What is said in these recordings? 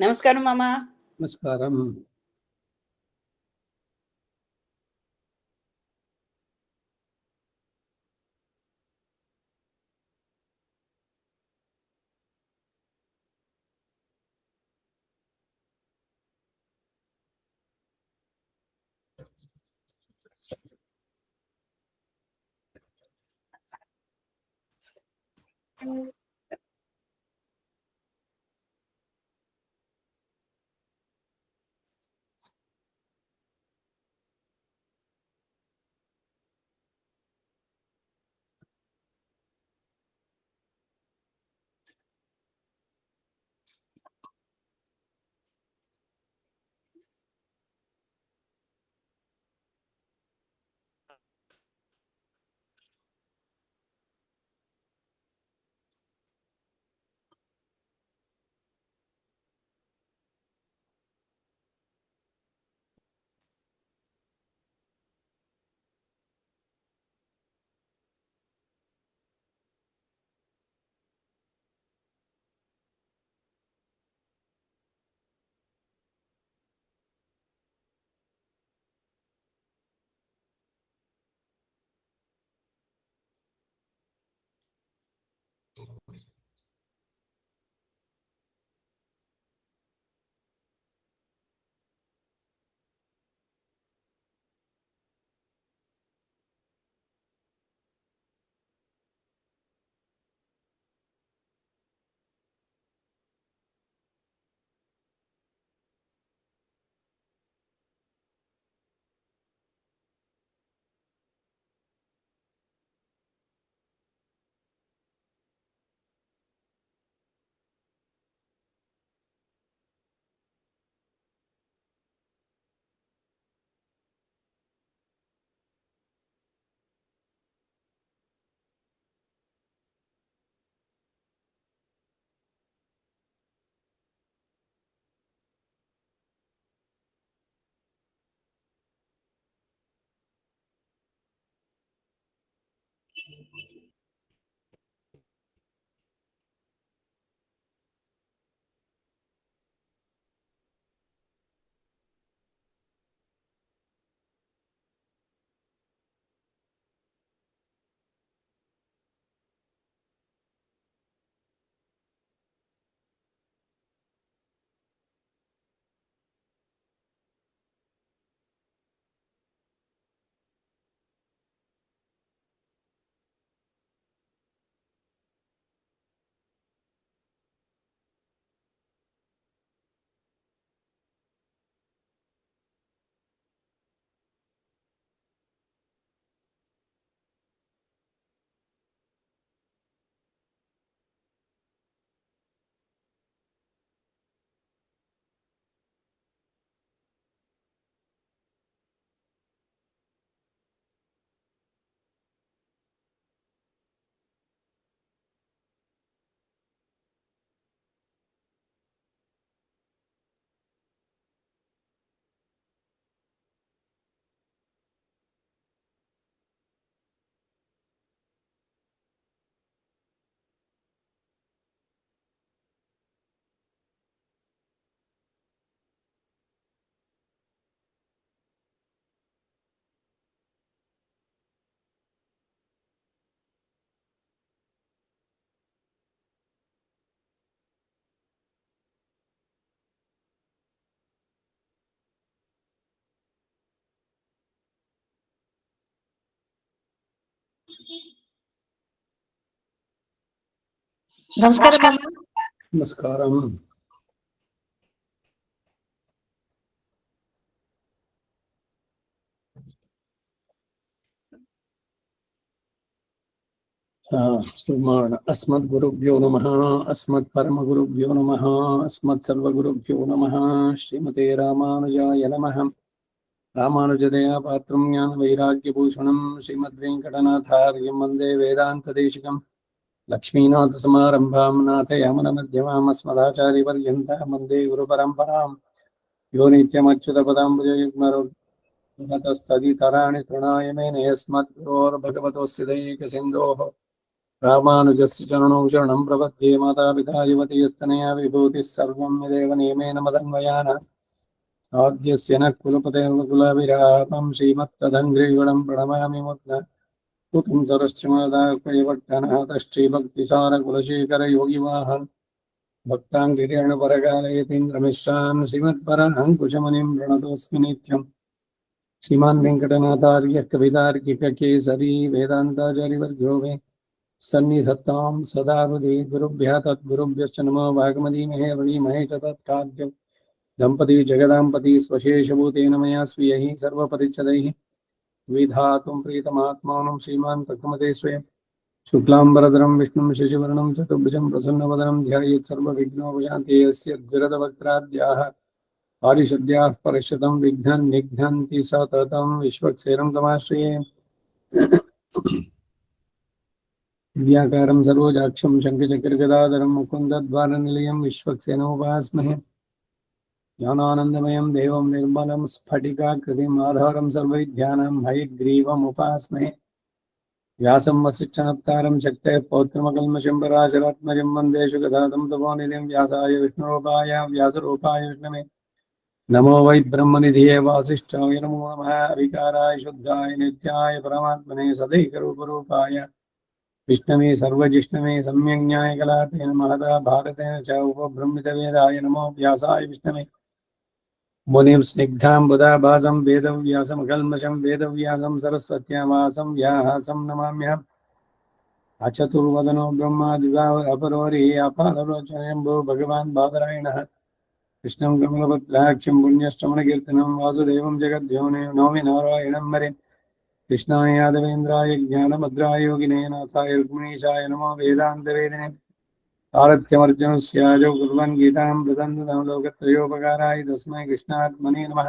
నమస్కారం మామ. నమస్కారం. నమస్కారం మామ. నమస్కారం. శ్రీమాన్ అస్మద్గురుభ్యో నమః. అస్మత్పరమగురుభ్యో నమః. అస్మత్సర్వగురుభ్యో నమః. శ్రీమతే రామానుజాయ నమః. రామానుజదయా పాత్రం జ్ఞానవైరాగ్యభూషణం శ్రీమద్వేంకటనాథార్యం వందే వేదాంతదేశికం. లక్ష్మీనాథసమారంభాం నాథయామనమధ్యమాం అస్మదాచార్యపర్యంతాం వందే గురుపరంపరాం. యో నిత్యమచ్యుతపదాంబుజయుగ్మరుతస్తదితరాణి తృణాయ మేనే యస్మద్గురోర్భగవతోస్య దైకసిन्धोः रामानुजस्य चरणौ शरणं प्रपद्ये मातापिता युवतीस्तनया विभूतिः सर्वं यदेव नियमेन मदन्वयान आद्यस्य न कुलपतेर्कुलविरामं श्रीमत्तदङ्घ्रिगुणं प्रणमामि मुद्ध पुतं सरश्चमदाकैवट्टनाथश्रीभक्तिसारकुलशेखरयोगिवाहन् भक्ताङ्गिरेणुपरकालयतीन्द्रमिश्रान् श्रीमत्परङ्कुशमुनिं प्रणतोऽस्मि नित्यम् श्रीमान् वेङ्कटनाथार्यः कवितार्किककेसरी वेदान्ताचार्यवर्यो मे सन्निधत्तां सदा हृदि गुरुभ्यः तद्गुरुभ्यश्च नमो भागमदीमहे वणीमहे च तत्काव्यं दम्पती जगदाम्पती स्वशेषभूतेन मया स्वीयैः सर्वपरिच्छदैः विधातुं प्रीतमात्मानं श्रीमान् प्रकृमते स्वयं शुक्लाम्बरधरं विष्णुं शशिवर्णं चतुर्भुजं प्रसन्नवदनं ध्यायेत् सर्वविघ्नोपशान्ति यस्य द्विरदवक्त्राद्याः पारिषद्याः परश्यतं विघ्नं निघ्नन्ति सततं विश्वक्सेनं तमाश्रये दिव्याकारं सरोजाक्षं शङ्खचक्रगदाधरं मुकुन्दद्वारनिलयं विश्वक्सेनोपास्महे ज्ञानानन्दमयं देवं निर्मलं स्फटिकाकृतिम् आधारं सर्वविद्यानां हयग्रीवमुपास्महे व्यासं वसिष्ठनप्तारं शक्तेः पौत्रमकल्मषं पराशरात्मजं वन्दे शुकधातं तपोनिधिं व्यासाय विष्णुरूपाय व्यासरूपाय विष्णवे नमो वै ब्रह्मनिधिये वासिष्ठाय नमो नमः अविकाराय शुद्धाय नित्याय परमात्मने सदैकरूपरूपाय विष्णवे सर्वजिष्णवे सम्यज्ञायकलापेन महता भारतेन च उपब्रह्मितवेदाय नमो व्यासाय विष्णवे मुनिं स्निग्धां बुधाभासं वेदव्यासमकल्मषं वेदव्यासं सरस्वत्यां वासं व्यासं नमाम्यहम् अचतुर्वदनो ब्रह्मा द्विवावरपरोरि अपारलोचनयम्भो भगवान् बादरायणः कृष्णं कमलपत्राक्षं पुण्यश्रवणकीर्तनं वासुदेवं जगद्योनिं नौमि नारायणं हरे कृष्णाय यादवेन्द्राय ज्ञानमद्राय योगिने नाथाय रुक्मिणीशाय नमो वेदान्तवेदिने आरत्यमर्जुनस्याजौ कुर्वन् गीतां प्रदन्दनं लोकत्रयोपकाराय तस्मै कृष्णात्मने नमः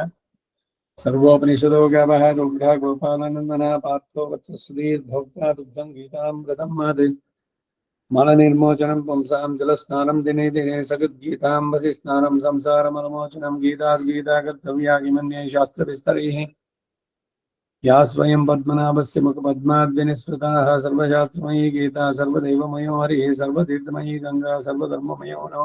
सर्वोपनिषदो गावः दुग्धा गोपालनन्दना पार्थो वत्ससुधीर्भोक्ता दुग्धं गीतामृतं मादे मलनिर्मोचनं पुंसां जलस्नानं दिने दिने सगद्गीताम्बसि स्नानं संसारमलमोचनं गीता कर्तव्या किमन्ये शास्त्रविस्तरैः या स्वयं पद्मनाभस्य मुखपद्माद्विनिसृताः सर्वशास्त्रमयी गीता सर्वदेवमयो हरिः सर्वतीर्थमयी गङ्गा सर्वधर्ममयो नो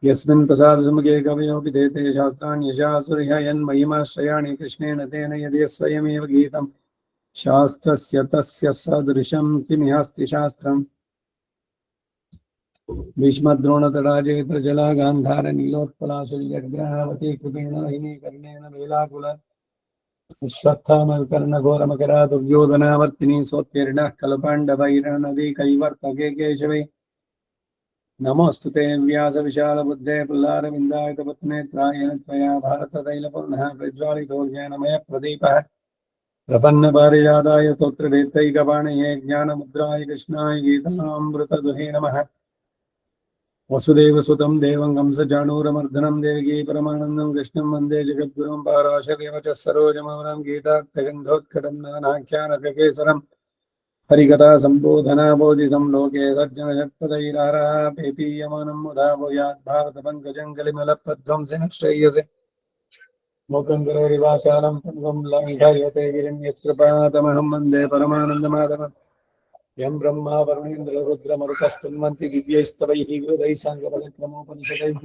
यस्मिन् प्रसादसमुखे कवयो विधेते शास्त्राण्यशासुरिह यन्महिमाश्रयाणि कृष्णेन तेन यदि स्वयमेव गीतं शास्त्रस्य तस्य सदृशं किमिहास्ति शास्त्रम् भीष्मद्रोणतडाजयत्रजला गान्धारनीलोत्पला शल्यग्रहावती कृपेण हिमीकर्णेन वेलाकुल विश्वत्थामकर्णघोरमकरा दुर्योधनावर्तिनी सोत्तीर्णः कल्पाण्डभैरनदी कैवर्तके केशवे नमोऽस्तु ते व्यासविशालबुद्धे पुल्लारविन्दायतपत्नेत्रायण त्वया भारततैलपूर्णः प्रज्वालितो ज्ञानमयप्रदीपः प्रपन्नपारिजाताय स्तोत्रवेत्रैकपाणये ज्ञानमुद्राय कृष्णाय गीतामृतदुहे नमः वसुदेवसुतं देवं कंसचाणूरमर्दनं देवकी परमानन्दं कृष्णं वन्दे जगद्गुरुं पाराशर्यवचः सरोजमवनं गीतार्थगन्धोत्कटं नानाख्यानककेसरम् हरिकथा सम्बोधनाबोधितं लोके सज्जनषट्पदैरारापेपीयमानं मुदा भूयात् भारतपङ्कजं कलिमलप्रध्वंसिन श्रेयसे मूकं करोति वाचालं पङ्गुं लङ्घयते गिरिं यत्कृपातमहं वन्दे परमानन्दमाधवम् यं ब्रह्मा वरुणेन्द्ररुद्रमरुतस्तुन्वन्ति दिव्यैस्तवैः हृदैः साङ्गपदक्रमोपनिषदैः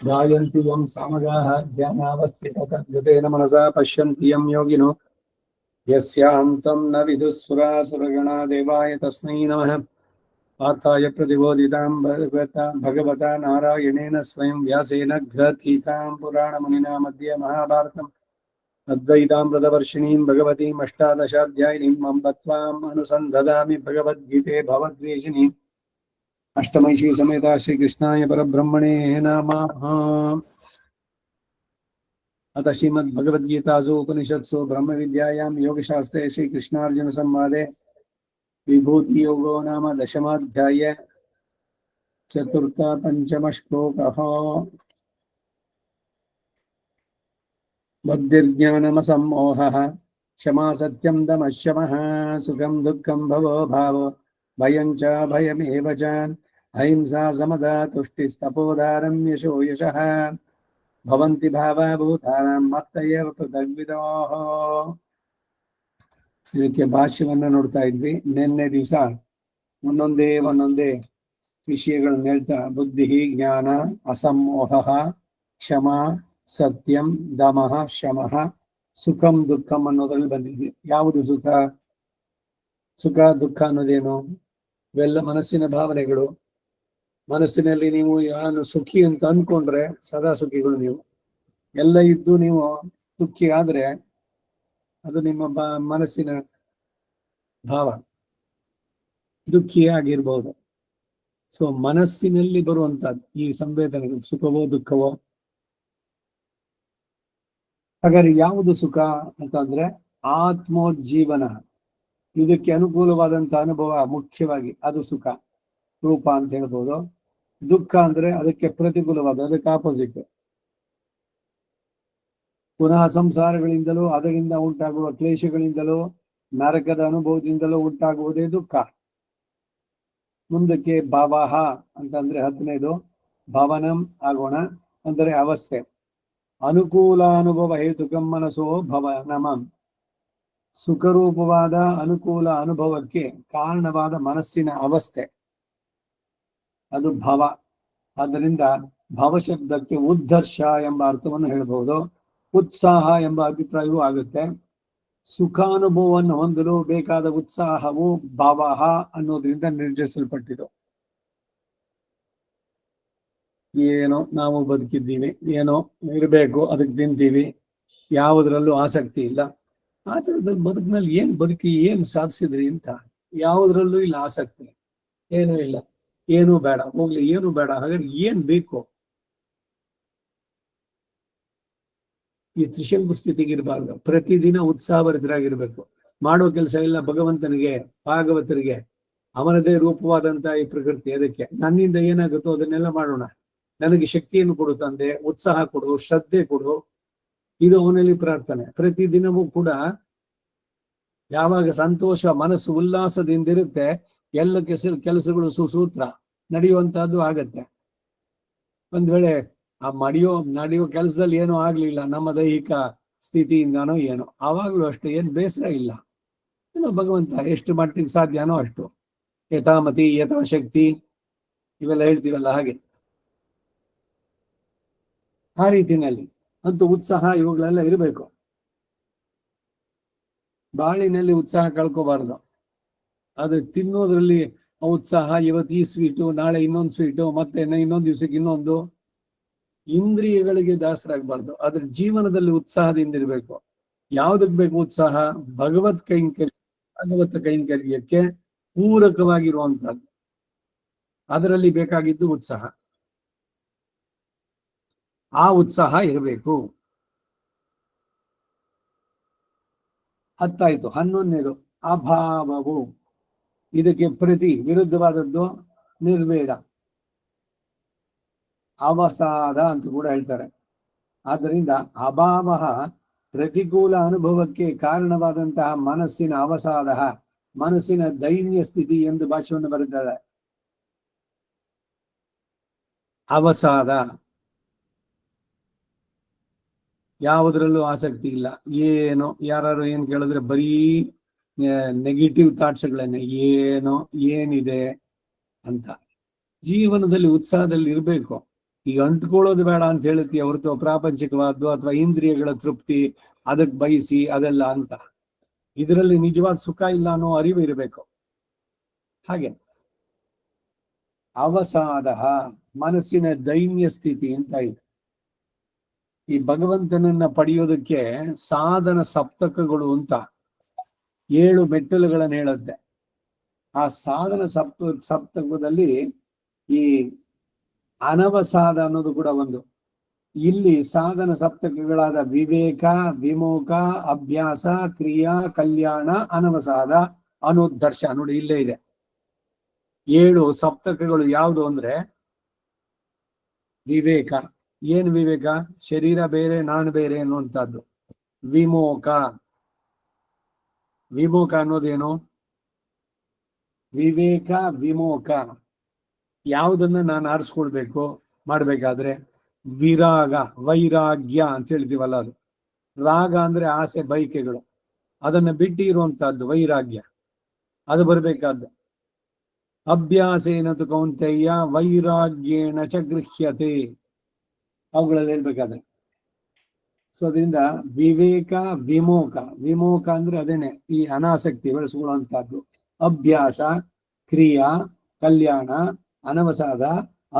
गायन्ति यं सामगाः ध्यानावस्थिततद्गतेन मनसा पश्यन्ति यं योगिनो यस्यान्तं न विदुःसुरासुरगणा देवाय तस्मै नमः पार्थाय प्रतिबोधितां भगवता नारायणेन स्वयं व्यासेन ग्रथीतां पुराणमुनिना मध्ये महाभारतम् अद्वैतामृतवर्षिणीं भगवतीम् अष्टादशाध्यायिनीं मम तत्त्वाम् अनुसन्धदामि भगवद्गीते भवद्वेषिणीम् अष्टमैषी समेता श्रीकृष्णाय परब्रह्मणे नमः। अथ श्रीमद्भगवद्गीतासु उपनिषत्सु ब्रह्मविद्यायां योगशास्त्रे श्रीकृष्णार्जुनसंवादे विभूतियोगो नाम दशमाध्याय चतुर्थ पंचमः श्लोकः। बुद्धिर्ज्ञानमसम्मोहः क्षमा सत्यं दमः शमः सुखं दुःखं भवो भावो भयं च भयमेव च अहिंसा समदा तुष्टिस्तपोदानं यशो यशः भवन्ति भावा भूतानां मत्त एव पृथग्विदोः। ಇದಕ್ಕೆ ಭಾಷ್ಯವನ್ನ ನೋಡ್ತಾ ಇದ್ವಿ. ನಿನ್ನೆ ದಿವಸ ಒಂದೊಂದೇ ವಿಷಯಗಳನ್ನ ಹೇಳ್ತಾ ಬುದ್ಧಿ, ಜ್ಞಾನ, ಅಸಮೋಹ, ಕ್ಷಮ, ಸತ್ಯಂ, ದಮಃ, ಶಮಃ, ಸುಖಂ ದುಃಖಂ ಅನ್ನೋದ್ರಲ್ಲಿ ಬಂದಿದ್ವಿ. ಯಾವುದು ಸುಖ? ಸುಖ ದುಃಖ ಅನ್ನೋದೇನು? ಇವೆಲ್ಲ ಮನಸ್ಸಿನ ಭಾವನೆಗಳು. ಮನಸ್ಸಿನಲ್ಲಿ ನೀವು ಯಾರು ಸುಖಿ ಅಂತ ಅನ್ಕೊಂಡ್ರೆ ಸದಾ ಸುಖಿಗಳು ನೀವು. ಎಲ್ಲ ಇದ್ದು ನೀವು ದುಃಖಿ ಆದ್ರೆ ಅದು ನಿಮ್ಮ ಮನಸ್ಸಿನ ಭಾವ, ದುಃಖಿಯೇ ಆಗಿರ್ಬೋದು. ಸೊ ಮನಸ್ಸಿನಲ್ಲಿ ಬರುವಂತಹದ್ದು ಈ ಸಂವೇದನೆಗಳು, ಸುಖವೋ ದುಃಖವೋ. ಹಾಗಾದ್ರೆ ಯಾವುದು ಸುಖ ಅಂತಂದ್ರೆ ಆತ್ಮೋಜ್ಜೀವನ, ಇದಕ್ಕೆ ಅನುಕೂಲವಾದಂತ ಅನುಭವ ಮುಖ್ಯವಾಗಿ ಅದು ಸುಖ ರೂಪ ಅಂತ ಹೇಳ್ಬೋದು. ದುಃಖ ಅಂದ್ರೆ ಅದಕ್ಕೆ ಪ್ರತಿಕೂಲವಾದ, ಅದಕ್ಕೆ ಆಪೋಸಿಟ್. ಪುನಃ ಸಂಸಾರಗಳಿಂದಲೂ ಅದರಿಂದ ಉಂಟಾಗುವ ಕ್ಲೇಶಗಳಿಂದಲೂ ನರಕದ ಅನುಭವದಿಂದಲೂ ಉಂಟಾಗುವುದೇ ದುಃಖ. ಮುಂದಕ್ಕೆ ಭಾವಹ ಅಂತಂದ್ರೆ 15 ಭವನಂ ಆಗೋಣ ಅಂದರೆ ಅವಸ್ಥೆ. ಅನುಕೂಲ ಅನುಭವ ಹೇತುಕಂ ಮನಸೋ ಭವನಮಂ, ಸುಖರೂಪವಾದ ಅನುಕೂಲ ಅನುಭವಕ್ಕೆ ಕಾರಣವಾದ ಮನಸ್ಸಿನ ಅವಸ್ಥೆ ಅದು ಭವ. ಆದ್ದರಿಂದ ಭವಶಬ್ದಕ್ಕೆ ಉದ್ಧರ್ಷ ಎಂಬ ಅರ್ಥವನ್ನು ಹೇಳಬಹುದು. ಉತ್ಸಾಹ ಎಂಬ ಅಭಿಪ್ರಾಯವೂ ಆಗುತ್ತೆ. ಸುಖಾನುಭವವನ್ನು ಹೊಂದಲು ಬೇಕಾದ ಉತ್ಸಾಹವು ಭಾವಹ ಅನ್ನೋದ್ರಿಂದ ನಿರ್ಧರಿಸಲ್ಪಟ್ಟಿದ್ದು. ಏನೋ ನಾವು ಬದುಕಿದ್ದೀವಿ, ಏನೋ ಇರಬೇಕು, ಅದಕ್ಕೆ ತಿಂತೀವಿ, ಯಾವುದ್ರಲ್ಲೂ ಆಸಕ್ತಿ ಇಲ್ಲ. ಆ ಥರದಲ್ಲಿ ಬದುಕಿನಲ್ಲಿ ಏನ್ ಬದುಕಿ ಏನ್ ಸಾಧಿಸಿದ್ರಿ ಅಂತ ಯಾವುದ್ರಲ್ಲೂ ಇಲ್ಲ ಆಸಕ್ತಿ, ಏನೂ ಇಲ್ಲ, ಏನೂ ಬೇಡ, ಹೋಗ್ಲಿ ಏನು ಬೇಡ. ಹಾಗಾದ್ರೆ ಏನ್ ಬೇಕು? ಈ ತ್ರಿಶಂಕು ಸ್ಥಿತಿಗಿರ್ಬಾರ್ದು. ಪ್ರತಿದಿನ ಉತ್ಸಾಹಭರಿತರಾಗಿರ್ಬೇಕು. ಮಾಡೋ ಕೆಲಸ ಎಲ್ಲ ಭಗವಂತನಿಗೆ, ಭಾಗವತರಿಗೆ, ಅವನದೇ ರೂಪವಾದಂತಹ ಈ ಪ್ರಕೃತಿ. ಅದಕ್ಕೆ ನನ್ನಿಂದ ಏನಾಗುತ್ತೋ ಅದನ್ನೆಲ್ಲ ಮಾಡೋಣ. ನನಗೆ ಶಕ್ತಿಯನ್ನು ಕೊಡು ತಂದೆ, ಉತ್ಸಾಹ ಕೊಡು, ಶ್ರದ್ಧೆ ಕೊಡು, ಇದು ಅವನಲ್ಲಿ ಪ್ರಾರ್ಥನೆ. ಪ್ರತಿದಿನವೂ ಕೂಡ ಯಾವಾಗ ಸಂತೋಷ, ಮನಸ್ಸು ಉಲ್ಲಾಸದಿಂದಿರುತ್ತೆ, ಎಲ್ಲ ಕೆಲಸಗಳು ಸುಸೂತ್ರ ನಡೆಯುವಂತಹದ್ದು ಆಗತ್ತೆ. ಒಂದ್ ವೇಳೆ ಆ ನಡೆಯೋ ಕೆಲಸದಲ್ಲಿ ಏನೋ ಆಗ್ಲಿಲ್ಲ, ನಮ್ಮ ದೈಹಿಕ ಸ್ಥಿತಿಯಿಂದಾನೋ ಏನೋ, ಆವಾಗ್ಲೂ ಅಷ್ಟೇ ಏನ್ ಬೇಸರ ಇಲ್ಲ. ಏನೋ ಭಗವಂತ ಎಷ್ಟು ಮಟ್ಟಿಗೆ ಸಾಧ್ಯನೋ ಅಷ್ಟು, ಯಥಾಮತಿ ಯಥಾಶಕ್ತಿ ಇವೆಲ್ಲ ಹೇಳ್ತೀವಲ್ಲ ಹಾಗೆ. ಆ ರೀತಿನಲ್ಲಿ ಅಂತೂ ಉತ್ಸಾಹ ಇವುಗಳೆಲ್ಲ ಇರಬೇಕು. ಬಾಳಿನಲ್ಲಿ ಉತ್ಸಾಹ ಕಳ್ಕೋಬಾರ್ದು. ಅದು ತಿನ್ನೋದ್ರಲ್ಲಿ ಉತ್ಸಾಹ, ಇವತ್ತು ಈ ಸ್ವೀಟು, ನಾಳೆ ಇನ್ನೊಂದು ಸ್ವೀಟು, ಮತ್ತೆ ಇನ್ನೊಂದು ದಿವ್ಸಕ್ಕೆ ಇನ್ನೊಂದು. ಇಂದ್ರಿಯಗಳಿಗೆ ದಾಸರಾಗಬಾರ್ದು. ಅದ್ರ ಜೀವನದಲ್ಲಿ ಉತ್ಸಾಹದಿಂದ ಇರಬೇಕು. ಯಾವ್ದಕ್ ಬೇಕು ಉತ್ಸಾಹ? ಭಗವತ್ ಕೈಂಕರ್ಯಕ್ಕೆ ಪೂರಕವಾಗಿರುವಂತಹದ್ದು, ಅದರಲ್ಲಿ ಬೇಕಾಗಿದ್ದು ಉತ್ಸಾಹ. ಆ ಉತ್ಸಾಹ ಇರಬೇಕು. 10 ಆಯ್ತು. 11 ಅಭಾವವು, ಇದಕ್ಕೆ ಪ್ರತಿ ವಿರುದ್ಧವಾದದ್ದು ನಿರ್ವೇದ, ಅವಸಾದ ಅಂತ ಕೂಡ ಹೇಳ್ತಾರೆ. ಆದ್ದರಿಂದ ಅಭಾವ ಪ್ರತಿಕೂಲ ಅನುಭವಕ್ಕೆ ಕಾರಣವಾದಂತಹ ಮನಸ್ಸಿನ ಅವಸಾದ, ಮನಸ್ಸಿನ ದೈನ್ಯ ಸ್ಥಿತಿ ಎಂದು ಭಾಷೆಯನ್ನು ಬರೆದಿದ್ದಾರೆ. ಅವಸಾದ, ಯಾವುದ್ರಲ್ಲೂ ಆಸಕ್ತಿ ಇಲ್ಲ. ಏನೋ ಯಾರು ಏನ್ ಕೇಳಿದ್ರೆ ಬರೀ ನೆಗೆಟಿವ್ ಥಾಟ್ಸ್ಗಳನ್ನೇ, ಏನೋ ಏನಿದೆ ಅಂತ. ಜೀವನದಲ್ಲಿ ಉತ್ಸಾಹದಲ್ಲಿ ಇರಬೇಕು. ಈಗ ಅಂಟ್ಕೊಳ್ಳೋದು ಬೇಡ ಅಂತ ಹೇಳುತ್ತೀವಿ ಹೊರತು ಪ್ರಾಪಂಚಿಕವಾದ್ದು ಅಥವಾ ಇಂದ್ರಿಯಗಳ ತೃಪ್ತಿ ಅದಕ್ಕೆ ಬಯಸಿ ಅದೆಲ್ಲ ಅಂತ. ಇದರಲ್ಲಿ ನಿಜವಾದ ಸುಖ ಇಲ್ಲ ಅನ್ನೋ ಅರಿವು ಇರಬೇಕು. ಹಾಗೆ ಅವಸಾದ ಮನಸ್ಸಿನ ದೈನ್ಯ ಸ್ಥಿತಿ ಅಂತ ಇದೆ. ಈ ಭಗವಂತನನ್ನ ಪಡೆಯೋದಕ್ಕೆ ಸಾಧನ ಸಪ್ತಕಗಳು ಅಂತ 7 ಮೆಟ್ಟಲುಗಳನ್ನು ಹೇಳುತ್ತೆ. ಆ ಸಾಧನ ಸಪ್ತಕದಲ್ಲಿ ಈ ಅನವಸಾದ ಅನ್ನೋದು ಕೂಡ ಒಂದು. ಇಲ್ಲಿ ಸಾಧನ ಸಪ್ತಕಗಳಾದ ವಿವೇಕ, ವಿಮೋಕ, ಅಭ್ಯಾಸ, ಕ್ರಿಯಾ, ಕಲ್ಯಾಣ, ಅನವಸಾದ, ಅನುದರ್ಶ ನೋಡಿ ಇಲ್ಲೇ ಇದೆ. 7 ಸಪ್ತಕಗಳು ಯಾವುದು ಅಂದ್ರೆ ವಿವೇಕ. ಏನ್ ವಿವೇಕ? ಶರೀರ ಬೇರೆ, ನಾನು ಬೇರೆ ಅನ್ನುವಂಥದ್ದು. ವಿಮೋಕ, ವಿಮೋಕ ಅನ್ನೋದೇನು? ವಿವೇಕ ವಿಮೋಕ, ಯಾವುದನ್ನ ನಾನು ಆರಿಸ್ಕೊಳ್ಬೇಕು ಮಾಡ್ಬೇಕಾದ್ರೆ. ವಿರಾಗ, ವೈರಾಗ್ಯ ಅಂತ ಹೇಳ್ತೀವಲ್ಲ ಅದು. ರಾಗ ಅಂದ್ರೆ ಆಸೆ ಬಯಕೆಗಳು, ಅದನ್ನ ಬಿಟ್ಟು ಇರುವಂತಹದ್ದು ವೈರಾಗ್ಯ, ಅದು ಬರ್ಬೇಕಾದ್ದು. ಅಭ್ಯಾಸೇನ ತು ಕೌಂತೆಯ ವೈರಾಗ್ಯೇಣ ಚ ಗೃಹ್ಯತೆ, ಅವುಗಳಲ್ಲಿ ಹೇಳ್ಬೇಕಾದ್ರೆ. ಸೊ ಅದರಿಂದ ವಿವೇಕ ವಿಮೋಕ, ವಿಮೋಕ ಅಂದ್ರೆ ಅದೇನೆ ಈ ಅನಾಸಕ್ತಿ ಬೆಳೆಸ್ಕೊಳ್ಳುವಂತಹದ್ದು. ಅಭ್ಯಾಸ, ಕ್ರಿಯಾ, ಕಲ್ಯಾಣ, ಅನವಸಾದ,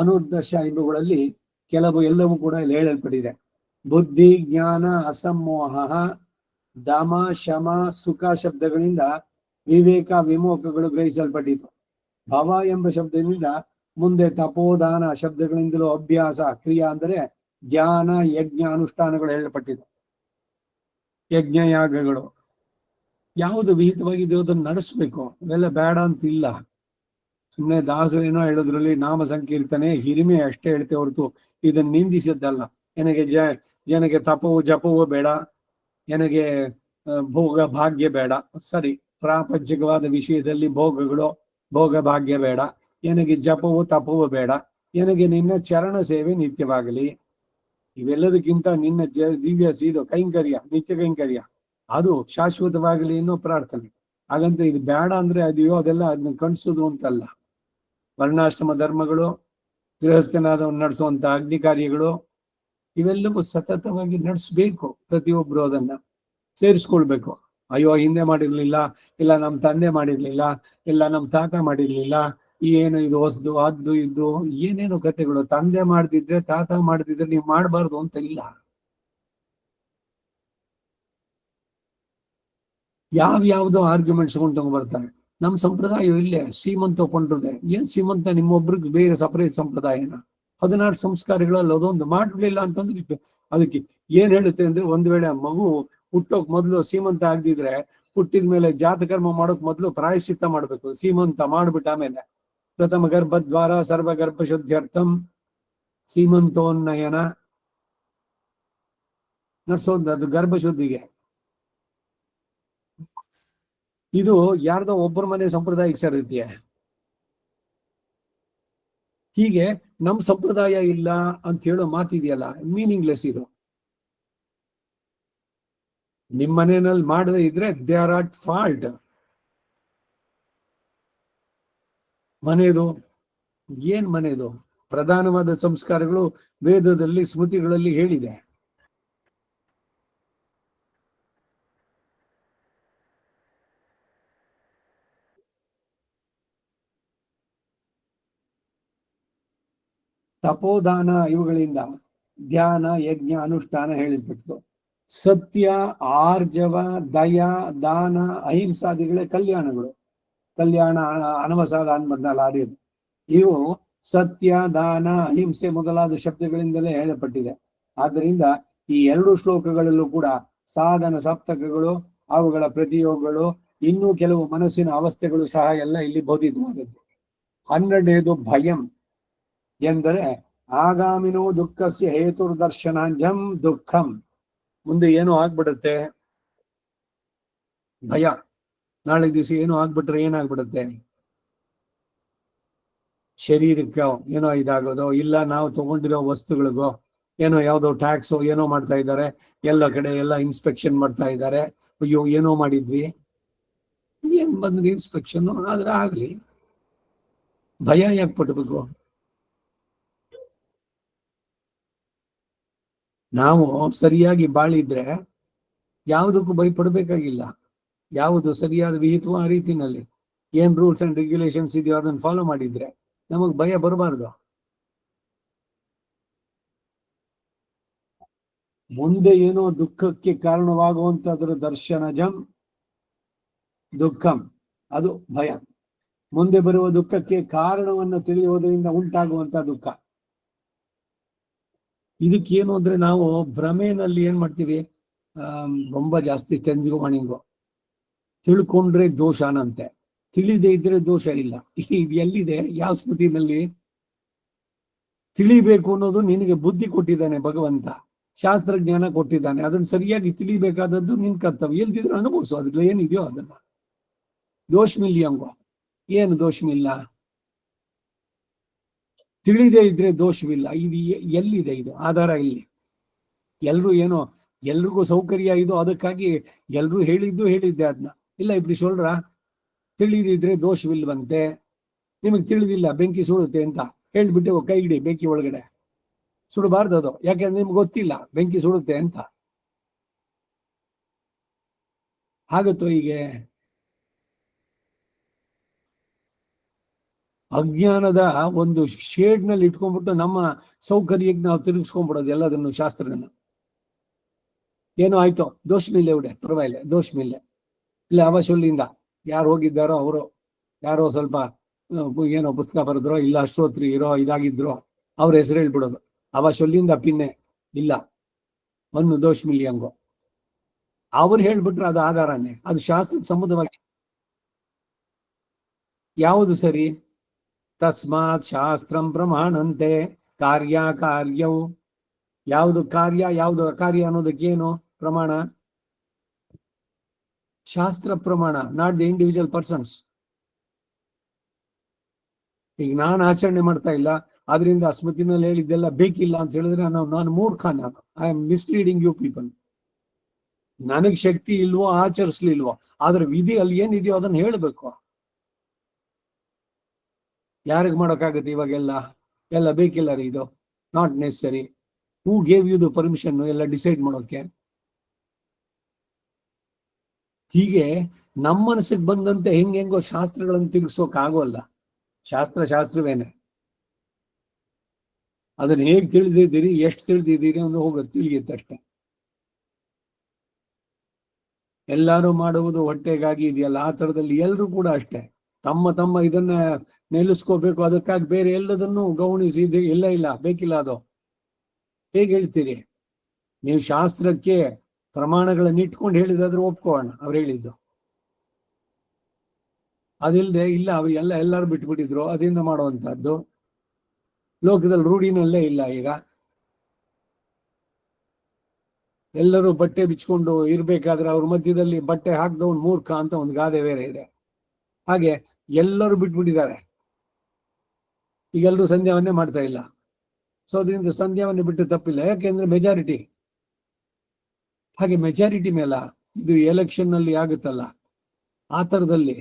ಅನುರ್ದಶ ಇವುಗಳಲ್ಲಿ ಕೆಲವು ಎಲ್ಲವೂ ಕೂಡ ಇಲ್ಲಿ ಹೇಳಲ್ಪಟ್ಟಿದೆ. ಬುದ್ಧಿ, ಜ್ಞಾನ, ಅಸಮೋಹ, ದಮ, ಶಮ, ಸುಖ ಶಬ್ದಗಳಿಂದ ವಿವೇಕ ವಿಮೋಕಗಳು ಗ್ರಹಿಸಲ್ಪಟ್ಟಿತು. ಭವ ಎಂಬ ಶಬ್ದದಿಂದ ಮುಂದೆ ತಪೋದಾನ ಶಬ್ದಗಳಿಂದಲೂ ಅಭ್ಯಾಸ, ಕ್ರಿಯಾ ಅಂದರೆ ಜ್ಞಾನ, ಯಜ್ಞ, ಅನುಷ್ಠಾನಗಳು ಹೇಳಲ್ಪಟ್ಟಿದೆ. ಯಜ್ಞ ಯಾಗಗಳು ಯಾವುದು ವಿಹಿತವಾಗಿದೆಯೋ ಅದನ್ನು ನಡೆಸ್ಬೇಕು, ಅವೆಲ್ಲ ಬೇಡ ಅಂತಿಲ್ಲ. ಸುಮ್ಮನೆ ದಾಸರೇನೋ ಹೇಳೋದ್ರಲ್ಲಿ ನಾಮ ಸಂಕೀರ್ತನೆ ಹಿರಿಮೆ ಅಷ್ಟೇ ಹೇಳ್ತೇವೆ ಹೊರತು ಇದನ್ನ ನಿಂದಿಸಿದ್ದಲ್ಲ. ನನಗೆ ಜನಗೆ ತಪವು ಜಪವೂ ಬೇಡ, ನನಗೆ ಭೋಗ ಭಾಗ್ಯ ಬೇಡ. ಸರಿ, ಪ್ರಾಪಂಚಿಕವಾದ ವಿಷಯದಲ್ಲಿ ಭೋಗಗಳು ಭೋಗ ಭಾಗ್ಯ ಬೇಡ, ನನಗೆ ಜಪವು ತಪವೂ ಬೇಡ, ನನಗೆ ನಿನ್ನ ಚರಣ ಸೇವೆ ನಿತ್ಯವಾಗಲಿ. ಇವೆಲ್ಲದಕ್ಕಿಂತ ನಿನ್ನ ದಿವ್ಯ ಸೀದು ಕೈಂಕರ್ಯ, ನಿತ್ಯ ಕೈಂಕರ್ಯ ಅದು ಶಾಶ್ವತವಾಗಲಿ ಅನ್ನೋ ಪ್ರಾರ್ಥನೆ. ಹಾಗಂತ ಇದು ಬೇಡ ಅಂದ್ರೆ ಅದೆಯೋ ಅದೆಲ್ಲ ಅದನ್ನ ಕಣಿಸೋದು ಅಂತಲ್ಲ. ವರ್ಣಾಶ್ರಮ ಧರ್ಮಗಳು, ಗೃಹಸ್ಥನಾದವನ್ನ ನಡೆಸುವಂತ ಅಗ್ನಿ ಕಾರ್ಯಗಳು ಇವೆಲ್ಲವೂ ಸತತವಾಗಿ ನಡೆಸ್ಬೇಕು. ಪ್ರತಿಯೊಬ್ರು ಅದನ್ನ ಸೇರಿಸ್ಕೊಳ್ಬೇಕು. ಅಯ್ಯೋ ಹಿಂದೆ ಮಾಡಿರ್ಲಿಲ್ಲ, ಇಲ್ಲ ನಮ್ಮ ತಂದೆ ಮಾಡಿರ್ಲಿಲ್ಲ, ಇಲ್ಲ ನಮ್ಮ ತಾತ ಮಾಡಿರ್ಲಿಲ್ಲ, ಏನು ಇದು ಹೊಸದು ಅದು ಇದು ಏನೇನು ಕಥೆಗಳು. ತಂದೆ ಮಾಡ್ದಿದ್ರೆ ತಾತ ಮಾಡ್ದಿದ್ರೆ ನೀವು ಮಾಡಬಾರ್ದು ಅಂತ ಇಲ್ಲ. ಯಾವ್ಯಾವ್ದೋ ಆರ್ಗ್ಯುಮೆಂಟ್ಸ್ ಕೊಂಡು ಬರ್ತಾರೆ. ನಮ್ಮ ಸಂಪ್ರದಾಯ ಇಲ್ಲೇ ಸೀಮಂತ ಒಪ್ಕೊಂಡಿದೆ. ಏನ್ ಸೀಮಂತ ನಿಮ್ಮೊಬ್ರಿಗೆ ಬೇರೆ ಸಪರೇಟ್ ಸಂಪ್ರದಾಯನ? 16 ಸಂಸ್ಕಾರಗಳಲ್ಲಿ ಅದೊಂದು ಮಾಡಲಿಲ್ಲ ಅಂತಂದ್ರೆ ಅದಕ್ಕೆ ಏನ್ ಹೇಳುತ್ತೆ ಅಂದ್ರೆ, ಒಂದ್ ವೇಳೆ ಮಗು ಹುಟ್ಟೋಕ್ ಮೊದಲು ಸೀಮಂತ ಆಗದಿದ್ರೆ ಹುಟ್ಟಿದ ಮೇಲೆ ಜಾತಕರ್ಮ ಮಾಡೋಕ್ ಮೊದಲು ಪ್ರಾಯಶ್ಚಿತ್ತ ಮಾಡ್ಬೇಕು. ಸೀಮಂತ ಮಾಡ್ಬಿಟ್ಟ ಆಮೇಲೆ ಪ್ರಥಮ ಗರ್ಭದ್ವಾರ ಸರ್ವ ಗರ್ಭ ಶುದ್ಧ್ಯರ್ಥಂ ಸೀಮಂತೋನ್ನಯನ ನಡ್ಸೋದು, ಅದು ಗರ್ಭಶುದ್ಧಿಗೆ. ಇದು ಯಾರ್ದೋ ಒಬ್ಬರ ಮನೆ ಸಂಪ್ರದಾಯಕ್ಕೆ ಸೇರುತ್ತೆ. ಹೀಗೆ ನಮ್ ಸಂಪ್ರದಾಯ ಇಲ್ಲ ಅಂತ ಹೇಳೋ ಮಾತಿದೆಯಲ್ಲ, ಮೀನಿಂಗ್ಲೆಸ್ ಇದು. ನಿಮ್ ಮನೆಯಲ್ಲಿ ಮಾಡದೇ ಇದ್ರೆ ದೇ ಆರ್ ಅಟ್ ಫಾಲ್ಟ್. ಮನೆದು ಏನ್ ಮನೆದು? ಪ್ರಧಾನವಾದ ಸಂಸ್ಕಾರಗಳು ವೇದದಲ್ಲಿ ಸ್ಮೃತಿಗಳಲ್ಲಿ ಹೇಳಿದೆ. ತಪೋದಾನ ಇವುಗಳಿಂದ ಧ್ಯಾನ, ಯಜ್ಞ, ಅನುಷ್ಠಾನ ಹೇಳಿಬಿಟ್ಟು ಸತ್ಯ, ಆರ್ಜವ, ದಯ, ದಾನ, ಅಹಿಂಸಾದಿಗಳೇ ಕಲ್ಯಾಣಗಳು. ಕಲ್ಯಾಣ, ಅನವಸಾದ ಅನ್ಬದ್ನಲ್ಲ ಅದೇನು. ಇವು ಸತ್ಯ, ದಾನ, ಅಹಿಂಸೆ ಮೊದಲಾದ ಶಬ್ದಗಳಿಂದಲೇ ಹೇಳಲ್ಪಟ್ಟಿದೆ. ಆದ್ದರಿಂದ ಈ 2 ಶ್ಲೋಕಗಳಲ್ಲೂ ಕೂಡ ಸಾಧನ ಸಪ್ತಕಗಳು, ಅವುಗಳ ಪ್ರತಿಯೋಗಗಳು, ಇನ್ನೂ ಕೆಲವು ಮನಸ್ಸಿನ ಅವಸ್ಥೆಗಳು ಸಹ ಎಲ್ಲ ಇಲ್ಲಿ ಬೋಧಿತವಾದದ್ದು. 12ನೇದು ಭಯಂ ಎಂದರೆ ಆಗಾಮಿನೋ ದುಃಖಸ್ಯ ಹೇತುರ್ದರ್ಶನಾಂಜಂ ದುಃಖಂ. ಮುಂದೆ ಏನೋ ಆಗ್ಬಿಡುತ್ತೆ, ಭಯ. ನಾಳೆ ದಿವಸ ಏನೋ ಆಗ್ಬಿಟ್ರೆ ಏನಾಗ್ಬಿಡುತ್ತೆ? ಶರೀರಕ್ಕೆ ಏನೋ ಇದಾಗೋದು, ಇಲ್ಲ ನಾವು ತಗೊಂಡಿರೋ ವಸ್ತುಗಳಿಗೋ ಏನೋ ಯಾವ್ದೋ ಟ್ಯಾಕ್ಸ್ ಏನೋ ಮಾಡ್ತಾ ಇದ್ದಾರೆ, ಎಲ್ಲ ಕಡೆ ಎಲ್ಲ ಇನ್ಸ್ಪೆಕ್ಷನ್ ಮಾಡ್ತಾ ಇದ್ದಾರೆ. ಅಯ್ಯೋ ಏನೋ ಮಾಡಿದ್ವಿ, ಏನ್ ಬಂದ್ರಿ ಇನ್ಸ್ಪೆಕ್ಷನ್ ಆದ್ರೆ ಆಗ್ಲಿ, ಭಯ ಯಾಕೆ ಪಡ್ಬೇಕು? ನಾವು ಸರಿಯಾಗಿ ಬಾಳಿದ್ರೆ ಯಾವುದಕ್ಕೂ ಭಯಪಡ್ಬೇಕಾಗಿಲ್ಲ. ಯಾವುದು ಸರಿಯಾದ ವಿಹಿತವೋ ಆ ರೀತಿನಲ್ಲಿ ಏನ್ ರೂಲ್ಸ್ ಅಂಡ್ ರೆಗ್ಯುಲೇಷನ್ಸ್ ಇದೆಯೋ ಅದನ್ನ ಫಾಲೋ ಮಾಡಿದ್ರೆ ನಮಗ್ ಭಯ ಬರಬಾರ್ದು. ಮುಂದೆ ಏನೋ ದುಃಖಕ್ಕೆ ಕಾರಣವಾಗುವಂತದ್ರ ದರ್ಶನಜಂ ದುಃಖಂ, ಅದು ಭಯ. ಮುಂದೆ ಬರುವ ದುಃಖಕ್ಕೆ ಕಾರಣವನ್ನು ತಿಳಿಯುವುದರಿಂದ ಉಂಟಾಗುವಂತ ದುಃಖ. ಇದಕ್ಕೇನು ಅಂದ್ರೆ ನಾವು ಭ್ರಮೆನಲ್ಲಿ ಏನ್ ಮಾಡ್ತೀವಿ, ரொம்ப ಜಾಸ್ತಿ ತೆಂಜಿಗೋ ಮಣಿಂಗೋ ತಿಳ್ಕೊಂಡ್ರೆ ದೋಷನಂತೆ, ತಿಳಿದೇ ಇದ್ರೆ ದೋಷ ಇಲ್ಲ. ಇದು ಎಲ್ಲಿದೆ? ಯಾವ ಸ್ಮೃತಿನಲ್ಲಿ? ತಿಳಿಬೇಕು ಅನ್ನೋದು ನಿನಗೆ ಬುದ್ಧಿ ಕೊಟ್ಟಿದ್ದಾನೆ ಭಗವಂತ, ಶಾಸ್ತ್ರಜ್ಞಾನ ಕೊಟ್ಟಿದ್ದಾನೆ. ಅದನ್ನ ಸರಿಯಾಗಿ ತಿಳಿಬೇಕಾದದ್ದು ನಿನ್ ಕರ್ತವ್ಯ. ಎಲ್ದಿದ್ರೆ ಅನುಭವಿಸು, ಅದ್ರಲ್ಲಿ ಏನಿದೆಯೋ ಅದನ್ನ. ದೋಷಮಿಲ್ಲ. ಏನು ದೋಷಮಿಲ್ಲ? ತಿಳಿದೇ ಇದ್ರೆ ದೋಷವಿಲ್ಲ. ಇದು ಎಲ್ಲಿದೆ? ಇದು ಆಧಾರ ಇಲ್ಲಿ. ಎಲ್ರು ಏನೋ ಎಲ್ರಿಗೂ ಸೌಕರ್ಯ ಇದು, ಅದಕ್ಕಾಗಿ ಎಲ್ರೂ ಹೇಳಿದ್ದೆ ಅದನ್ನ. ಇಲ್ಲ ಇಬ್ರು ಸೊಲ್ರ ತಿಳಿದಿದ್ರೆ ದೋಷವಿಲ್ವಂತೆ, ನಿಮಗೆ ತಿಳಿದಿಲ್ಲ ಬೆಂಕಿ ಸುಡುತ್ತೆ ಅಂತ ಹೇಳ್ಬಿಟ್ಟು ಕೈ ಹಿಡಿ ಬೆಂಕಿ ಒಳಗಡೆ. ಸುಡಬಾರ್ದು ಅದು, ಯಾಕೆಂದ್ರೆ ನಿಮ್ಗೆ ಗೊತ್ತಿಲ್ಲ ಬೆಂಕಿ ಸುಡುತ್ತೆ ಅಂತ. ಹಾಗತ್ತೋ ಹೀಗೆ ಅಜ್ಞಾನದ ಒಂದು ಶೇಡ್ ನಲ್ಲಿ ಇಟ್ಕೊಂಡ್ಬಿಟ್ಟು ನಮ್ಮ ಸೌಕರ್ಯಕ್ಕೆ ನಾವು ತಿರುಗಿಸ್ಕೊಂಡ್ಬಿಡೋದು ಎಲ್ಲದನ್ನು. ಶಾಸ್ತ್ರನ ಏನೋ ಆಯ್ತು, ದೋಷ ಮಿಲ್ಲೆ ಉಡೆ ಪರವಾಗಿಲ್ಲ, ದೋಷ ಮಿಲ್ಲೆ ಇಲ್ಲ ಅವಶೊಲ್ಲಿಂದ ಯಾರು ಹೋಗಿದ್ದಾರೋ ಅವರು ಯಾರೋ ಸ್ವಲ್ಪ ಏನೋ ಪುಸ್ತಕ ಬರೆದ್ರೋ ಇಲ್ಲ ಅಷ್ಟೋತ್ರಿ ಇರೋ ಇದಾಗಿದ್ರು ಅವ್ರ ಹೆಸರು ಹೇಳ್ಬಿಡೋದು. ಅವಶೊಲ್ಲಿಂದ ಪಿನ್ನೆ ಇಲ್ಲ ಒಂದು ದೋಷ ಮಿಲ್ಲಿ ಹಂಗೋ ಅವ್ರು ಹೇಳ್ಬಿಟ್ರೆ ಅದು ಆಧಾರನೇ, ಅದು ಶಾಸ್ತ್ರಕ್ಕೆ ಸಂಬಂಧವಾಗಿ. ಯಾವುದು ಸರಿ? ತಸ್ಮಾತ್ ಶಾಸ್ತ್ರಂ ಪ್ರಮಾಣಂತೆ ಕಾರ್ಯ ಕಾರ್ಯವು. ಯಾವುದು ಕಾರ್ಯ ಯಾವುದು ಅಕಾರ್ಯ ಅನ್ನೋದಕ್ಕೇನು ಪ್ರಮಾಣ? ಶಾಸ್ತ್ರ ಪ್ರಮಾಣ, ನಾಟ್ ದಿ ಇಂಡಿವಿಜುವಲ್ ಪರ್ಸನ್ಸ್. ಈಗ ನಾನು ಆಚರಣೆ ಮಾಡ್ತಾ ಇಲ್ಲ, ಅದರಿಂದ ಸ್ಮೃತಿನಲ್ಲಿ ಹೇಳಿದ್ದೆಲ್ಲ ಬೇಕಿಲ್ಲ ಅಂತ ಹೇಳಿದ್ರೆ ನಾನು ಮೂರ್ಖ. ನಾನು I am misleading you people. ನನಗ್ ಶಕ್ತಿ ಇಲ್ವೋ, ಆಚರಿಸ್ಲಿಲ್ವೋ, ಆದ್ರೆ ವಿಧಿ ಅಲ್ಲಿ ಏನಿದೆಯೋ ಅದನ್ನ ಹೇಳ್ಬೇಕು. ಯಾರಿಗ್ ಮಾಡೋಕ್ಕಾಗತ್ತೆ ಇವಾಗೆಲ್ಲ? ಎಲ್ಲ ಬೇಕಿಲ್ಲ ರೀ, ಇದು not necessary. Who gave you the permission ಎಲ್ಲ ಡಿಸೈಡ್ ಮಾಡೋಕೆ? ಹೀಗೆ ನಮ್ಮ ಮನಸ್ಸಿಗೆ ಬಂದಂತೆ ಹೆಂಗೋ ಶಾಸ್ತ್ರಗಳನ್ನು ತಿರುಗಿಸೋಕ್ ಆಗೋಲ್ಲ. ಶಾಸ್ತ್ರವೇನೆ. ಅದನ್ನ ಹೇಗ್ ತಿಳಿದಿದ್ದೀರಿ, ಎಷ್ಟು ತಿಳಿದಿದ್ದೀರಿ ಅನ್ನೋ ಹೋಗೋದು ತಿಳಿಯುತ್ತೆ ಅಷ್ಟೆ. ಎಲ್ಲಾರು ಮಾಡುವುದು ಹೊಟ್ಟೆಗಾಗಿ ಇದೆಯಲ್ಲ, ಆ ತರದಲ್ಲಿ ಎಲ್ರು ಕೂಡ ಅಷ್ಟೇ ತಮ್ಮ ಇದನ್ನ ನಿಲ್ಲಿಸ್ಕೋಬೇಕು. ಅದಕ್ಕಾಗಿ ಬೇರೆ ಎಲ್ಲದನ್ನು ಗೌಣಿಸಿ ಇಲ್ಲ ಬೇಕಿಲ್ಲ ಅದು ಹೇಗೆ ಹೇಳ್ತೀರಿ ನೀವು? ಶಾಸ್ತ್ರಕ್ಕೆ ಪ್ರಮಾಣಗಳನ್ನ ಇಟ್ಕೊಂಡು ಹೇಳಿದಾದ್ರೂ ಒಪ್ಕೋಣ, ಅವ್ರು ಹೇಳಿದ್ದು. ಅದಿಲ್ಲದೆ ಇಲ್ಲ ಎಲ್ಲರೂ ಬಿಟ್ಬಿಟ್ಟಿದ್ರು, ಅದರಿಂದ ಮಾಡುವಂತಹದ್ದು ಲೋಕದಲ್ಲಿ ರೂಢಿನಲ್ಲೇ ಇಲ್ಲ. ಈಗ ಎಲ್ಲರೂ ಬಟ್ಟೆ ಬಿಚ್ಕೊಂಡು ಇರ್ಬೇಕಾದ್ರೆ ಅವ್ರ ಮಧ್ಯದಲ್ಲಿ ಬಟ್ಟೆ ಹಾಕ್ದವನ್ ಮೂರ್ಖ ಅಂತ ಒಂದು ಗಾದೆ ಬೇರೆ ಇದೆ. ಹಾಗೆ ಎಲ್ಲರೂ ಬಿಟ್ಬಿಟ್ಟಿದ್ದಾರೆ. ಈಗೆಲ್ಲರೂ ಸಂಧ್ಯಾವನ್ನೇ ಮಾಡ್ತಾ ಇಲ್ಲ. ಸೊ ಅದರಿಂದ ಸಂಧ್ಯಾವನ್ನೇ ಬಿಟ್ಟು ತಪ್ಪಿಲ್ಲ, ಯಾಕೆಂದ್ರೆ ಮೆಜಾರಿಟಿ. ಹಾಗೆ ಮೆಜಾರಿಟಿ ಮೇಲ ಇದು ಎಲೆಕ್ಷನ್ ನಲ್ಲಿ ಆಗುತ್ತಲ್ಲ, ಆ ತರದಲ್ಲಿ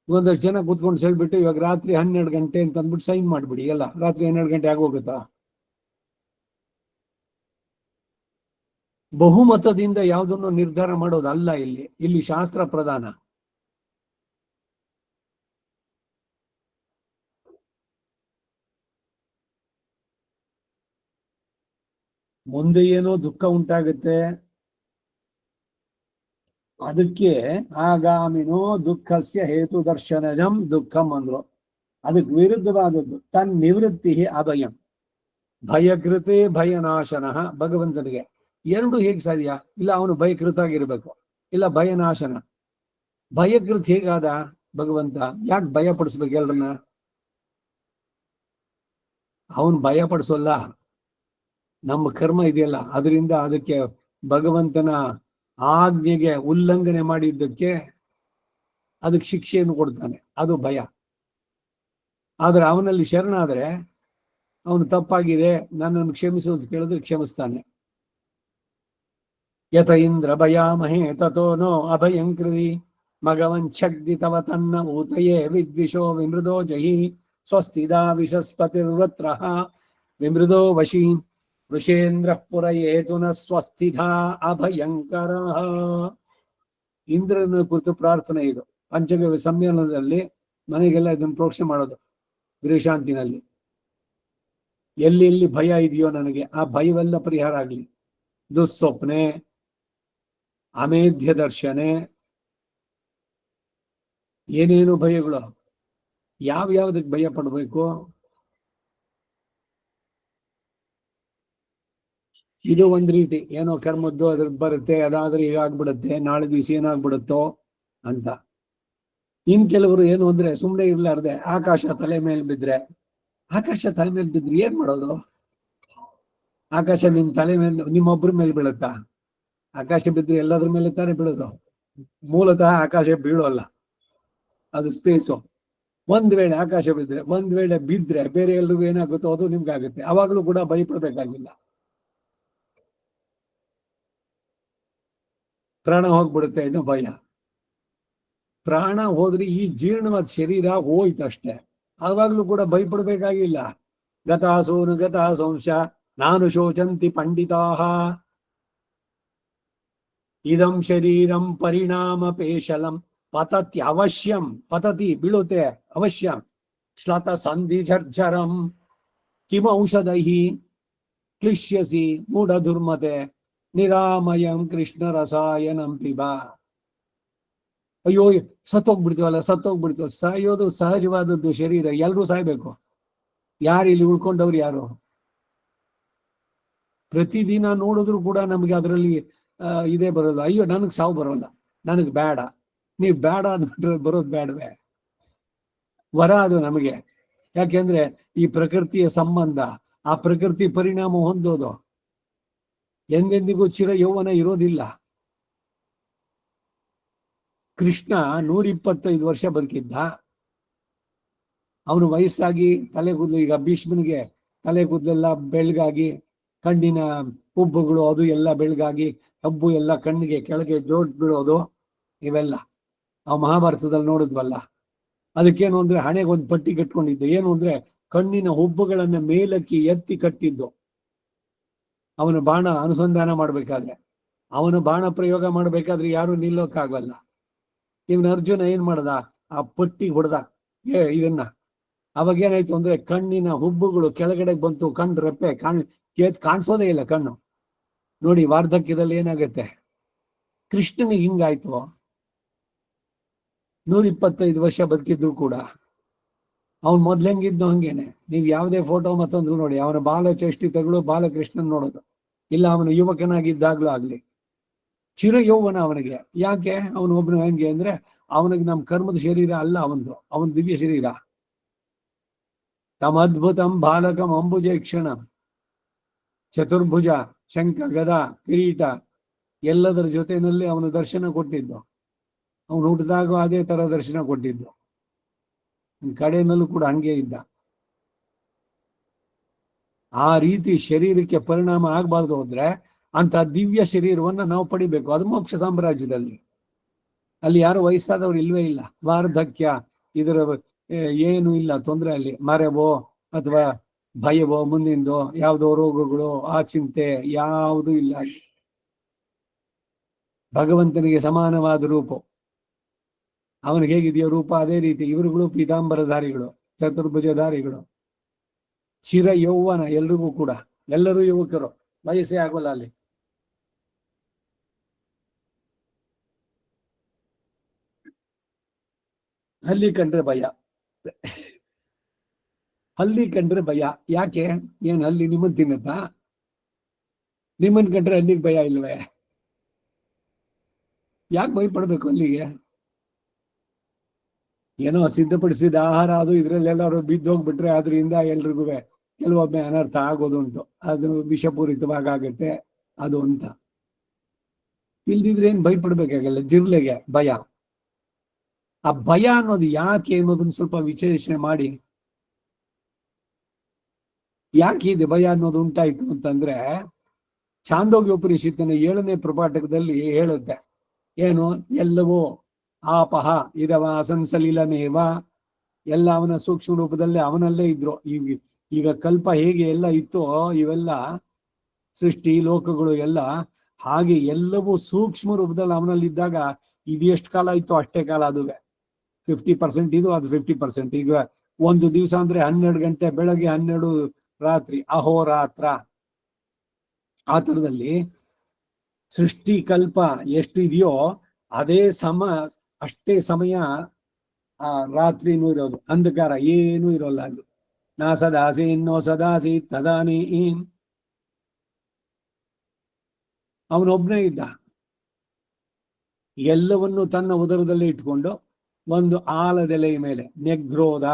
ಒಂದಷ್ಟು ಜನ ಕೂತ್ಕೊಂಡು ಹೇಳ್ಬಿಟ್ಟು ಇವಾಗ ರಾತ್ರಿ 12 ಗಂಟೆ ಅಂತ ಅಂದ್ಬಿಟ್ಟು ಸೈನ್ ಮಾಡ್ಬಿಡಿ, ಎಲ್ಲ ರಾತ್ರಿ 12 ಗಂಟೆ ಆಗೋಗುತ್ತಾ? ಬಹುಮತದಿಂದ ಯಾವುದನ್ನು ನಿರ್ಧಾರ ಮಾಡೋದಲ್ಲ ಇಲ್ಲಿ ಶಾಸ್ತ್ರ ಪ್ರಧಾನ. ಮುಂದೆ ಏನೋ ದುಃಖ ಉಂಟಾಗುತ್ತೆ, ಅದಕ್ಕೆ ಆಗಾಮಿನೋ ದುಃಖಸ್ಯ ಹೇತು ದರ್ಶನಜಂ ದುಃಖಂ ಅಂದ್ರು. ಅದಕ್ಕೆ ವಿರುದ್ಧವಾದದ್ದು ತನ್ನಿವೃತ್ತಿ ಅಭಯಂ. ಭಯಕೃತೆ ಭಯನಾಶನ. ಭಗವಂತನಿಗೆ ಎರಡು ಹೇಗೆ ಸಾಧ್ಯ? ಇಲ್ಲ ಅವನು ಭಯಕೃತಾಗಿರ್ಬೇಕು, ಇಲ್ಲ ಭಯನಾಶನ. ಭಯಕೃತ್ ಹೇಗಾದ ಭಗವಂತ? ಯಾಕೆ ಭಯ ಪಡಿಸ್ಬೇಕು ಎಲ್ರನ್ನ? ಅವನು ಭಯ ಪಡಿಸೋಲ್ಲ, ನಮ್ಮ ಕರ್ಮ ಇದೆಯಲ್ಲ ಅದರಿಂದ ಅದಕ್ಕೆ ಭಗವಂತನ ಆಜ್ಞೆಗೆ ಉಲ್ಲಂಘನೆ ಮಾಡಿದ್ದಕ್ಕೆ ಅದಕ್ಕೆ ಶಿಕ್ಷೆಯನ್ನು ಕೊಡ್ತಾನೆ, ಅದು ಭಯ. ಆದ್ರೆ ಅವನಲ್ಲಿ ಶರಣಾದ್ರೆ ಅವನು ತಪ್ಪಾಗಿದೆ ನನ್ನನ್ನು ಕ್ಷಮಿಸು ಅಂತ ಕೇಳಿದ್ರೆ ಕ್ಷಮಿಸ್ತಾನೆ. ಯತ ಇಂದ್ರ ಭಯಾಮಹೇ ತಥೋ ನೋ ಅಭಯಂಕೃತಿ ಮಗವಂಚಗ್ದಿ ತವ ತನ್ನ ಊತಯೇ ವಿದ್ವಿಷೋ ವಿಮೃದೋ ಜಹಿ ಸ್ವಸ್ತಿದಾ ವಿಶಸ್ಪತಿರ್ವತ್ರ ವಿಮೃದೋ ವಶಿ ವೃಷೇಂದ್ರ ಪುರಯೇತು ನ ಸ್ವಸ್ಥಿತಾ ಅಭಯಂಕರ. ಇಂದ್ರನ ಕುರಿತು ಪ್ರಾರ್ಥನೆ ಇದು. ಪಂಚಗವ್ಯ ಸಮ್ಮೇಳನದಲ್ಲಿ ಮನೆಗೆಲ್ಲ ಇದನ್ನು ಪ್ರೋಕ್ಷಣೆ ಮಾಡೋದು. ಗೃಹಶಾಂತಿನಲ್ಲಿ ಎಲ್ಲಿ ಭಯ ಇದೆಯೋ ನನಗೆ ಆ ಭಯವೆಲ್ಲ ಪರಿಹಾರ ಆಗ್ಲಿ. ದುಸ್ವಪ್ನೆ, ಅಮೇಧ್ಯ ದರ್ಶನೆ, ಏನೇನು ಭಯಗಳು, ಯಾವ್ದಕ್ಕೆ ಭಯ ಪಡಬೇಕು? ಇದು ಒಂದ್ ರೀತಿ ಏನೋ ಕರ್ಮದ್ದು ಅದ್ರ ಬರುತ್ತೆ, ಅದಾದ್ರೆ ಹೀಗಾಗ್ಬಿಡುತ್ತೆ, ನಾಳೆ ದಿವಸ ಏನಾಗ್ಬಿಡುತ್ತೋ ಅಂತ. ಇನ್ ಕೆಲವರು ಏನು ಅಂದ್ರೆ ಸುಮ್ಮನೆ ಇರ್ಲಾರ್ದೆ ಆಕಾಶ ತಲೆ ಮೇಲೆ ಬಿದ್ರೆ, ಆಕಾಶ ತಲೆ ಮೇಲೆ ಬಿದ್ರೆ ಏನ್ ಮಾಡೋದು? ಆಕಾಶ ನಿಮ್ ತಲೆ ಮೇಲೆ ನಿಮ್ಮೊಬ್ಬರ ಮೇಲೆ ಬೀಳುತ್ತಾ? ಆಕಾಶ ಬಿದ್ರೆ ಎಲ್ಲದ್ರ ಮೇಲೆ ತಾನೇ ಬೀಳೋದು. ಮೂಲತಃ ಆಕಾಶ ಬೀಳೋಲ್ಲ, ಅದು ಸ್ಪೇಸು. ಒಂದ್ ವೇಳೆ ಆಕಾಶ ಬಿದ್ರೆ ಬೇರೆ ಎಲ್ರಿಗೂ ಏನಾಗುತ್ತೋ ಅದು ನಿಮ್ಗಾಗುತ್ತೆ. ಅವಾಗ್ಲೂ ಕೂಡ ಭಯಪಡ್ಬೇಕಾಗಿಲ್ಲ. ಪ್ರಾಣ ಹೋಗ್ಬಿಡುತ್ತೆ ಅನ್ನೋ ಭಯ. ಪ್ರಾಣ ಹೋದ್ರೆ ಈ ಜೀರ್ಣವಾದ ಶರೀರ ಹೋಯ್ತಷ್ಟೇ. ಆವಾಗ್ಲೂ ಕೂಡ ಭಯಪಡ್ಬೇಕಾಗಿಲ್ಲ. ಗತಾಸೂನು ಗತ ಸಂಶ ನಾನು ಶೋಚಂತಿ ಪಂಡಿತಾಹ ಇದಂ ಶರೀರಂ ಪರಿಣಾಮ ಪೇಶಲಂ ಪತತಿ ಅವಶ್ಯಂ. ಪತತಿ ಬೀಳುತ್ತೆ ಅವಶ್ಯಂ. ಶ್ಲತ ಸಂಧಿ ಝರ್ಝರಂ ಕಿಮ ಔಷಧೈಹಿ ಕ್ಲಿಶ್ಯಸಿ ಮೂಢ ದುರ್ಮತೆ ನಿರಾಮಯಂ ಕೃಷ್ಣ ರಸಾಯನಂ ಪಿಬ. ಅಯ್ಯೋ ಸತ್ತೋಗ್ಬಿಡ್ತೀವಲ್ಲ. ಸಾಯೋದು ಸಹಜವಾದದ್ದು. ಶರೀರ ಎಲ್ರೂ ಸಾಯ್ಬೇಕು. ಯಾರು ಇಲ್ಲಿ ಉಳ್ಕೊಂಡವ್ರು ಯಾರು? ಪ್ರತಿದಿನ ನೋಡಿದ್ರು ಕೂಡ ನಮ್ಗೆ ಅದರಲ್ಲಿ ಇದೇ ಬರೋಲ್ಲ. ಅಯ್ಯೋ ನನಗ್ ಸಾವು ಬರೋಲ್ಲ, ನನಗ್ ಬೇಡ. ನೀವ್ ಬೇಡ ಅಂದ್ಬಿಟ್ರೆ ಬರೋದು ಬೇಡವೇ? ವರ ಅದು ನಮಗೆ. ಯಾಕೆಂದ್ರೆ ಈ ಪ್ರಕೃತಿಯ ಸಂಬಂಧ, ಆ ಪ್ರಕೃತಿ ಪರಿಣಾಮ ಹೊಂದೋದು. ಎಂದೆಂದಿಗೂ ಚಿರ ಯೌವನ ಇರೋದಿಲ್ಲ. ಕೃಷ್ಣ 125 ವರ್ಷ ಬದುಕಿದ್ದ. ಅವನು ವಯಸ್ಸಾಗಿ ತಲೆ ಕೂದಲು, ಈಗ ಭೀಷ್ಮನಿಗೆ ತಲೆ ಕೂದಲೆಲ್ಲ ಬೆಳಗಾಗಿ, ಕಣ್ಣಿನ ಹುಬ್ಬುಗಳು ಅದು ಎಲ್ಲ ಬೆಳಗಾಗಿ, ಹಬ್ಬು ಎಲ್ಲ ಕಣ್ಣಿಗೆ ಕೆಳಗೆ ಜೋಡ್ ಬಿಡೋದು, ಇವೆಲ್ಲ ಆ ಮಹಾಭಾರತದಲ್ಲಿ ನೋಡಿದ್ವಲ್ಲ. ಅದಕ್ಕೇನು ಅಂದ್ರೆ ಹಣೆಗೆ ಒಂದು ಪಟ್ಟಿ ಕಟ್ಕೊಂಡಿದ್ದು. ಏನು ಅಂದ್ರೆ ಕಣ್ಣಿನ ಹುಬ್ಬುಗಳನ್ನ ಮೇಲಕ್ಕಿ ಎತ್ತಿ ಕಟ್ಟಿದ್ದು. ಅವನ ಬಾಣ ಅನುಸಂಧಾನ ಮಾಡ್ಬೇಕಾದ್ರೆ, ಅವನ ಬಾಣ ಪ್ರಯೋಗ ಮಾಡ್ಬೇಕಾದ್ರೆ ಯಾರು ನಿಲ್ಲೋಕ್ಕಾಗಲ್ಲ. ಇವನ ಅರ್ಜುನ ಏನ್ ಮಾಡ್ದ? ಆ ಪಟ್ಟಿ ಹೊಡೆದ ಇದನ್ನ. ಅವಾಗ ಏನಾಯ್ತು ಅಂದ್ರೆ ಕಣ್ಣಿನ ಹುಬ್ಬುಗಳು ಕೆಳಗಡೆ ಬಂತು. ಕಣ್ಣು ರೆಪ್ಪೆ ಕಾಣಿಸೋದೇ ಇಲ್ಲ ಕಣ್ಣು. ನೋಡಿ ವಾರ್ಧಕ್ಯದಲ್ಲಿ ಏನಾಗತ್ತೆ. ಕೃಷ್ಣನಿಗೆ ಹಿಂಗಾಯ್ತು. 125 ವರ್ಷ ಬದುಕಿದ್ರು ಕೂಡ ಅವನ್ ಮೊದ್ಲು ಹೆಂಗಿದ್ದು ಹಂಗೇನೆ. ನೀವ್ ಯಾವುದೇ ಫೋಟೋ ಮತ್ತೊಂದು ನೋಡಿ, ಅವನ ಬಾಲ ಚೇಷ್ಟಿತಗಳು ಬಾಲಕೃಷ್ಣನ್ ನೋಡೋದು, ಇಲ್ಲ ಅವನು ಯುವಕನಾಗಿದ್ದಾಗ್ಲೂ ಆಗ್ಲಿ ಚಿರ ಯೌವನ ಅವನಿಗೆ. ಯಾಕೆ? ಅವನು ಒಬ್ನು ಹೆಂಗೆ ಅಂದ್ರೆ ಅವನಿಗೆ ನಮ್ ಕರ್ಮದ ಶರೀರ ಅಲ್ಲ ಅವನ್ ದಿವ್ಯ ಶರೀರ. ತಮದ್ಭುತಂ ಬಾಲಕಂ ಅಂಬುಜೆ ಕ್ಷಣ ಚತುರ್ಭುಜ ಶಂಖ ಗದ ಕಿರೀಟ ಎಲ್ಲದರ ಜೊತೆಯಲ್ಲಿ ಅವನು ದರ್ಶನ ಕೊಟ್ಟಿದ್ದು. ಅವನು ಹುಟ್ಟಿದಾಗ ಅದೇ ತರ ದರ್ಶನ ಕೊಟ್ಟಿದ್ದು. ಕಡೆಯಲ್ಲೂ ಕೂಡ ಹಂಗೆ ಇದ್ದ. ಆ ರೀತಿ ಶರೀರಕ್ಕೆ ಪರಿಣಾಮ ಆಗ್ಬಾರ್ದು ಹೋದ್ರೆ ಅಂತ ದಿವ್ಯ ಶರೀರವನ್ನ ನಾವು ಪಡಿಬೇಕು. ಅದು ಮೋಕ್ಷ ಸಾಮ್ರಾಜ್ಯದಲ್ಲಿ. ಅಲ್ಲಿ ಯಾರು ವಯಸ್ಸಾದವ್ರು ಇಲ್ವೇ ಇಲ್ಲ. ವಾರ್ಧಕ್ಯ ಇದರ ಏನು ಇಲ್ಲ ತೊಂದರೆ. ಅಲ್ಲಿ ಮರೆವೋ ಅಥವಾ ಭಯವೋ, ಮುಂದಿಂದೋ ಯಾವುದೋ ರೋಗಗಳು, ಆ ಚಿಂತೆ ಯಾವುದೂ ಇಲ್ಲ. ಅಲ್ಲಿ ಭಗವಂತನಿಗೆ ಸಮಾನವಾದ ರೂಪ. ಅವನಿಗೆ ಹೇಗಿದೆಯೋ ರೂಪ ಅದೇ ರೀತಿ. ಇವರುಗಳು ಪೀತಾಂಬರಧಾರಿಗಳು, ಚತುರ್ಭುಜಧಾರಿಗಳು, ಚಿರ ಯೌವನ ಎಲ್ರಿಗೂ ಕೂಡ. ಎಲ್ಲರೂ ಯುವಕರು, ವಯಸ್ಸೇ ಆಗೋಲ್ಲ ಅಲ್ಲಿ. ಹಲ್ಲಿ ಕಂಡ್ರೆ ಭಯ. ಹಲ್ಲಿ ಕಂಡ್ರೆ ಭಯ ಯಾಕೆ? ಏನ್ ಹಲ್ಲಿ ನಿಮ್ಮನ್ ತಿನ್ನತ್ತಾ? ನಿಮ್ಮನ್ ಕಂಡ್ರೆ ಹಲ್ಲಿಗೆ ಭಯ ಇಲ್ವೇ? ಯಾಕೆ ಭಯ ಪಡ್ಬೇಕು ಅಲ್ಲಿಗೆ? ಏನೋ ಸಿದ್ಧಪಡಿಸಿದ ಆಹಾರ ಅದು, ಇದ್ರಲ್ಲೆಲ್ಲರೂ ಬಿದ್ದೋಗ್ಬಿಟ್ರೆ ಅದರಿಂದ ಎಲ್ರಿಗೂ ಕೆಲವೊಮ್ಮೆ ಅನರ್ಥ ಆಗೋದುಂಟು. ಅದು ವಿಷಪೂರಿತವಾಗತ್ತೆ ಅದು ಅಂತ. ಇಲ್ದಿದ್ರೆ ಏನ್ ಭಯಪಡ್ಬೇಕಾಗಲ್ಲ. ಜಿರ್ಲೆಗೆ ಭಯ. ಆ ಭಯ ಅನ್ನೋದು ಯಾಕೆ ಅನ್ನೋದನ್ನ ಸ್ವಲ್ಪ ವಿಶ್ಲೇಷಣೆ ಮಾಡಿ. ಯಾಕೆ ಇದೆ ಭಯ ಅನ್ನೋದು ಉಂಟಾಯ್ತು ಅಂತಂದ್ರೆ, ಛಾಂದೋಗ್ಯ ಉಪನಿಷತ್ತಿನ 7ನೇ ಪ್ರಪಾಠಕದಲ್ಲಿ ಹೇಳುತ್ತೆ. ಏನು? ಎಲ್ಲವೂ ಆಪಹ ಇದವ ಅಸಂಸಲೀಲನೇವ. ಎಲ್ಲ ಅವನ ಸೂಕ್ಷ್ಮ ರೂಪದಲ್ಲಿ ಅವನಲ್ಲೇ ಇದ್ರು. ಈಗ ಕಲ್ಪ ಹೇಗೆ ಎಲ್ಲ ಇತ್ತೋ, ಇವೆಲ್ಲ ಸೃಷ್ಟಿ ಲೋಕಗಳು ಎಲ್ಲ ಹಾಗೆ ಎಲ್ಲವೂ ಸೂಕ್ಷ್ಮ ರೂಪದಲ್ಲಿ ಅವನಲ್ಲಿದ್ದಾಗ ಇದು ಎಷ್ಟು ಕಾಲ ಇತ್ತು ಅಷ್ಟೇ ಕಾಲ. ಅದುವೆ 50% ಇದು, ಅದು 50%. ಈಗ ಒಂದು ದಿವಸ ಅಂದ್ರೆ 12 ಗಂಟೆ ಬೆಳಗ್ಗೆ, 12 ರಾತ್ರಿ, ಅಹೋರಾತ್ರ. ಆ ತರದಲ್ಲಿ ಸೃಷ್ಟಿ ಕಲ್ಪ ಎಷ್ಟು ಇದೆಯೋ ಅದೇ ಅಷ್ಟೇ ಸಮಯ ಆ ರಾತ್ರಿನೂ ಇರೋದು. ಅಂಧಕಾರ ಏನೂ ಇರೋಲ್ಲ ಅಲ್ಲಿ. ನಾ ಸದಾಸಿ ಇನ್ನೋ ಸದಾಸಿ ತದಾನಿ. ಅವನೊಬ್ನೇ ಇದ್ದ. ಎಲ್ಲವನ್ನು ತನ್ನ ಉದರದಲ್ಲಿ ಇಟ್ಕೊಂಡು ಒಂದು ಆಲದೆಲೆಯ ಮೇಲೆ, ನೆಗ್ರೋದ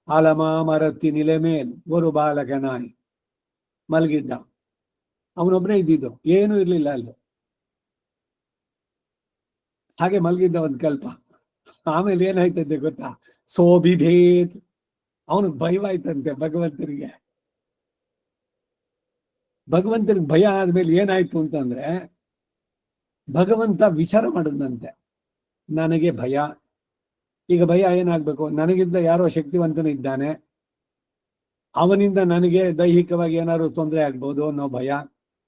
ಆಲಮಾಮರತಿ ನಿಲೆ ಮೇಲ್ ಒಂದು ಬಾಲಕನಾಯಿ ಮಲಗಿದ್ದ. ಅವನೊಬ್ನೇ ಇದ್ದಿದ್ದು, ಏನೂ ಇರ್ಲಿಲ್ಲ ಅಲ್ಲಿ. ಹಾಗೆ ಮಲಗಿದ್ದ ಒಂದು ಕಲ್ಪ. ಆಮೇಲೆ ಏನಾಯ್ತಂತೆ ಗೊತ್ತಾ? ಸೋಬಿಭೇತ್. ಅವನಿಗೆ ಭಯವಾಯ್ತಂತೆ ಭಗವಂತನಿಗೆ. ಭಗವಂತನಿಗೆ ಭಯ ಆದ್ಮೇಲೆ ಏನಾಯ್ತು ಅಂತಂದ್ರೆ, ಭಗವಂತ ವಿಚಾರ ಮಾಡಿದಂತೆ, ನನಗೆ ಭಯ. ಈಗ ಭಯ ಏನಾಗ್ಬೇಕು? ನನಗಿಂತ ಯಾರೋ ಶಕ್ತಿವಂತನ ಇದ್ದಾನೆ, ಅವನಿಂದ ನನಗೆ ದೈಹಿಕವಾಗಿ ಏನಾದ್ರು ತೊಂದರೆ ಆಗ್ಬೋದು ಅನ್ನೋ ಭಯ.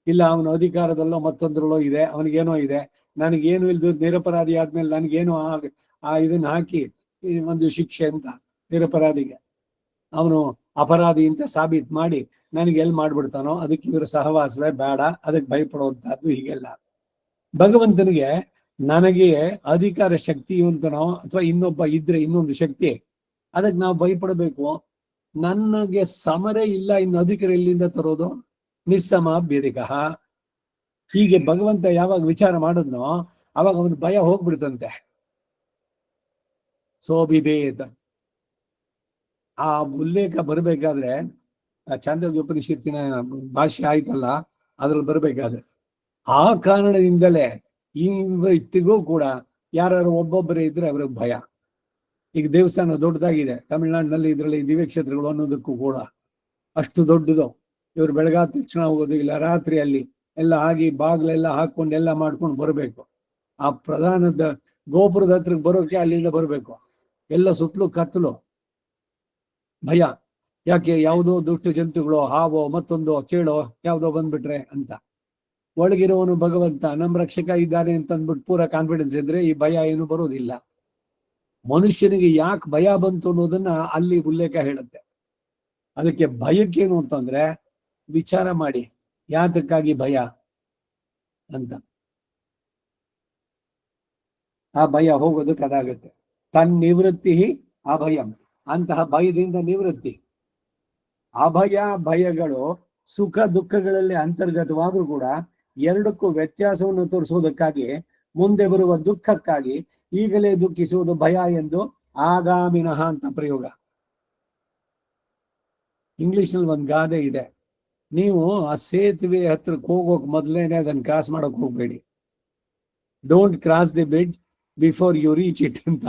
ಇಲ್ಲ ಅವನ ಅಧಿಕಾರದಲ್ಲೋ ಮತ್ತೊಂದ್ರಲ್ಲೋ ಇದೆ, ಅವನಿಗೇನೋ ಇದೆ, ನನಗೇನು ಇಲ್ದು ನಿರಪರಾಧಿ ಆದ್ಮೇಲೆ ನನಗೇನು ಇದನ್ನ ಹಾಕಿ ಒಂದು ಶಿಕ್ಷೆ ಅಂತ ನಿರಪರಾಧಿಗೆ ಅವನು ಅಪರಾಧಿ ಅಂತ ಸಾಬೀತು ಮಾಡಿ ನನಗೆ ಎಲ್ಲಿ ಮಾಡ್ಬಿಡ್ತಾನೋ, ಅದಕ್ಕೆ ಇವರ ಸಹವಾಸವೇ ಬೇಡ, ಅದಕ್ಕೆ ಭಯಪಡುವಂತಹದ್ದು ಹೀಗೆಲ್ಲ. ಭಗವಂತನಿಗೆ ನನಗೆ ಅಧಿಕಾರ ಶಕ್ತಿವಂತನೋ ಅಥವಾ ಇನ್ನೊಬ್ಬ ಇದ್ರೆ ಇನ್ನೊಂದು ಶಕ್ತಿ, ಅದಕ್ಕೆ ನಾವು ಭಯಪಡಬೇಕು. ನನಗೆ ಸಮರೇ ಇಲ್ಲ, ಇನ್ನು ಅಧಿಕಾರ ಎಲ್ಲಿಂದ ತರೋದು? ನಿಸ್ಸಮ ಬೇದಿಕ. ಹೀಗೆ ಭಗವಂತ ಯಾವಾಗ ವಿಚಾರ ಮಾಡಿದ್ನೋ ಅವಾಗ ಅವನ ಭಯ ಹೋಗ್ಬಿಡ್ತಂತೆ. ಸೋಬಿಬೇತ ಆ ಉಲ್ಲೇಖ ಬರಬೇಕಾದ್ರೆ, ಚಾಂದೋಗ್ಯ ಉಪನಿಷತ್ತಿನ ಭಾಷ್ಯ ಆಯ್ತಲ್ಲ, ಅದ್ರಲ್ಲಿ ಬರ್ಬೇಕಾದ್ರೆ ಆ ಕಾರಣದಿಂದಲೇ ಇವತ್ತಿಗೂ ಕೂಡ ಯಾರು ಒಬ್ಬೊಬ್ಬರೇ ಇದ್ರೆ ಅವ್ರಿಗೆ ಭಯ. ಈಗ ದೇವಸ್ಥಾನ ದೊಡ್ಡದಾಗಿದೆ ತಮಿಳ್ನಾಡಿನಲ್ಲಿ, ಇದರಲ್ಲಿ ದಿವ್ಯಕ್ಷೇತ್ರಗಳು ಅನ್ನೋದಕ್ಕೂ ಕೂಡ ಅಷ್ಟು ದೊಡ್ಡದು. ಇವ್ರು ಬೆಳಗಾದ ತಕ್ಷಣ ಹೋಗೋದು ಇಲ್ಲ, ರಾತ್ರಿ ಅಲ್ಲಿ ಎಲ್ಲ ಆಗಿ ಬಾಗ್ಲೆಲ್ಲ ಹಾಕೊಂಡು ಎಲ್ಲ ಮಾಡ್ಕೊಂಡು ಬರಬೇಕು. ಆ ಪ್ರಧಾನದ ಗೋಪುರದ ಹತ್ರಕ್ಕೆ ಬರೋಕೆ ಅಲ್ಲಿಂದ ಬರಬೇಕು, ಎಲ್ಲ ಸುತ್ತಲೂ ಕತ್ತಲು, ಭಯ. ಯಾಕೆ? ಯಾವುದೋ ದುಷ್ಟ ಜಂತುಗಳು, ಹಾವೋ ಮತ್ತೊಂದು ಚೇಳೋ ಯಾವುದೋ ಬಂದ್ಬಿಟ್ರೆ ಅಂತ. ಒಳಗಿರೋನು ಭಗವಂತ ನಮ್ಮ ರಕ್ಷಕ ಇದ್ದಾನೆ ಅಂತ ಅಂದ್ಬಿಟ್ಟು ಪೂರ ಕಾನ್ಫಿಡೆನ್ಸ್ ಇದ್ರೆ ಈ ಭಯ ಏನು ಬರೋದಿಲ್ಲ. ಮನುಷ್ಯನಿಗೆ ಯಾಕೆ ಭಯ ಬಂತು ಅನ್ನೋದನ್ನ ಅಲ್ಲಿ ಉಲ್ಲೇಖ ಹೇಳುತ್ತೆ. ಅದಕ್ಕೆ ಭಯಕ್ಕೇನು ಅಂತಂದ್ರೆ ವಿಚಾರ ಮಾಡಿ, ಯಾತಕ್ಕಾಗಿ ಭಯ ಅಂತ. ಆ ಭಯ ಹೋಗೋದಕ್ಕೆ ಅದಾಗತ್ತೆ. ತನ್ನಿವೃತ್ತಿ ಅಭಯಂ, ಅಂತಹ ಭಯದಿಂದ ನಿವೃತ್ತಿ. ಅಭಯ ಭಯಗಳು ಸುಖ ದುಃಖಗಳಲ್ಲಿ ಅಂತರ್ಗತವಾದ್ರೂ ಕೂಡ ಎರಡಕ್ಕೂ ವ್ಯತ್ಯಾಸವನ್ನು ತೋರಿಸುವುದಕ್ಕಾಗಿ ಮುಂದೆ ಬರುವ ದುಃಖಕ್ಕಾಗಿ ಈಗಲೇ ದುಃಖಿಸುವುದು ಭಯ ಎಂದು ಆಗಾಮಿನಃ ಅಂತ ಪ್ರಯೋಗ. ಇಂಗ್ಲಿಷ್ ನಲ್ಲಿ ಒಂದು ಗಾದೆ ಇದೆ, ನೀವು ಆ ಸೇತುವೆ ಹತ್ರಕ್ಕೆ ಹೋಗೋಕ್ ಮೊದಲೇನೆ ಅದನ್ನ ಕ್ರಾಸ್ ಮಾಡಕ್ ಹೋಗ್ಬೇಡಿ. Don't cross the bridge before you reach it ಅಂತ.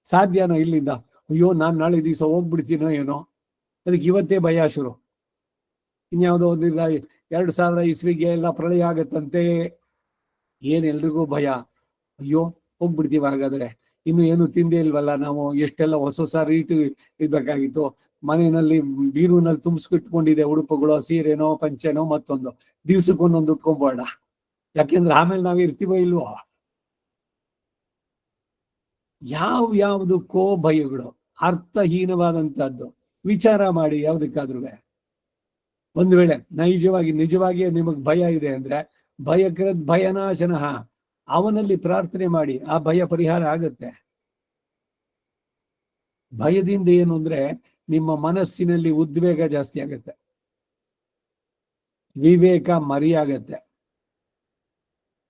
ಸಾಧ್ಯನೋ ಇಲ್ಲಿಂದ? ಅಯ್ಯೋ ನಾನ್ ನಾಳೆ ದಿವಸ ಹೋಗ್ಬಿಡ್ತೀನೋ ಏನೋ, ಅದಕ್ಕೆ ಇವತ್ತೇ ಭಯ ಶುರು. ಇನ್ಯಾವುದೋ ಒಂದು 2000 ಇಸ್ವಿಗೆ ಎಲ್ಲ ಪ್ರಳಯ ಆಗತ್ತಂತೆ, ಎಲ್ರಿಗೂ ಭಯ. ಅಯ್ಯೋ ಹೋಗ್ಬಿಡ್ತೀವಿ ಹಾಗಾದ್ರೆ, ಇನ್ನು ಏನು ತಿಂದೇ ಇಲ್ವಲ್ಲ ನಾವು, ಎಷ್ಟೆಲ್ಲ ಹೊಸ ರೀಟು ಇರ್ಬೇಕಾಗಿತ್ತು, ಮನೆಯಲ್ಲಿ ಬೀರುನಲ್ಲಿ ತುಂಬಿಸ್ಕಿಟ್ಕೊಂಡಿದೆ ಉಡುಪುಗಳು, ಸೀರೆನೋ ಪಂಚೆನೋ ಮತ್ತೊಂದು, ದಿವ್ಸಕ್ಕೊಂದೊಂದು ಉಟ್ಕೊಂಬೋಣ, ಯಾಕೆಂದ್ರೆ ಆಮೇಲೆ ನಾವ್ ಇರ್ತೀವೋ ಇಲ್ವೋ. ಯಾವ್ದಕ್ಕೋ ಭಯಗಳು, ಅರ್ಥಹೀನವಾದಂತಹದ್ದು. ವಿಚಾರ ಮಾಡಿ ಯಾವ್ದಕ್ಕಾದ್ರೂ. ಒಂದು ವೇಳೆ ನಿಜವಾಗಿಯೇ ನಿಮಗ್ ಭಯ ಇದೆ ಅಂದ್ರೆ ಭಯಕೃತ್ ಭಯನಾಶನಃ, ಅವನಲ್ಲಿ ಪ್ರಾರ್ಥನೆ ಮಾಡಿ, ಆ ಭಯ ಪರಿಹಾರ ಆಗತ್ತೆ. ಭಯದಿಂದ ಏನು ಅಂದ್ರೆ ನಿಮ್ಮ ಮನಸ್ಸಿನಲ್ಲಿ ಉದ್ವೇಗ ಜಾಸ್ತಿ ಆಗತ್ತೆ, ವಿವೇಕ ಮರಿಯಾಗತ್ತೆ,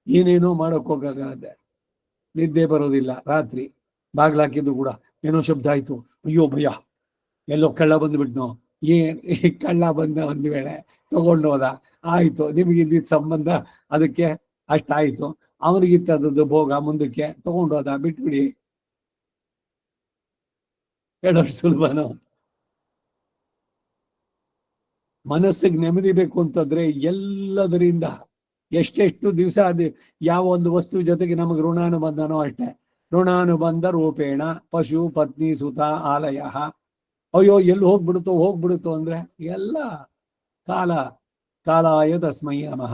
ಏನೇನೋ ಮಾಡಕ್ ಹೋಗತ್ತೆ, ನಿದ್ದೆ ಬರೋದಿಲ್ಲ, ರಾತ್ರಿ ಬಾಗ್ಲಾಕಿದ್ದು ಕೂಡ ಏನೋ ಶಬ್ದ ಆಯ್ತು, ಅಯ್ಯೋ ಭಯ, ಎಲ್ಲೋ ಕಳ್ಳ ಬಂದ್ಬಿಟ್ನೋ, ಕಳ್ಳ ಬಂದ ಒಂದು ವೇಳೆ ತಗೊಂಡು ಹೋದ, ಆಯ್ತು ನಿಮಗಿದ್ದಿದ್ದ ಸಂಬಂಧ ಅದಕ್ಕೆ ಅಷ್ಟಾಯ್ತು, ಅವನಿಗಿತ್ತದ್ದು ಭೋಗ ಮುಂದಕ್ಕೆ ತಗೊಂಡು ಹೋದ, ಬಿಟ್ಬಿಡಿ, ಹೇಳೋದು ಸುಲಭನೋ? ಮನಸ್ಸಿಗೆ ನೆಮ್ಮದಿ ಬೇಕು ಅಂತಂದ್ರೆ ಎಲ್ಲದರಿಂದ ಎಷ್ಟೆಷ್ಟು ದಿವಸ ಯಾವ ಒಂದು ವಸ್ತು ಜೊತೆಗೆ ನಮಗೆ ಋಣಾನುಬಂಧನೋ ಅಷ್ಟೇ. ಋಣಾನುಬಂಧ ರೂಪೇಣ ಪಶು ಪತ್ನಿ ಸುತ ಆಲಯ. ಅಯ್ಯೋ ಎಲ್ಲಿ ಹೋಗ್ಬಿಡುತ್ತೋ ಅಂದ್ರೆ ಎಲ್ಲ ಕಾಲಾಯ ತಸ್ಮೈ ನಮಃ.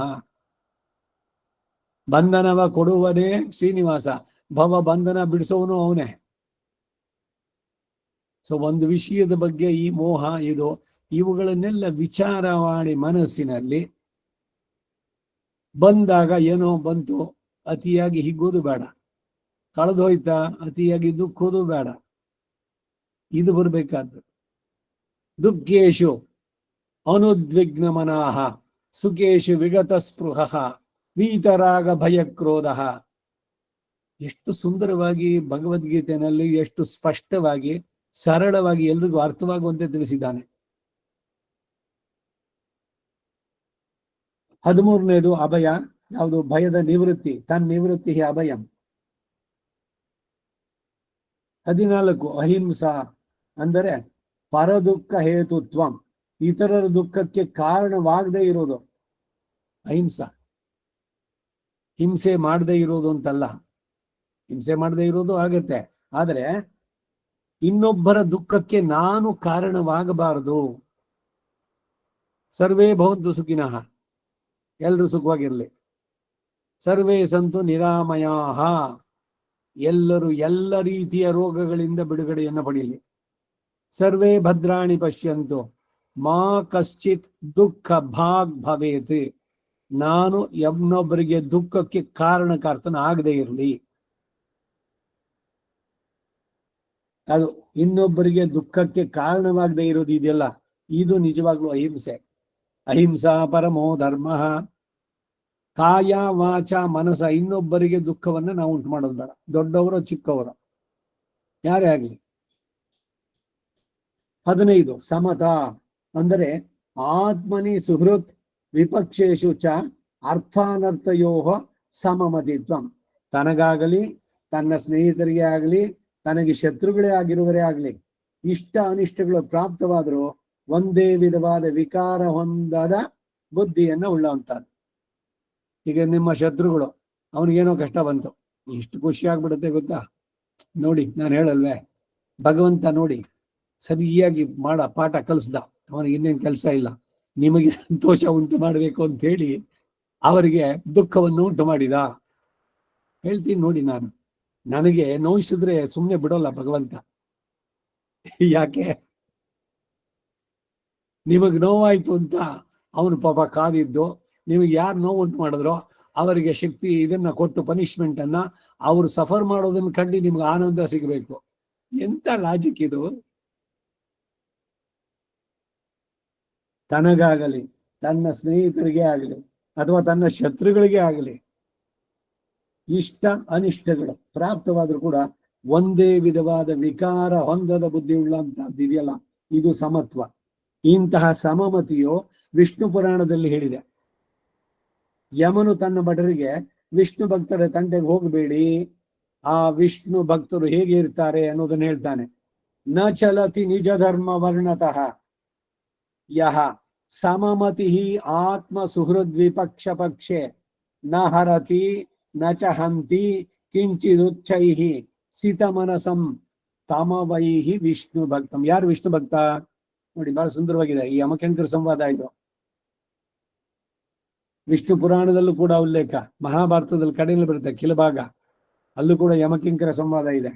ಬಂಧನವ ಕೊಡುವನೇ ಶ್ರೀನಿವಾಸ, ಭವ ಬಂಧನ ಬಿಡಿಸೋನು ಅವನೇ. ಸೊ ಒಂದು ವಿಷಯದ ಬಗ್ಗೆ ಈ ಮೋಹ ಇವುಗಳನ್ನೆಲ್ಲ ವಿಚಾರ ಮಾಡಿ ಮನಸ್ಸಿನಲ್ಲಿ ಬಂದಾಗ ಏನೋ ಬಂತು, ಅತಿಯಾಗಿ ಹಿಗ್ಗೋದು ಬೇಡ, ಕಳೆದೋಯ್ತಾ ಅತಿಯಾಗಿ ದುಃಖೋದು ಬೇಡ. ಇದು ಬರ್ಬೇಕಾದ್ದು. ದುಃಖೇಶು ಅನುದ್ವಿಗ್ನ ಮನಾಹ, ಸುಖೇಶು ವಿಗತ ಸ್ಪೃಹ, ವೀತರಾಗ ಭಯಕ್ರೋಧ. ಎಷ್ಟು ಸುಂದರವಾಗಿ ಭಗವದ್ಗೀತೆಯಲ್ಲಿ ಎಷ್ಟು ಸ್ಪಷ್ಟವಾಗಿ ಸರಳವಾಗಿ ಎಲ್ರಿಗೂ ಅರ್ಥವಾಗುವಂತೆ ತಿಳಿಸಿದ್ದಾನೆ. 13ನೇದು ಅಭಯ. ಯಾವುದು? ಭಯದ ನಿವೃತ್ತಿ. ತನ್ನಿವೃತ್ತಿ ಅಭಯಂ. 14 ಅಹಿಂಸಾ, ಅಂದರೆ ಪರದುಃಖ ಹೇತುತ್ವಂ, ಇತರರ ದುಃಖಕ್ಕೆ ಕಾರಣವಾಗದೇ ಇರೋದು ಅಹಿಂಸಾ. ಹಿಂಸೆ ಮಾಡದೇ ಇರೋದು ಅಂತಲ್ಲ, ಹಿಂಸೆ ಮಾಡದೇ ಇರೋದು ಆಗತ್ತೆ, ಆದರೆ ಇನ್ನೊಬ್ಬರ ದುಃಖಕ್ಕೆ ನಾನು ಕಾರಣವಾಗಬಾರದು. ಸರ್ವೇ ಭವಂತು ಸುಖಿನಃ, ಎಲ್ಲರೂ ಸುಖವಾಗಿರ್ಲಿ. ಸರ್ವೇ ಸಂತು ನಿರಾಮಯಾಹ, ಎಲ್ಲರೂ ಎಲ್ಲ ರೀತಿಯ ರೋಗಗಳಿಂದ ಬಿಡುಗಡೆಯನ್ನು ಪಡೆಯಲಿ. ಸರ್ವೇ ಭದ್ರಾಣಿ ಪಶ್ಯಂತು ಮಾ ಕಶ್ಚಿತ್ ದುಃಖ ಭಾಗ್ ಭವೇತ್, ನಾನು ಇನ್ನೊಬ್ಬರಿಗೆ ದುಃಖಕ್ಕೆ ಕಾರಣಕರ್ತನ ಆಗದೆ ಇರಲಿ. ಅದು ಇನ್ನೊಬ್ಬರಿಗೆ ದುಃಖಕ್ಕೆ ಕಾರಣವಾಗದೆ ಇರೋದು ಇದೆಯಲ್ಲ, ಇದು ನಿಜವಾಗ್ಲೂ ಅಹಿಂಸೆ. ಅಹಿಂಸಾ ಪರಮೋ ಧರ್ಮ. ಕಾಯ ವಾಚ ಮನಸ, ಇನ್ನೊಬ್ಬರಿಗೆ ದುಃಖವನ್ನ ನಾವು ಉಂಟು ಮಾಡೋದು ಬೇಡ, ದೊಡ್ಡವರು ಚಿಕ್ಕವರು ಯಾರೇ ಆಗಲಿ. 15 ಸಮತಾ, ಅಂದರೆ ಆತ್ಮನಿ ಸುಹೃತ್ ವಿಪಕ್ಷೇಶು ಚ ಅರ್ಥಾನರ್ಥಯೋ ಸಮಮತಿತ್ವಂ. ತನಗಾಗಲಿ ತನ್ನ ಸ್ನೇಹಿತರಿಗೆ ಆಗಲಿ ತನಗೆ ಶತ್ರುಗಳೇ ಆಗಿರುವರೇ ಆಗಲಿ ಇಷ್ಟ ಅನಿಷ್ಟಗಳು ಪ್ರಾಪ್ತವಾದರೂ ಒಂದೇ ವಿಧವಾದ ವಿಕಾರ ಹೊಂದದ ಬುದ್ಧಿಯನ್ನ ಉಳ್ಳವಂತದ್ದು. ಈಗ ನಿಮ್ಮ ಶತ್ರುಗಳು, ಅವನಿಗೇನೋ ಕಷ್ಟ ಬಂತು, ಎಷ್ಟು ಖುಷಿ ಆಗ್ಬಿಡುತ್ತೆ ಗೊತ್ತಾ. ನೋಡಿ, ನಾನು ಹೇಳಲ್ವೇ, ಭಗವಂತ ನೋಡಿ ಸರಿಯಾಗಿ ಪಾಠ ಕಲಿಸ್ದ, ಅವನಿಗೆ ಇನ್ನೇನು ಕೆಲಸ ಇಲ್ಲ, ನಿಮಗೆ ಸಂತೋಷ ಉಂಟು ಮಾಡಬೇಕು ಅಂತ ಹೇಳಿ ಅವರಿಗೆ ದುಃಖವನ್ನು ಉಂಟು ಮಾಡಿದ. ಹೇಳ್ತೀನಿ ನೋಡಿ, ನನಗೆ ನೋಯಿಸಿದ್ರೆ ಸುಮ್ಮನೆ ಬಿಡೋಲ್ಲ ಭಗವಂತ. ಯಾಕೆ? ನಿಮಗ್ ನೋವಾಯ್ತು ಅಂತ ಅವನು ಪಾಪ ಕಾದಿದ್ದು, ನಿಮಗೆ ಯಾರು ನೋವು ಉಂಟು ಮಾಡಿದ್ರೋ ಅವರಿಗೆ ಶಕ್ತಿ ಇದನ್ನ ಕೊಟ್ಟು ಪನಿಷ್ಮೆಂಟ್ ಅನ್ನ ಅವ್ರು ಸಫರ್ ಮಾಡೋದನ್ನ ಕಂಡು ನಿಮ್ಗೆ ಆನಂದ ಸಿಗಬೇಕು. ಎಂತ ಲಾಜಿಕ್ ಇದು? ತನಗಾಗಲಿ ತನ್ನ ಸ್ನೇಹಿತರಿಗೆ ಆಗಲಿ ಅಥವಾ ತನ್ನ ಶತ್ರುಗಳಿಗೆ ಆಗಲಿ ಇಷ್ಟ ಅನಿಷ್ಟಗಳು ಪ್ರಾಪ್ತವಾದ್ರೂ ಕೂಡ ಒಂದೇ ವಿಧವಾದ ವಿಕಾರ ಹೊಂದದ ಬುದ್ಧಿ ಉಳ್ಳಂತಹದ್ದು ಇದೆಯಲ್ಲ, ಇದು ಸಮತ್ವ. ಇಂತಹ ಸಮಮತಿಯು ವಿಷ್ಣು ಪುರಾಣದಲ್ಲಿ ಹೇಳಿದೆ. ಯಮನು ತನ್ನ ಭಟರಿಗೆ ವಿಷ್ಣು ಭಕ್ತರ ತಂಟೆಗೆ ಹೋಗಬೇಡಿ, ಆ ವಿಷ್ಣು ಭಕ್ತರು ಹೇಗೆ ಇರ್ತಾರೆ ಅನ್ನೋದನ್ನ ಹೇಳ್ತಾನೆ. ನ ಚಲತಿ ನಿಜ ಧರ್ಮ ವರ್ಣತಃ ಯಹ ಸಮಮತಿ ಆತ್ಮ ಸುಹೃದ್ವಿಪಕ್ಷ ಪಕ್ಷೆ ನ ಹರತಿ ನ ಚ ಹಂತಿ ಕಿಂಚಿದುಚ್ಚೈಹಿ ಸಿತಮನಸಂ ತಮವೈಹಿ ವಿಷ್ಣು ಭಕ್ತಂ. ಯಾರು ವಿಷ್ಣು ಭಕ್ತ? ನೋಡಿ, ಬಹಳ ಸುಂದರವಾಗಿದೆ ಈ ಯಮಕಂಕರ ಸಂವಾದ. ಇದು ವಿಷ್ಣು ಪುರಾಣದಲ್ಲೂ ಕೂಡ ಉಲ್ಲೇಖ, ಮಹಾಭಾರತದಲ್ಲಿ ಕಡೆಯಲ್ಲಿ ಬರುತ್ತೆ ಕಿಲಭಾಗ, ಅಲ್ಲೂ ಕೂಡ ಯಮಕಿಂಕರ ಸಂವಾದ ಇದೆ.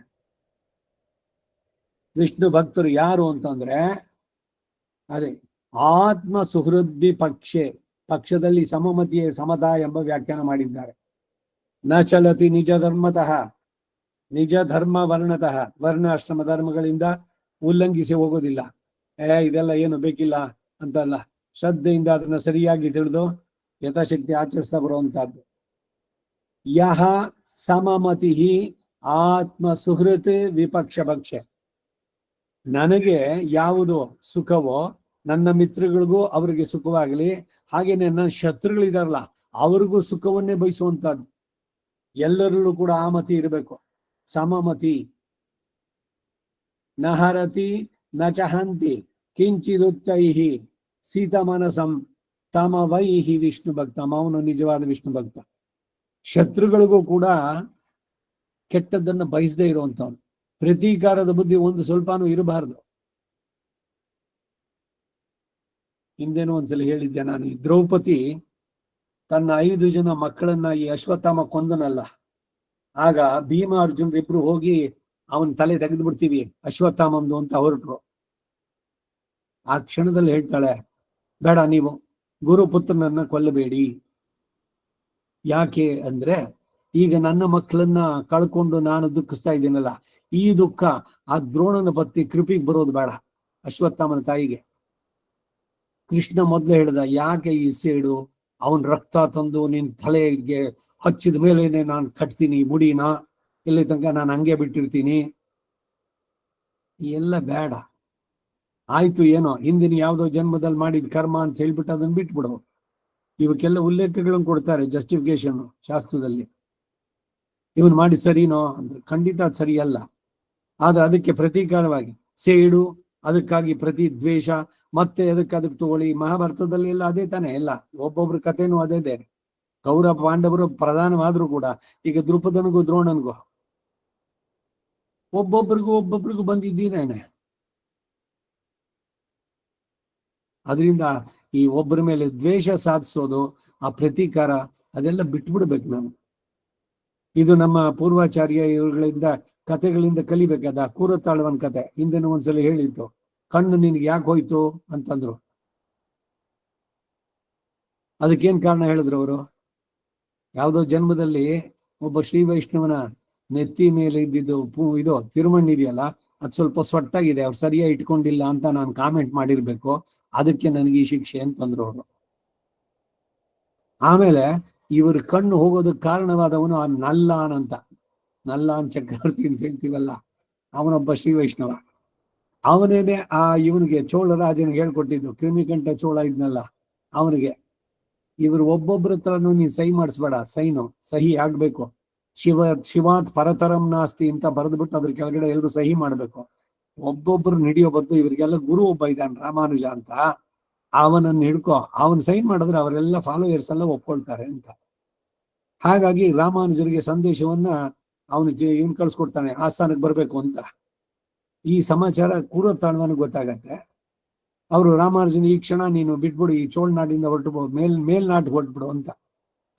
ವಿಷ್ಣು ಭಕ್ತರು ಯಾರು ಅಂತಂದ್ರೆ ಅದೇ ಆತ್ಮ ಸುಹೃದ್ವಿ ಪಕ್ಷೆ, ಪಕ್ಷದಲ್ಲಿ ಸಮಮತಿಯೇ ಸಮತಾ ಎಂಬ ವ್ಯಾಖ್ಯಾನ ಮಾಡಿದ್ದಾರೆ. ನ ಚಲತಿ ನಿಜ ಧರ್ಮತಃ, ನಿಜ ಧರ್ಮ ವರ್ಣತಃ, ವರ್ಣಾಶ್ರಮ ಧರ್ಮಗಳಿಂದ ಉಲ್ಲಂಘಿಸಿ ಹೋಗೋದಿಲ್ಲ. ಇದೆಲ್ಲ ಏನು ಬೇಕಿಲ್ಲ ಅಂತಲ್ಲ, ಶ್ರದ್ಧೆಯಿಂದ ಅದನ್ನ ಸರಿಯಾಗಿ ತಿಳಿದು ಯಥಾಶಕ್ತಿ ಆಚರಿಸ್ತಾ ಬರುವಂತಹದ್ದು. ಯಹ ಸಮಮತಿ ಆತ್ಮ ಸುಹೃತ್ ವಿಪಕ್ಷ ಪಕ್ಷೆ, ನನಗೆ ಯಾವುದು ಸುಖವೋ ನನ್ನ ಮಿತ್ರಗಳಿಗೂ ಅವರಿಗೆ ಸುಖವಾಗಲಿ, ಹಾಗೇನೆ ನನ್ನ ಶತ್ರುಗಳಿದಾರಲ್ಲ ಅವ್ರಿಗೂ ಸುಖವನ್ನೇ ಬಯಸುವಂತಹದ್ದು. ಎಲ್ಲರಲ್ಲೂ ಕೂಡ ಆ ಮತಿ ಇರಬೇಕು, ಸಮಮತಿ. ನಹರತಿ ನ ಚಹಂತಿ ಕಿಂಚಿದುಚ್ಚೈಹಿ ಸೀತ ಮನಸಂ ತಮ ವೈಹಿ ವಿಷ್ಣು ಭಕ್ತ. ಅವನು ನಿಜವಾದ ವಿಷ್ಣು ಭಕ್ತ. ಶತ್ರುಗಳಿಗೂ ಕೂಡ ಕೆಟ್ಟದ್ದನ್ನ ಬಯಸದೇ ಇರುವಂತವನು. ಪ್ರತೀಕಾರದ ಬುದ್ಧಿ ಒಂದು ಸ್ವಲ್ಪನೂ ಇರಬಾರದು. ಹಿಂದೇನೋ ಒಂದ್ಸಲ ಹೇಳಿದ್ದೆ ನಾನು, ಈ ದ್ರೌಪದಿ ತನ್ನ 5 ಜನ ಮಕ್ಕಳನ್ನ ಈ ಅಶ್ವತ್ಥಾಮ ಕೊಂದನಲ್ಲ, ಆಗ ಭೀಮ ಅರ್ಜುನ್ ಇಬ್ರು ಹೋಗಿ ಅವನ್ ತಲೆ ತೆಗೆದು ಬಿಡ್ತೀವಿ ಅಶ್ವತ್ಥಾಮಂದು ಅಂತ ಹೊರಟ್ರು. ಆ ಕ್ಷಣದಲ್ಲಿ ಹೇಳ್ತಾಳೆ, ಬೇಡ, ನೀವು ಗುರುಪುತ್ರನನ್ನ ಕೊಲ್ಲಬೇಡಿ. ಯಾಕೆ ಅಂದ್ರೆ ಈಗ ನನ್ನ ಮಕ್ಕಳನ್ನ ಕಳ್ಕೊಂಡು ನಾನು ದುಃಖಿಸ್ತಾ ಇದ್ದೀನಲ್ಲ, ಈ ದುಃಖ ಆ ದ್ರೋಣನ ಪತ್ನಿ ಕೃಪಿಗೆ ಬರೋದು ಬೇಡ, ಅಶ್ವತ್ಥಾಮನ ತಾಯಿಗೆ. ಕೃಷ್ಣ ಮೊದ್ಲು ಹೇಳ್ದ, ಯಾಕೆ ಈ ಸೇಡು? ಅವನ್ ರಕ್ತ ತಂದು ನಿನ್ ತಲೆಗೆ ಹಚ್ಚಿದ ಮೇಲೇನೆ ನಾನು ಕಟ್ತೀನಿ ಮುಡಿನ, ಇಲ್ಲಿ ತನಕ ನಾನು ಹಂಗೆ ಬಿಟ್ಟಿರ್ತೀನಿ. ಎಲ್ಲ ಬೇಡ. ಆಯ್ತು, ಏನೋ ಹಿಂದಿನ ಯಾವ್ದೋ ಜನ್ಮದಲ್ಲಿ ಮಾಡಿದ ಕರ್ಮ ಅಂತ ಹೇಳ್ಬಿಟ್ಟು ಅದನ್ನ ಬಿಟ್ಬಿಡು. ಇವಕ್ಕೆಲ್ಲ ಉಲ್ಲೇಖಗಳನ್ನು ಕೊಡ್ತಾರೆ, ಜಸ್ಟಿಫಿಕೇಶನ್ ಶಾಸ್ತ್ರದಲ್ಲಿ. ಇವನ್ ಮಾಡಿ ಸರಿನೋ ಅಂದ್ರೆ ಖಂಡಿತ ಅದು ಸರಿ ಅಲ್ಲ. ಆದ್ರೆ ಅದಕ್ಕೆ ಪ್ರತೀಕಾರವಾಗಿ ಸೇಡು, ಅದಕ್ಕಾಗಿ ಪ್ರತಿ ದ್ವೇಷ, ಮತ್ತೆ ಅದಕ್ಕೆ ತಗೊಳ್ಳಿ. ಮಹಾಭಾರತದಲ್ಲಿ ಎಲ್ಲ ಅದೇ ತಾನೆ, ಎಲ್ಲ ಒಬ್ಬೊಬ್ರ ಕಥೆನೂ ಅದೇ. ಕೌರವ ಪಾಂಡವರು ಪ್ರಧಾನವಾದ್ರು ಕೂಡ ಈಗ ದ್ರುಪದನಿಗೂ ದ್ರೋಣನಿಗೂ ಒಬ್ಬೊಬ್ರಿಗೂ ಬಂದಿದ್ದೇನೆ. ಅದರಿಂದ ಈ ಒಬ್ಬರ ಮೇಲೆ ದ್ವೇಷ ಸಾಧಿಸೋದು, ಆ ಪ್ರತೀಕಾರ, ಅದೆಲ್ಲ ಬಿಟ್ಬಿಡ್ಬೇಕು ನಾನು. ಇದು ನಮ್ಮ ಪೂರ್ವಾಚಾರ್ಯ ಇವುಗಳಿಂದ ಕಥೆಗಳಿಂದ ಕಲಿಬೇಕಾದ. ಕೂರತಾಳ್ವನ್ ಕತೆ ಹಿಂದೆನೂ ಒಂದ್ಸಲ ಹೇಳಿತ್ತು. ಕಣ್ಣು ನಿನ್ಗೆ ಯಾಕೆ ಹೋಯ್ತು ಅಂತಂದ್ರು. ಅದಕ್ಕೇನ್ ಕಾರಣ ಹೇಳಿದ್ರು ಅವರು, ಯಾವುದೋ ಜನ್ಮದಲ್ಲಿ ಒಬ್ಬ ಶ್ರೀ ವೈಷ್ಣವನ ನೆತ್ತಿ ಮೇಲೆ ಇದ್ದಿದ್ದು ಇದು ತಿರುಮಣ್ಣಿ ಇದೆಯಲ್ಲ, ಅದು ಸ್ವಲ್ಪ ಸೊಟ್ಟಾಗಿದೆ, ಅವ್ರು ಸರಿಯಾಗಿ ಇಟ್ಕೊಂಡಿಲ್ಲ ಅಂತ ನಾನು ಕಾಮೆಂಟ್ ಮಾಡಿರ್ಬೇಕು, ಅದಕ್ಕೆ ನನಗೆ ಈ ಶಿಕ್ಷೆ ಅಂತಂದ್ರು ಅವರು. ಆಮೇಲೆ ಇವ್ರ ಕಣ್ಣು ಹೋಗೋದಕ್ಕೆ ಕಾರಣವಾದವನು ಆ ನಲ್ಲಾನ್ ಅಂತ, ನಲ್ಲಾನ್ ಚಕ್ರವರ್ತಿ ಅಂತ ಹೇಳ್ತೀವಲ್ಲ, ಅವನೊಬ್ಬ ಶ್ರೀ ವೈಷ್ಣವ. ಅವನೇನೆ ಆ ಇವನಿಗೆ ಚೋಳ ರಾಜನಿಗೆ ಹೇಳ್ಕೊಟ್ಟಿದ್ದು, ಕ್ರಿಮಿಕಂಠ ಚೋಳ ಇದ್ನಲ್ಲ ಅವನಿಗೆ, ಇವರು ಒಬ್ಬೊಬ್ಬರ ಹತ್ರನು ನೀನ್ ಸಹಿ ಮಾಡಿಸ್ಬೇಡ, ಸಹಿ ಆಗ್ಬೇಕು, ಶಿವಾತ್ ಪರತರಂ ನಾಸ್ತಿ ಅಂತ ಬರೆದ್ಬಿಟ್ಟು ಅದ್ರ ಕೆಳಗಡೆ ಎಲ್ರು ಸಹಿ ಮಾಡ್ಬೇಕು. ಒಬ್ಬೊಬ್ರು ಹಿಡಿಯೋ ಬದ್ದು ಇವರಿಗೆಲ್ಲ ಗುರು ಒಬ್ಬ ಇದ್ದಾನೆ ರಾಮಾನುಜ ಅಂತ, ಅವನನ್ನು ಹಿಡ್ಕೊ, ಅವನ್ ಸೈನ್ ಮಾಡಿದ್ರೆ ಅವರೆಲ್ಲ ಫಾಲೋಯರ್ಸ್ ಎಲ್ಲ ಒಪ್ಕೊಳ್ತಾರೆ ಅಂತ. ಹಾಗಾಗಿ ರಾಮಾನುಜರಿಗೆ ಸಂದೇಶವನ್ನ ಅವನು ಇವನ್ ಕಳ್ಸ್ಕೊಡ್ತಾನೆ, ಆಸ್ಥಾನಕ್ಕೆ ಬರ್ಬೇಕು ಅಂತ. ಈ ಸಮಾಚಾರ ಕೂರತಾಳ್ವನಿಗೆ ಗೊತ್ತಾಗತ್ತೆ. ಅವರು ರಾಮಾನುಜನ್ ಈ ಕ್ಷಣ ನೀನು ಬಿಟ್ಬಿಡು, ಈ ಚೋಳನಾಡಿಂದ ಹೊರಟು ಮೇಲ್ನಾಡಿಗೆ ಹೊರಟ್ಬಿಡು ಅಂತ.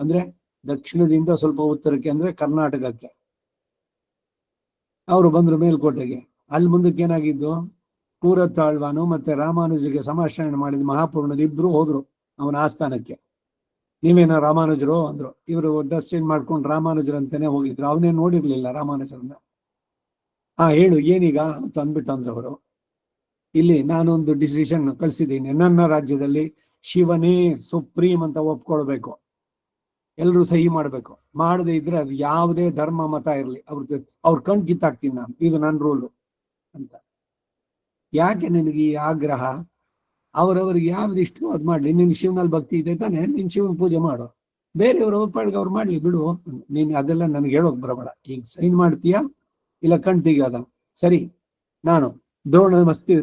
ಅಂದ್ರೆ ದಕ್ಷಿಣದಿಂದ ಸ್ವಲ್ಪ ಉತ್ತರಕ್ಕೆ, ಅಂದ್ರೆ ಕರ್ನಾಟಕಕ್ಕೆ. ಅವರು ಬಂದ್ರು ಮೇಲ್ಕೋಟೆಗೆ. ಅಲ್ಲಿ ಮುಂದಕ್ಕೆ ಏನಾಗಿದ್ದು, ಕೂರತಾಳ್ವಾನು ಮತ್ತೆ ರಾಮಾನುಜರಿಗೆ ಸಮಾಶ್ರಯಣ ಮಾಡಿದ ಮಹಾಪೂರ್ಣರು ಇಬ್ರು ಹೋದ್ರು ಅವನ ಆಸ್ಥಾನಕ್ಕೆ. ನೀವೇನೋ ರಾಮಾನುಜರು ಅಂದ್ರು. ಇವರು ಡ್ರೆಸ್ ಚೇಂಜ್ ಮಾಡ್ಕೊಂಡು ರಾಮಾನುಜರಂತಾನೆ ಹೋಗಿದ್ರು. ಅವನೇ ನೋಡಿರ್ಲಿಲ್ಲ ರಾಮಾನುಜರನ್ನ. ಹೇಳು ಏನೀಗ ಅಂತ ಅಂದ್ಬಿಟ್ಟು ಅಂದ್ರು ಅವರು. ಇಲ್ಲಿ ನಾನೊಂದು ಡಿಸಿಷನ್ ಕಳ್ಸಿದ್ದೀನಿ, ನನ್ನ ರಾಜ್ಯದಲ್ಲಿ ಶಿವನೇ ಸುಪ್ರೀಂ ಅಂತ ಒಪ್ಕೊಳ್ಬೇಕು, ಎಲ್ರು ಸಹಿ ಮಾಡ್ಬೇಕು. ಮಾಡದೇ ಇದ್ರೆ ಅದು ಯಾವುದೇ ಧರ್ಮ ಮತ ಇರ್ಲಿ ಅವ್ರ ಕಣ್ ಕಿತ್ತಾಕ್ತೀನಿ ನಾನು, ಇದು ನನ್ನ ರೂಲು ಅಂತ. ಯಾಕೆ ನಿನಗೆ ಈ ಆಗ್ರಹ? ಅವ್ರವ್ರಿಗೆ ಯಾವ್ದು ಇಷ್ಟು ಅದ್ ಮಾಡ್ಲಿ. ನಿನ್ ಶಿವನಲ್ಲಿ ಭಕ್ತಿ ಇದೆ ತಾನೆ, ನಿನ್ ಶಿವನ ಪೂಜೆ ಮಾಡು, ಬೇರೆಯವ್ರ ಒಪ್ಪಾಡಿಗೆ ಅವ್ರು ಮಾಡ್ಲಿ ಬಿಡು. ನೀನ್ ಅದೆಲ್ಲ ನನ್ಗೆ ಹೇಳೋಕ್ ಬರಬೇಡ. ಈಗ ಸೈನ್ ಮಾಡ್ತೀಯಾ ಇಲ್ಲ ಕಣ್ ತೆಗಿಯೋದ? ಸರಿ, ನಾನು ದ್ರೋಣಮಸ್ತಿ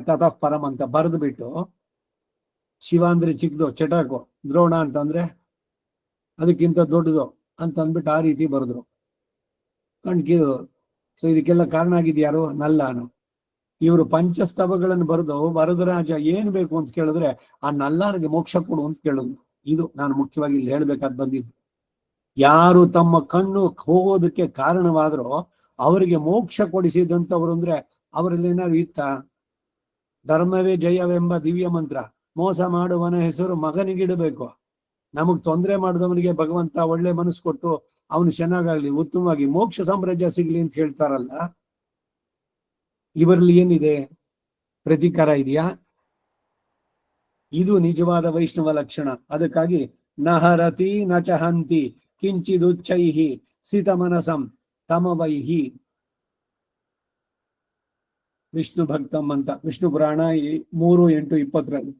ತತಃ ಪರಂ ಅಂತ ಬರೆದು ಬಿಟ್ಟು, ಶಿವ ಅಂದ್ರೆ ಚಿಕ್ಕದು ಚಟಾಕು, ದ್ರೋಣ ಅಂತಂದ್ರೆ ಅದಕ್ಕಿಂತ ದೊಡ್ಡದು ಅಂತ ಅಂದ್ಬಿಟ್ಟು ಆ ರೀತಿ ಬರೆದ್ರು. ಕಣ್ಕಿದು. ಸೊ ಇದಕ್ಕೆಲ್ಲ ಕಾರಣ ಆಗಿದ್ಯಾರು? ನಲ್ಲಾನು. ಇವರು ಪಂಚಸ್ತವಗಳನ್ನು ಬರೆದು ವರದರಾಜ ಏನ್ ಬೇಕು ಅಂತ ಕೇಳಿದ್ರೆ ಆ ನಲ್ಲಾನಿಗೆ ಮೋಕ್ಷ ಕೊಡು ಅಂತ ಕೇಳಿದ್ರು. ಇದು ನಾನು ಮುಖ್ಯವಾಗಿ ಇಲ್ಲಿ ಹೇಳ್ಬೇಕಾದ್ ಬಂದಿದ್ದು. ಯಾರು ತಮ್ಮ ಕಣ್ಣು ಹೋಗೋದಕ್ಕೆ ಕಾರಣವಾದ್ರೂ ಅವರಿಗೆ ಮೋಕ್ಷ ಕೊಡಿಸಿದಂಥವ್ರು ಅಂದ್ರೆ ಅವರಲ್ಲಿ ಏನಾದ್ರು ಇತ್ತ? ಧರ್ಮವೇ ಜಯವೆಂಬ ದಿವ್ಯ ಮಂತ್ರ, ಮೋಸ ಮಾಡುವನ ಹೆಸರು ಮಗನಿಗಿಡಬೇಕು. ನಮಗ್ ತೊಂದರೆ ಮಾಡಿದವನಿಗೆ ಭಗವಂತ ಒಳ್ಳೆ ಮನಸ್ಸು ಕೊಟ್ಟು ಅವನು ಚೆನ್ನಾಗಾಗ್ಲಿ, ಉತ್ತಮವಾಗಿ ಮೋಕ್ಷ ಸಾಮ್ರಾಜ್ಯ ಸಿಗ್ಲಿ ಅಂತ ಹೇಳ್ತಾರಲ್ಲ, ಇವರಲ್ಲಿ ಏನಿದೆ? ಪ್ರತೀಕಾರ ಇದೆಯಾ? ಇದು ನಿಜವಾದ ವೈಷ್ಣವ ಲಕ್ಷಣ. ಅದಕ್ಕಾಗಿ ನಹರತಿ ನಚಹಂತಿ ಕಿಂಚಿದುಚ್ಚೈಹಿ ಸಿತ ಮನಸಂ ತಮವೈಹಿ ವಿಷ್ಣು ಭಕ್ತಂ ಅಂತ ವಿಷ್ಣು ಪುರಾಣ 3:8-20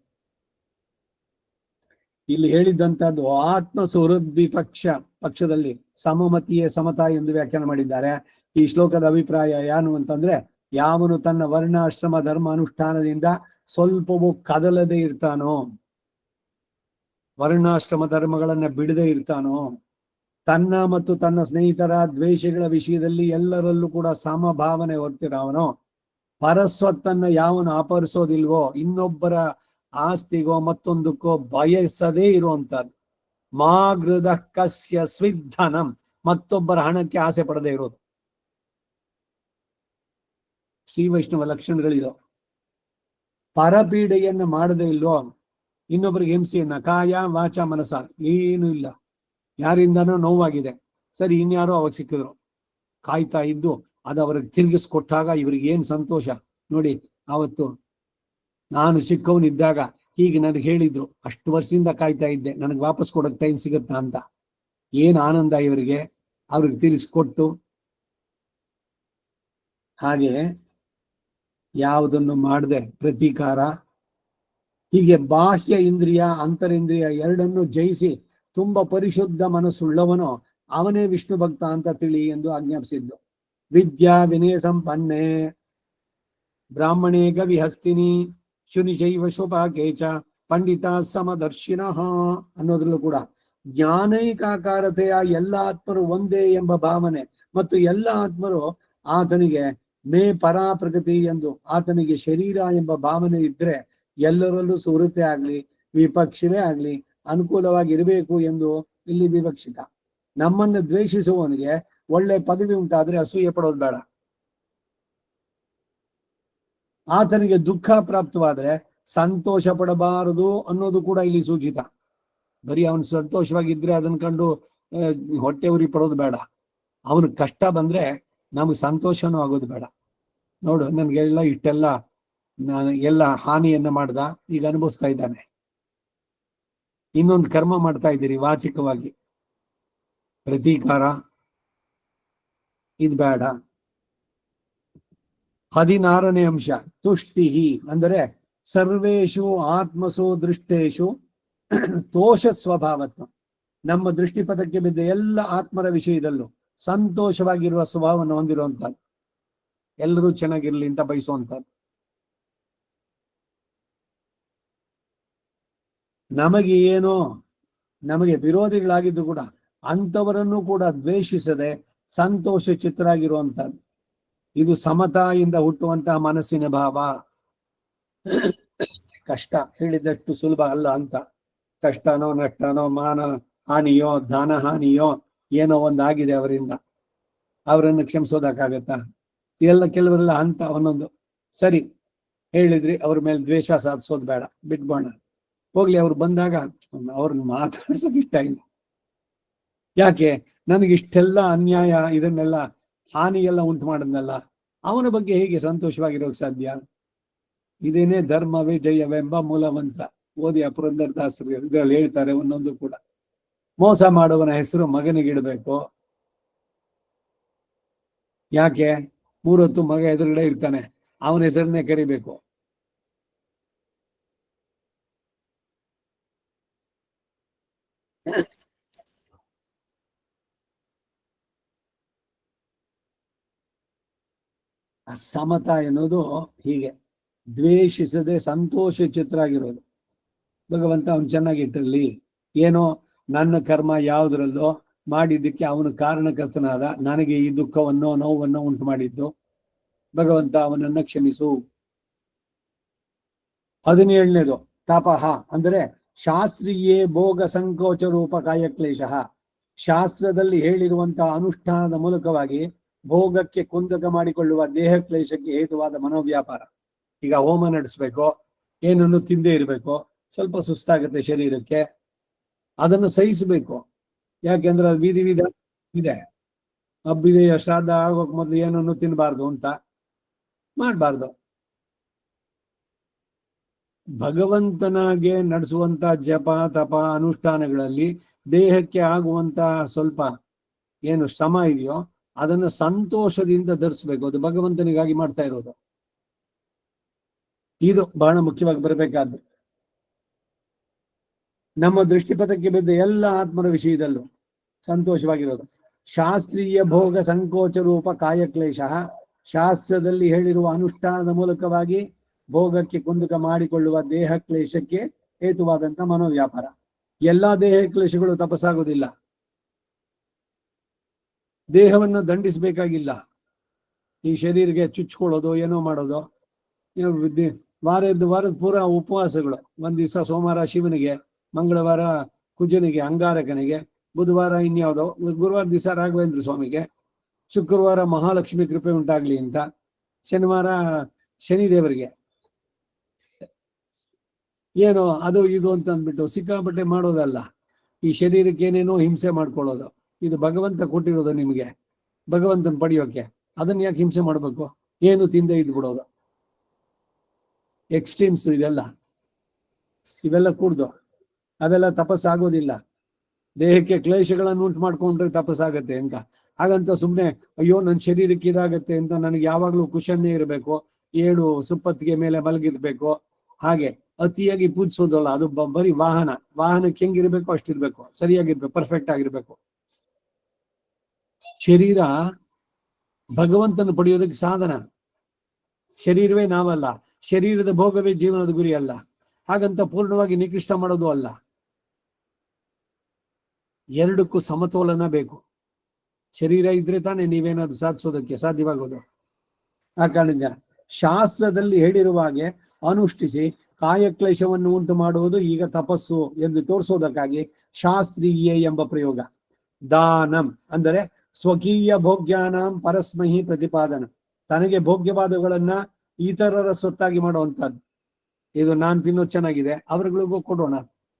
ಇಲ್ಲಿ ಹೇಳಿದ್ದಂತದ್ದು ಆತ್ಮ ಸುಹೃದ್ವಿಪಕ್ಷ ಪಕ್ಷದಲ್ಲಿ ಸಮಮತಿಯೇ ಸಮತಾ ಎಂದು ವ್ಯಾಖ್ಯಾನ ಮಾಡಿದ್ದಾರೆ. ಈ ಶ್ಲೋಕದ ಅಭಿಪ್ರಾಯ ಏನು ಅಂತಂದ್ರೆ, ಯಾವನು ತನ್ನ ವರ್ಣಾಶ್ರಮ ಧರ್ಮ ಅನುಷ್ಠಾನದಿಂದ ಸ್ವಲ್ಪವೂ ಕದಲದೆ ಇರ್ತಾನೋ, ವರ್ಣಾಶ್ರಮ ಧರ್ಮಗಳನ್ನ ಬಿಡದೆ ಇರ್ತಾನೋ, ತನ್ನ ಮತ್ತು ತನ್ನ ಸ್ನೇಹಿತರ ದ್ವೇಷಗಳ ವಿಷಯದಲ್ಲಿ ಎಲ್ಲರಲ್ಲೂ ಕೂಡ ಸಮಭಾವನೆ ಹೊರ್ತಿರೋವನೋ, ಪರಸ್ವತ್ತನ್ನ ಯಾವನು ಅಪಹರಿಸೋದಿಲ್ವೋ, ಇನ್ನೊಬ್ಬರ ಆಸ್ತಿಗೋ ಮತ್ತೊಂದಕ್ಕೋ ಬಯಸದೇ ಇರುವಂತಹದ್ದು, ಮಾಗೃದ ಕಸ್ಯ ಸ್ವಿಧನಂ, ಮತ್ತೊಬ್ಬರ ಹಣಕ್ಕೆ ಆಸೆ ಪಡದೆ ಇರೋದು, ಶ್ರೀ ವೈಷ್ಣವ ಲಕ್ಷಣಗಳಿದು. ಪರಪೀಡೆಯನ್ನ ಮಾಡದೇ ಇಲ್ವೋ, ಇನ್ನೊಬ್ಬರಿಗೆ ಹಿಂಸೆಯನ್ನ ಕಾಯ ವಾಚ ಮನಸ ಏನು ಇಲ್ಲ, ಯಾರಿಂದನೋ ನೋವಾಗಿದೆ, ಸರಿ ಇನ್ಯಾರೋ ಅವಾಗ ಸಿಕ್ಕಿದ್ರು, ಕಾಯ್ತಾ ಇದ್ದು ಅದು ಅವ್ರಿಗೆ ತಿರುಗಿಸ್ಕೊಟ್ಟಾಗ ಇವ್ರಿಗೆ ಏನ್ ಸಂತೋಷ ನೋಡಿ. ಅವತ್ತು ನಾನು ಚಿಕ್ಕವನಿದ್ದಾಗ ಹೀಗೆ ನನಗೆ ಹೇಳಿದ್ರು, ಅಷ್ಟು ವರ್ಷದಿಂದ ಕಾಯ್ತಾ ಇದ್ದೆ ನನಗೆ ವಾಪಸ್ ಕೊಡೋಕೆ ಟೈಮ್ ಸಿಗುತ್ತಾ ಅಂತ. ಏನ್ ಆನಂದ ಇವರಿಗೆ, ಅವ್ರಿಗೆ ತಿರುಗಿಸ್ಕೊಟ್ಟು. ಹಾಗೆ ಯಾವುದನ್ನು ಮಾಡದೆ ಪ್ರತೀಕಾರ, ಹೀಗೆ ಬಾಹ್ಯ ಇಂದ್ರಿಯ ಅಂತರಿಂದ್ರಿಯ ಎರಡನ್ನು ಜಯಿಸಿ ತುಂಬಾ ಪರಿಶುದ್ಧ ಮನಸ್ಸುಳ್ಳವನು ಅವನೇ ವಿಷ್ಣು ಭಕ್ತ ಅಂತ ತಿಳಿ ಎಂದು ಆಜ್ಞಾಪಿಸಿದ್ದು. ವಿದ್ಯಾ ವಿನಯ ಸಂಪನ್ನೆ ಬ್ರಾಹ್ಮಣೇ ಗವಿಹಸ್ತಿನಿ ಶುನಿಶೈವ ಶುಭಾಕೇಚ ಪಂಡಿತ ಸಮದರ್ಶಿನಃ ಅನ್ನೋದ್ರಲ್ಲೂ ಕೂಡ ಜ್ಞಾನೈಕಾಕಾರತೆಯ ಎಲ್ಲ ಆತ್ಮರು ಒಂದೇ ಎಂಬ ಭಾವನೆ ಮತ್ತು ಎಲ್ಲ ಆತ್ಮರು ಆತನಿಗೆ ಮೇ ಪರಾ ಪ್ರಗತಿ ಎಂದು ಆತನಿಗೆ ಶರೀರ ಎಂಬ ಭಾವನೆ ಇದ್ರೆ ಎಲ್ಲರಲ್ಲೂ ಸುಹೃತೆ ಆಗ್ಲಿ ವಿಪಕ್ಷವೇ ಆಗ್ಲಿ ಅನುಕೂಲವಾಗಿ ಇರಬೇಕು ಎಂದು ಇಲ್ಲಿ ವಿವಕ್ಷಿತ. ನಮ್ಮನ್ನು ದ್ವೇಷಿಸುವವನಿಗೆ ಒಳ್ಳೆ ಪದವಿ ಉಂಟಾದ್ರೆ ಅಸೂಯೆ ಪಡೋದು ಬೇಡ. ಆತನಿಗೆ ದುಃಖ ಪ್ರಾಪ್ತವಾದ್ರೆ ಸಂತೋಷ ಪಡಬಾರದು ಅನ್ನೋದು ಕೂಡ ಇಲ್ಲಿ ಸೂಚಿತ. ಬರೀ ಅವನು ಸಂತೋಷವಾಗಿದ್ರೆ ಅದನ್ನ ಕಂಡು ಹೊಟ್ಟೆ ಉರಿ ಪಡೋದು ಬೇಡ. ಅವನು ಕಷ್ಟ ಬಂದ್ರೆ ನಮಗೆ ಸಂತೋಷನೂ ಆಗೋದು ಬೇಡ. ನೋಡು, ನನ್ಗೆಲ್ಲ ಇಷ್ಟೆಲ್ಲ ನಾನು ಎಲ್ಲ ಹಾನಿಯನ್ನ ಮಾಡ್ದ, ಈಗ ಅನುಭವಿಸ್ತಾ ಇದ್ದಾನೆ. ಇನ್ನೊಂದು ಕರ್ಮ ಮಾಡ್ತಾ ಇದ್ದೀರಿ ವಾಚಿಕವಾಗಿ, ಪ್ರತೀಕಾರ, ಇದು ಬೇಡ. 16ನೇ ಅಂಶ ತುಷ್ಟಿ ಅಂದರೆ ಸರ್ವೇಶು ಆತ್ಮಸು ದೃಷ್ಟೇಶು ತೋಷ ಸ್ವಭಾವತ್ವ. ನಮ್ಮ ದೃಷ್ಟಿಪಥಕ್ಕೆ ಬಿದ್ದ ಎಲ್ಲ ಆತ್ಮರ ವಿಷಯದಲ್ಲೂ ಸಂತೋಷವಾಗಿರುವ ಸ್ವಭಾವವನ್ನು ಹೊಂದಿರುವಂತಹದ್ದು, ಎಲ್ಲರೂ ಚೆನ್ನಾಗಿರ್ಲಿ ಅಂತ ಬಯಸುವಂತಹದ್ದು. ನಮಗೆ ಏನೋ ನಮಗೆ ವಿರೋಧಿಗಳಾಗಿದ್ದು ಕೂಡ ಅಂಥವರನ್ನು ಕೂಡ ದ್ವೇಷಿಸದೆ ಸಂತೋಷ ಚಿತ್ತರಾಗಿರುವಂತಹದ್ದು. ಇದು ಸಮತಾಯಿಂದ ಹುಟ್ಟುವಂತಹ ಮನಸ್ಸಿನ ಭಾವ. ಕಷ್ಟ ಹೇಳಿದಷ್ಟು ಸುಲಭ ಅಲ್ಲ ಅಂತ. ಕಷ್ಟನೋ ನಷ್ಟನೋ ಮಾನ ಹಾನಿಯೋ ಧನ ಹಾನಿಯೋ ಏನೋ ಒಂದಾಗಿದೆ ಅವರಿಂದ, ಅವರನ್ನು ಕ್ಷಮಿಸೋದಕ್ಕಾಗತ್ತಾ? ಎಲ್ಲ ಕೆಲವರೆಲ್ಲ ಅಂತ ಒಂದೊಂದು ಸರಿ ಹೇಳಿದ್ರಿ, ಅವ್ರ ಮೇಲೆ ದ್ವೇಷ ಸಾಧಿಸೋದು ಬೇಡ, ಬಿಟ್ಬೋಣ, ಹೋಗ್ಲಿ. ಅವ್ರು ಬಂದಾಗ ಅವ್ರನ್ನ ಮಾತಾಡ್ಸೋಕೆ ಇಷ್ಟ ಇಲ್ಲ. ಯಾಕೆ? ನನಗಿಷ್ಟೆಲ್ಲ ಅನ್ಯಾಯ, ಇದನ್ನೆಲ್ಲ ಹಾನಿ ಎಲ್ಲ ಉಂಟು ಮಾಡಿದ್ನಲ್ಲ, ಅವನ ಬಗ್ಗೆ ಹೇಗೆ ಸಂತೋಷವಾಗಿರೋಕ್ ಸಾಧ್ಯ? ಇದೇನೇ ಧರ್ಮವೇ ಜಯವೆಂಬ ಮೂಲ ಮಂತ್ರ. ಓದಿ ಪುರಂದರದಾಸರು ಇದ್ರಲ್ಲಿ ಹೇಳ್ತಾರೆ ಒಂದೊಂದು ಕೂಡ. ಮೋಸ ಮಾಡುವನ ಹೆಸರು ಮಗನಿಗಿಡಬೇಕು. ಯಾಕೆ? 3 ಹೊತ್ತು ಮಗ ಎದುರುಗಡೆ ಇರ್ತಾನೆ, ಅವನ ಹೆಸರನ್ನೇ ಕರಿಬೇಕು. ಅಸಮತ ಎನ್ನುವುದು ಹೀಗೆ, ದ್ವೇಷಿಸದೆ ಸಂತೋಷ ಚಿತ್ತರಾಗಿರೋದು. ಭಗವಂತ ಅವನು ಚೆನ್ನಾಗಿಟ್ಟಿರ್ಲಿ, ಏನೋ ನನ್ನ ಕರ್ಮ ಯಾವುದರಲ್ಲೋ ಮಾಡಿದ್ದಕ್ಕೆ ಅವನು ಕಾರಣಕರ್ತನಾದ, ನನಗೆ ಈ ದುಃಖವನ್ನು ನೋವನ್ನು ಉಂಟು ಮಾಡಿದ್ದು, ಭಗವಂತ ಅವನನ್ನ ಕ್ಷಮಿಸು. 17ನೇದು ತಪಃ ಅಂದರೆ ಶಾಸ್ತ್ರೀಯೇ ಭೋಗ ಸಂಕೋಚ ರೂಪ ಕಾಯಕ್ಲೇಶ. ಶಾಸ್ತ್ರದಲ್ಲಿ ಹೇಳಿರುವಂತಹ ಅನುಷ್ಠಾನದ ಮೂಲಕವಾಗಿ ಭೋಗಕ್ಕೆ ಕುಂದಕ ಮಾಡಿಕೊಳ್ಳುವ ದೇಹ ಕ್ಲೇಶಕ್ಕೆ ಹೇತುವಾದ ಮನೋವ್ಯಾಪಾರ. ಈಗ ಹೋಮ ನಡೆಸ್ಬೇಕು, ಏನನ್ನು ತಿಂದೇ ಇರಬೇಕು, ಸ್ವಲ್ಪ ಸುಸ್ತಾಗುತ್ತೆ ಶರೀರಕ್ಕೆ, ಅದನ್ನು ಸಹಿಸಬೇಕು. ಯಾಕೆಂದ್ರೆ ಅದು ವಿಧಿ ವಿಧಾನ ಇದೆ. ಹಬ್ಬಿದೆಯ ಶ್ರಾದ್ದ ಆಗೋಕ್ ಮೊದಲು ಏನನ್ನು ತಿನ್ನಬಾರ್ದು ಅಂತ ಮಾಡಬಾರ್ದು. ಭಗವಂತನಾಗೆ ನಡೆಸುವಂತ ಜಪ ತಪ ಅನುಷ್ಠಾನಗಳಲ್ಲಿ ದೇಹಕ್ಕೆ ಆಗುವಂತ ಸ್ವಲ್ಪ ಏನು ಶ್ರಮ ಇದೆಯೋ ಅದನ್ನು ಸಂತೋಷದಿಂದ ಧರಿಸ್ಬೇಕು. ಅದು ಭಗವಂತನಿಗಾಗಿ ಮಾಡ್ತಾ ಇರೋದು. ಇದು ಬಹಳ ಮುಖ್ಯವಾಗಿ ಬರಬೇಕಾದ್ದು. ನಮ್ಮ ದೃಷ್ಟಿಪಥಕ್ಕೆ ಬಿದ್ದ ಎಲ್ಲ ಆತ್ಮರ ವಿಷಯದಲ್ಲೂ ಸಂತೋಷವಾಗಿರೋದು. ಶಾಸ್ತ್ರೀಯ ಭೋಗ ಸಂಕೋಚ ರೂಪ ಕಾಯಕ್ಲೇಶ, ಶಾಸ್ತ್ರದಲ್ಲಿ ಹೇಳಿರುವ ಅನುಷ್ಠಾನದ ಮೂಲಕವಾಗಿ ಭೋಗಕ್ಕೆ ಕುಂದಕ ಮಾಡಿಕೊಳ್ಳುವ ದೇಹ ಕ್ಲೇಶಕ್ಕೆ ಹೇತುವಾದಂತ ಮನೋವ್ಯಾಪಾರ. ಎಲ್ಲಾ ದೇಹ ಕ್ಲೇಶಗಳು ತಪಸ್ಸಾಗೋದಿಲ್ಲ. ದೇಹವನ್ನು ದಂಡಿಸಬೇಕಾಗಿಲ್ಲ. ಈ ಶರೀರಕ್ಕೆ ಚುಚ್ಕೊಳ್ಳೋದು, ಏನೋ ಮಾಡೋದು, ವಾರದ ಪೂರ ಉಪವಾಸಗಳು. ಒಂದ್ ದಿವಸ ಸೋಮವಾರ ಶಿವನಿಗೆ, ಮಂಗಳವಾರ ಕುಜನಿಗೆ ಅಂಗಾರಕನಿಗೆ, ಬುಧವಾರ ಇನ್ಯಾವುದೋ, ಗುರುವಾರ ದಿವಸ ರಾಘವೇಂದ್ರ ಸ್ವಾಮಿಗೆ, ಶುಕ್ರವಾರ ಮಹಾಲಕ್ಷ್ಮಿ ಕೃಪೆ ಉಂಟಾಗ್ಲಿ ಅಂತ, ಶನಿವಾರ ಶನಿದೇವರಿಗೆ, ಏನೋ ಅದು ಇದು ಅಂತ ಅಂದ್ಬಿಟ್ಟು ಸಿಕ್ಕಾಪಟ್ಟೆ ಮಾಡೋದಲ್ಲ. ಈ ಶರೀರಕ್ಕೆ ಏನೇನೋ ಹಿಂಸೆ ಮಾಡ್ಕೊಳ್ಳೋದು. ಇದು ಭಗವಂತ ಕೊಟ್ಟಿರೋದು ನಿಮಗೆ, ಭಗವಂತನ ಪಡೆಯೋಕೆ. ಅದನ್ನ ಯಾಕೆ ಹಿಂಸೆ ಮಾಡ್ಬೇಕು? ಏನು ತಿಂದೆ ಇದ್ ಬಿಡೋದು. ಎಕ್ಸ್ಟ್ರೀಮ್ಸ್ ಇವೆಲ್ಲ ಕೂಡ್ದು ಅವೆಲ್ಲ ತಪಸ್ಸಾಗೋದಿಲ್ಲ. ದೇಹಕ್ಕೆ ಕ್ಲೇಶಗಳನ್ನು ಉಂಟು ಮಾಡ್ಕೊಂಡ್ರೆ ತಪಸ್ಸಾಗತ್ತೆ ಅಂತ. ಹಾಗಂತ ಸುಮ್ಮನೆ ಅಯ್ಯೋ ನನ್ನ ಶರೀರಕ್ಕೆ ಇದಾಗತ್ತೆ ಅಂತ ನನಗೆ ಯಾವಾಗ್ಲೂ ಕುಶನ್ನೇ ಇರಬೇಕು, 7 ಸುಪ್ಪತ್ತಿಗೆ ಮೇಲೆ ಮಲಗಿರ್ಬೇಕು, ಹಾಗೆ ಅತಿಯಾಗಿ ಪೂಜಿಸೋದಲ್ಲ. ಅದು ಬರೀ ವಾಹನಕ್ಕೆ ಹೆಂಗಿರ್ಬೇಕು ಅಷ್ಟಿರ್ಬೇಕು, ಸರಿಯಾಗಿರ್ಬೇಕು, ಪರ್ಫೆಕ್ಟ್ ಆಗಿರ್ಬೇಕು. ಶರೀರ ಭಗವಂತನ ಪಡೆಯೋದಕ್ಕೆ ಸಾಧನ. ಶರೀರವೇ ನಾವಲ್ಲ, ಶರೀರದ ಭೋಗವೇ ಜೀವನದ ಗುರಿ ಅಲ್ಲ. ಹಾಗಂತ ಪೂರ್ಣವಾಗಿ ನಿಕೃಷ್ಟ ಮಾಡೋದು ಅಲ್ಲ. ಎರಡಕ್ಕೂ ಸಮತೋಲನ ಬೇಕು. ಶರೀರ ಇದ್ರೆ ತಾನೇ ನೀವೇನಾದ್ರು ಸಾಧಿಸೋದಕ್ಕೆ ಸಾಧ್ಯವಾಗೋದು. ಆ ಕಾರಣದಿಂದ ಶಾಸ್ತ್ರದಲ್ಲಿ ಹೇಳಿರುವ ಹಾಗೆ ಅನುಷ್ಠಿಸಿ ಕಾಯಕ್ಲೇಶವನ್ನು ಉಂಟು ಮಾಡುವುದು ಈಗ ತಪಸ್ಸು ಎಂದು ತೋರಿಸೋದಕ್ಕಾಗಿ ಶಾಸ್ತ್ರೀಯ ಎಂಬ ಪ್ರಯೋಗ. ದಾನಂ ಅಂದರೆ ಸ್ವಕೀಯ ಭೋಗ್ಯಾನಾಂ ಪರಸ್ಮಹಿ ಪ್ರತಿಪಾದನ, ತನಗೆ ಭೋಗ್ಯವಾದಗಳನ್ನ ಇತರರ ಸೊತ್ತಾಗಿ ಮಾಡುವಂತಹದ್ದು. ಇದು ನಾನು ತಿನ್ನೋದು ಚೆನ್ನಾಗಿದೆ, ಅವರುಗಳಿಗೂ ಕೊಡೋಣ,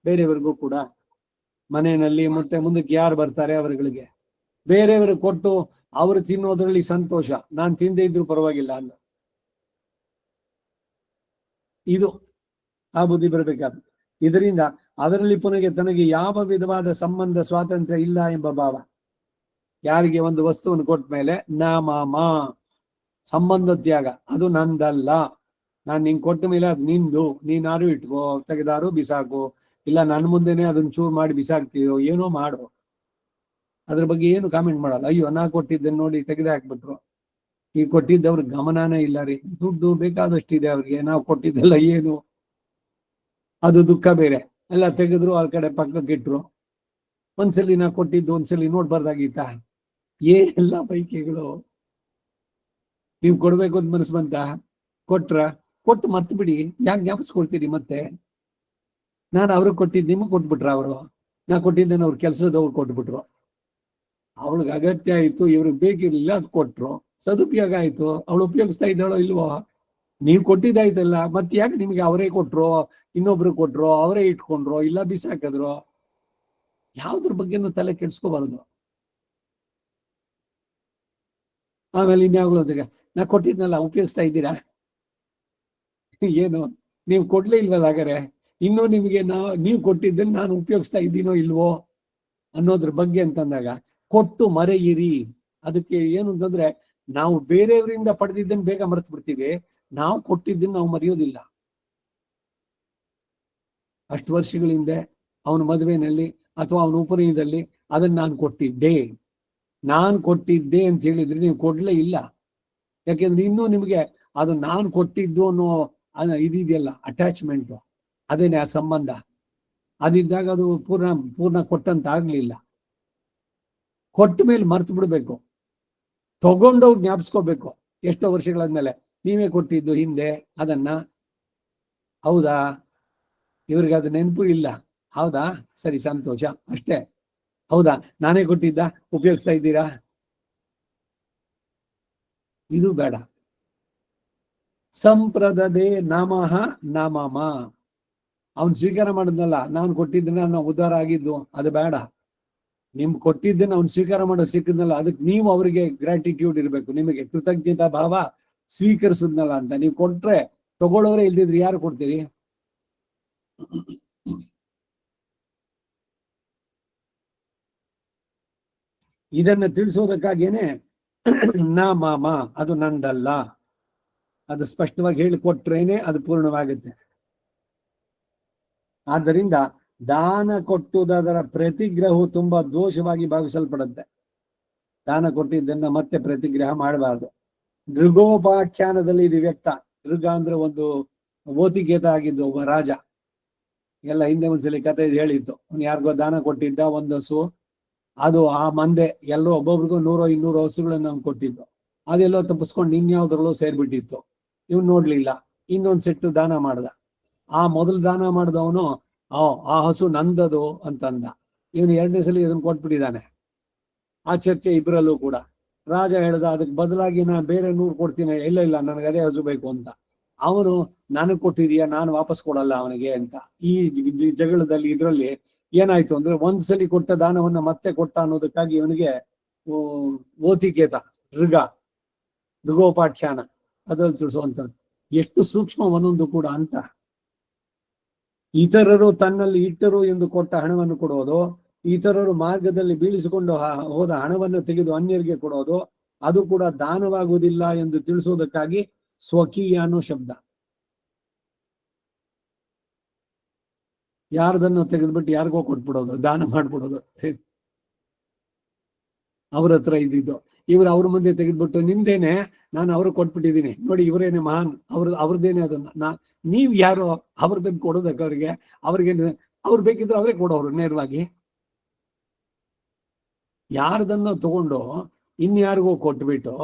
ಬೇರೆಯವರಿಗೂ ಕೂಡ. ಮನೆಯಲ್ಲಿ ಮತ್ತೆ ಮುಂದಕ್ಕೆ ಯಾರು ಬರ್ತಾರೆ ಅವರುಗಳಿಗೆ ಬೇರೆಯವರು ಕೊಟ್ಟು ಅವರು ತಿನ್ನೋದ್ರಲ್ಲಿ ಸಂತೋಷ, ನಾನು ತಿಂದೇ ಇದ್ರು ಪರವಾಗಿಲ್ಲ ಅಂತ. ಇದು ಆ ಬುದ್ಧಿ ಬರಬೇಕಾದ. ಇದರಿಂದ ಅದರಲ್ಲಿ ಪುನಗೆ ತನಗೆ ಯಾವ ವಿಧವಾದ ಸಂಬಂಧ ಸ್ವಾತಂತ್ರ್ಯ ಇಲ್ಲ ಎಂಬ ಭಾವ. ಯಾರಿಗೆ ಒಂದು ವಸ್ತುವನ್ನು ಕೊಟ್ಟ ಮೇಲೆ ನಾಮ ಸಂಬಂಧ ತ್ಯಾಗ, ಅದು ನಂದಲ್ಲ, ನಾನು ನಿಂಗೆ ಕೊಟ್ಟ ಮೇಲೆ ಅದು ನಿಂದು, ನೀನಾರು ಇಟ್ಕೋ, ತೆಗೆದಾರು ಬಿಸಾಕು, ಇಲ್ಲ ನನ್ನ ಮುಂದೆನೆ ಅದನ್ನ ಚೂರು ಮಾಡಿ ಬಿಸಾಕ್ತೀರೋ ಏನೋ ಮಾಡು, ಅದ್ರ ಬಗ್ಗೆ ಏನು ಕಾಮೆಂಟ್ ಮಾಡಲ್ಲ. ಅಯ್ಯೋ ನಾ ಕೊಟ್ಟಿದ್ದನ್ನು ನೋಡಿ ತೆಗೆದು ಹಾಕ್ಬಿಟ್ರು, ಈಗ ಕೊಟ್ಟಿದ್ದವ್ರಿಗೆ ಗಮನನೇ ಇಲ್ಲ ರೀ, ದುಡ್ಡು ಬೇಕಾದಷ್ಟಿದೆ ಅವ್ರಿಗೆ, ನಾವು ಕೊಟ್ಟಿದ್ದೆಲ್ಲ ಏನು, ಅದು ದುಃಖ ಬೇರೆ. ಎಲ್ಲ ತೆಗೆದ್ರು ಆ ಕಡೆ ಪಕ್ಕಕ್ಕೆ ಇಟ್ರು. ಒಂದ್ಸಲಿ ನಾ ಕೊಟ್ಟಿದ್ದು ಒಂದ್ಸಲಿ ನೋಡ್ಬಾರ್ದಾಗಿತ್ತ? ಏನೆಲ್ಲ ಬೈಕೆಗಳು. ನೀವು ಕೊಡ್ಬೇಕು ಅಂತ ಮನಸ್ಸು ಬಂತ, ಕೊಟ್ಟು ಮರ್ತು ಬಿಡಿ, ಯಾಕೆ ಜ್ಞಾಪಿಸ್ಕೊಳ್ತೀರಿ ಮತ್ತೆ? ನಾನು ಅವ್ರಿಗೆ ಕೊಟ್ಟಿದ್ದು ನಿಮಗೆ ಕೊಟ್ಬಿಟ್ರ ಅವರು? ನಾ ಕೊಟ್ಟಿದ್ದೇನೆ ಅವ್ರ ಕೆಲಸದವ್ರು ಕೊಟ್ಬಿಟ್ರು. ಅವಳಿಗೆ ಅಗತ್ಯ ಆಯ್ತು, ಇವ್ರಿಗೆ ಬೇಕಿರ್ಲಿಲ್ಲ, ಅದು ಕೊಟ್ರು, ಸದುಪಯೋಗ ಆಯ್ತು. ಅವಳು ಉಪಯೋಗಿಸ್ತಾ ಇದ್ದಾಳೋ ಇಲ್ವೋ? ನೀವು ಕೊಟ್ಟಿದ್ದಾಯ್ತಲ್ಲ, ಮತ್ತೆ ಯಾಕೆ ನಿಮ್ಗೆ ಅವರೇ ಕೊಟ್ರು, ಇನ್ನೊಬ್ರು ಕೊಟ್ರು, ಅವರೇ ಇಟ್ಕೊಂಡ್ರು, ಇಲ್ಲ ಬಿಸಾಕಿದ್ರು? ಯಾವ್ದ್ರ ಬಗ್ಗೆನೂ ತಲೆ ಕೆಡ್ಸ್ಕೋಬಾರದು. ಆಮೇಲೆ ಇನ್ಯಾವುಗಳೊಂದಿಗೆ ನಾ ಕೊಟ್ಟಿದ್ನಲ್ಲ ಉಪಯೋಗಿಸ್ತಾ ಇದ್ದೀರಾ? ಏನು ನೀವು ಕೊಡ್ಲೇ ಇಲ್ವಲ್ಲ, ಹಾಗಾರೆ ಇನ್ನೂ ನಿಮ್ಗೆ ನೀವು ಕೊಟ್ಟಿದ್ದನ್ನು ನಾನು ಉಪಯೋಗಿಸ್ತಾ ಇದ್ದೀನೋ ಇಲ್ವೋ ಅನ್ನೋದ್ರ ಬಗ್ಗೆ ಅಂತಂದಾಗ ಕೊಟ್ಟು ಮರೆಯಿರಿ. ಅದಕ್ಕೆ ಏನು ಅಂತಂದ್ರೆ, ನಾವು ಬೇರೆಯವರಿಂದ ಪಡೆದಿದ್ದನ್ನು ಬೇಗ ಮರೆತು ಬಿಡ್ತೀವಿ, ನಾವು ಕೊಟ್ಟಿದ್ದನ್ನು ನಾವು ಮರೆಯೋದಿಲ್ಲ. ಅಷ್ಟು ವರ್ಷಗಳ ಹಿಂದೆ ಅವನ ಮದುವೆನಲ್ಲಿ ಅಥವಾ ಅವನ ಉಪನಯನದಲ್ಲಿ ಅದನ್ನ ನಾನು ಕೊಟ್ಟಿದ್ದೆ ಅಂತ ಹೇಳಿದ್ರೆ ನೀವು ಕೊಡ್ಲೇ ಇಲ್ಲ. ಯಾಕೆಂದ್ರೆ ಇನ್ನೂ ನಿಮಗೆ ಅದು ನಾನು ಕೊಟ್ಟಿದ್ದು ಅನ್ನೋ ಇದೆಯಲ್ಲ, ಅಟ್ಯಾಚ್ಮೆಂಟ್, ಅದೇನೆ ಆ ಸಂಬಂಧ. ಅದಿದ್ದಾಗ ಅದು ಪೂರ್ಣ ಕೊಟ್ಟಂತ ಆಗ್ಲಿಲ್ಲ. ಕೊಟ್ಟ ಮೇಲೆ ಮರ್ತು ಬಿಡ್ಬೇಕು, ತಗೊಂಡೋಗಿ ಜ್ಞಾಪಿಸ್ಕೋಬೇಕು. ಎಷ್ಟೋ ವರ್ಷಗಳಾದ್ಮೇಲೆ ನೀವೇ ಕೊಟ್ಟಿದ್ದು ಹಿಂದೆ ಅದನ್ನ, ಹೌದಾ? ಇವ್ರಿಗೆ ಅದು ನೆನಪು ಇಲ್ಲ, ಹೌದಾ, ಸರಿ ಸಂತೋಷ ಅಷ್ಟೇ. ಹೌದಾ, ನಾನೇ ಕೊಟ್ಟಿದ್ದ, ಉಪಯೋಗಿಸ್ತಾ ಇದ್ದೀರಾ? ಇದು ಬೇಡ. ಸಂಪ್ರದದೆ ನಮಃ ನಮಮ, ಅವನ್ ಸ್ವೀಕಾರ ಮಾಡಿದ್ನಲ್ಲ, ನಾನು ಕೊಟ್ಟಿದ್ದನ್ನ ನಾವು ಉದ್ಧಾರ ಆಗಿದ್ದು, ಅದು ಬೇಡ. ನಿಮ್ ಕೊಟ್ಟಿದ್ದನ್ನ ಅವ್ನು ಸ್ವೀಕಾರ ಮಾಡೋದು ಸಿಕ್ಕಿದ್ನಲ್ಲ, ಅದಕ್ಕೆ ನೀವು ಅವರಿಗೆ ಗ್ರಾಟಿಟ್ಯೂಡ್ ಇರಬೇಕು, ನಿಮಗೆ ಕೃತಜ್ಞತಾ ಭಾವ ಸ್ವೀಕರಿಸಿದ್ನಲ್ಲ ಅಂತ. ನೀವು ಕೊಟ್ರೆ ತಗೊಳ್ಳೋರೆ, ಇಲ್ದಿದ್ರೆ ಯಾರು ಕೊಡ್ತೀರಿ? ಇದನ್ನ ತಿಳಿಸೋದಕ್ಕಾಗೇನೆ ನಾಮ ಅದು ನಂದಲ್ಲ, ಅದು ಸ್ಪಷ್ಟವಾಗಿ ಹೇಳಿಕೊಟ್ರೇನೆ ಅದು ಪೂರ್ಣವಾಗುತ್ತೆ. ಆದ್ದರಿಂದ ದಾನ ಕೊಟ್ಟುದರ ಪ್ರತಿಗ್ರಹವು ತುಂಬಾ ದೋಷವಾಗಿ ಭಾವಿಸಲ್ಪಡುತ್ತೆ. ದಾನ ಕೊಟ್ಟಿದ್ದನ್ನ ಮತ್ತೆ ಪ್ರತಿಗ್ರಹ ಮಾಡಬಾರ್ದು. ನೃಗೋಪಾಖ್ಯಾನದಲ್ಲಿ ಇದು ವ್ಯಕ್ತ. ನೃಗ ಅಂದ್ರೆ ಒಂದು ಓತಿಕೇತ ಆಗಿದ್ದು ಒಬ್ಬ ರಾಜ. ಎಲ್ಲ ಹಿಂದೆ ಒಂದ್ಸಲಿ ಕತೆ ಹೇಳಿತ್ತು. ಯಾರಿಗೋ ದಾನ ಕೊಟ್ಟಿದ್ದ ಒಂದು ಹಸು, ಅದು ಆ ಮಂದೆ ಎಲ್ಲರೂ ಒಬ್ಬೊಬ್ರಿಗೂ 100-200 ಹಸುಗಳನ್ನ ಅವ್ನು ಕೊಟ್ಟಿದ್ದು. ಅದೆಲ್ಲೋ ತಪ್ಪಿಸ್ಕೊಂಡು ಇನ್ಯಾವ್ದ್ರಲ್ಲೋ ಸೇರ್ಬಿಟ್ಟಿತ್ತು. ಇವ್ನು ನೋಡ್ಲಿಲ್ಲ, ಇನ್ನೊಂದ್ ಸೆಟ್ಟು ದಾನ ಮಾಡ್ದ. ಆ ಮೊದಲು ದಾನ ಮಾಡಿದವನು ಆ ಹಸು ನಂದದು ಅಂತಂದ. ಇವನು 2ನೇ ಸಲ ಇದನ್ನ ಕೊಟ್ಬಿಟ್ಟಿದ್ದಾನೆ. ಆ ಚರ್ಚೆ ಇಬ್ಬರಲ್ಲೂ ಕೂಡ. ರಾಜ ಹೇಳ್ದ, ಅದಕ್ಕೆ ಬದಲಾಗಿ ನಾನು ಬೇರೆ 100 ಕೊಡ್ತೀನಿ. ಇಲ್ಲ ನನಗೆ ಅದೇ ಹಸು ಬೇಕು ಅಂತ. ಅವನು ನನಗ್ ಕೊಟ್ಟಿದೀಯ, ನಾನು ವಾಪಸ್ ಕೊಡಲ್ಲ ಅವನಿಗೆ ಅಂತ. ಈ ಜಗಳದಲ್ಲಿ ಇದರಲ್ಲಿ ಏನಾಯ್ತು ಅಂದ್ರೆ, ಒಂದ್ಸಲಿ ಕೊಟ್ಟ ದಾನವನ್ನ ಮತ್ತೆ ಕೊಟ್ಟ ಅನ್ನೋದಕ್ಕಾಗಿ ಇವನಿಗೆ ಓತಿಕೇತ ಮೃಗೋಪಾಖ್ಯಾನ ಅದ್ರಲ್ಲಿ ತಿಳಿಸುವಂಥದ್ದು. ಎಷ್ಟು ಸೂಕ್ಷ್ಮ ಒಂದೊಂದು ಕೂಡ ಅಂತ. ಇತರರು ತನ್ನಲ್ಲಿ ಇಟ್ಟರು ಎಂದು ಕೊಟ್ಟ ಹಣವನ್ನು ಕೊಡೋದು, ಇತರರು ಮಾರ್ಗದಲ್ಲಿ ಬೀಳಿಸಿಕೊಂಡು ಹೋದ ಹಣವನ್ನು ತೆಗೆದು ಅನ್ಯರಿಗೆ ಕೊಡೋದು, ಅದು ಕೂಡ ದಾನವಾಗುವುದಿಲ್ಲ ಎಂದು ತಿಳಿಸೋದಕ್ಕಾಗಿ ಸ್ವಕೀಯ ಅನ್ನೋ ಶಬ್ದ. ಯಾರದನ್ನು ತೆಗೆದ್ಬಿಟ್ಟು ಯಾರಿಗೋ ಕೊಟ್ಬಿಡೋದು, ದಾನ ಮಾಡ್ಬಿಡೋದು. ಅವ್ರ ಹತ್ರ ಇದ್ದಿದ್ದು ಇವ್ರು ಅವ್ರ ಮುಂದೆ ತೆಗೆದ್ಬಿಟ್ಟು, ನಿಮ್ದೇನೆ, ನಾನು ಅವ್ರಿಗೆ ಕೊಟ್ಬಿಟ್ಟಿದ್ದೀನಿ ನೋಡಿ, ಇವರೇನೆ ಮಹಾನ್, ಅವ್ರದ್ದೇನೆ ಅದನ್ನ. ನೀವ್ ಯಾರೋ ಅವ್ರದನ್ನ ಕೊಡೋದಕ್ಕೆ ಅವ್ರಿಗೆ ಬೇಕಿದ್ರೆ ಅವರೇ ಕೊಡೋರು ನೇರವಾಗಿ. ಯಾರ್ದನ್ನ ತಗೊಂಡು ಇನ್ಯಾರಿಗೋ ಕೊಟ್ಬಿಟ್ಟು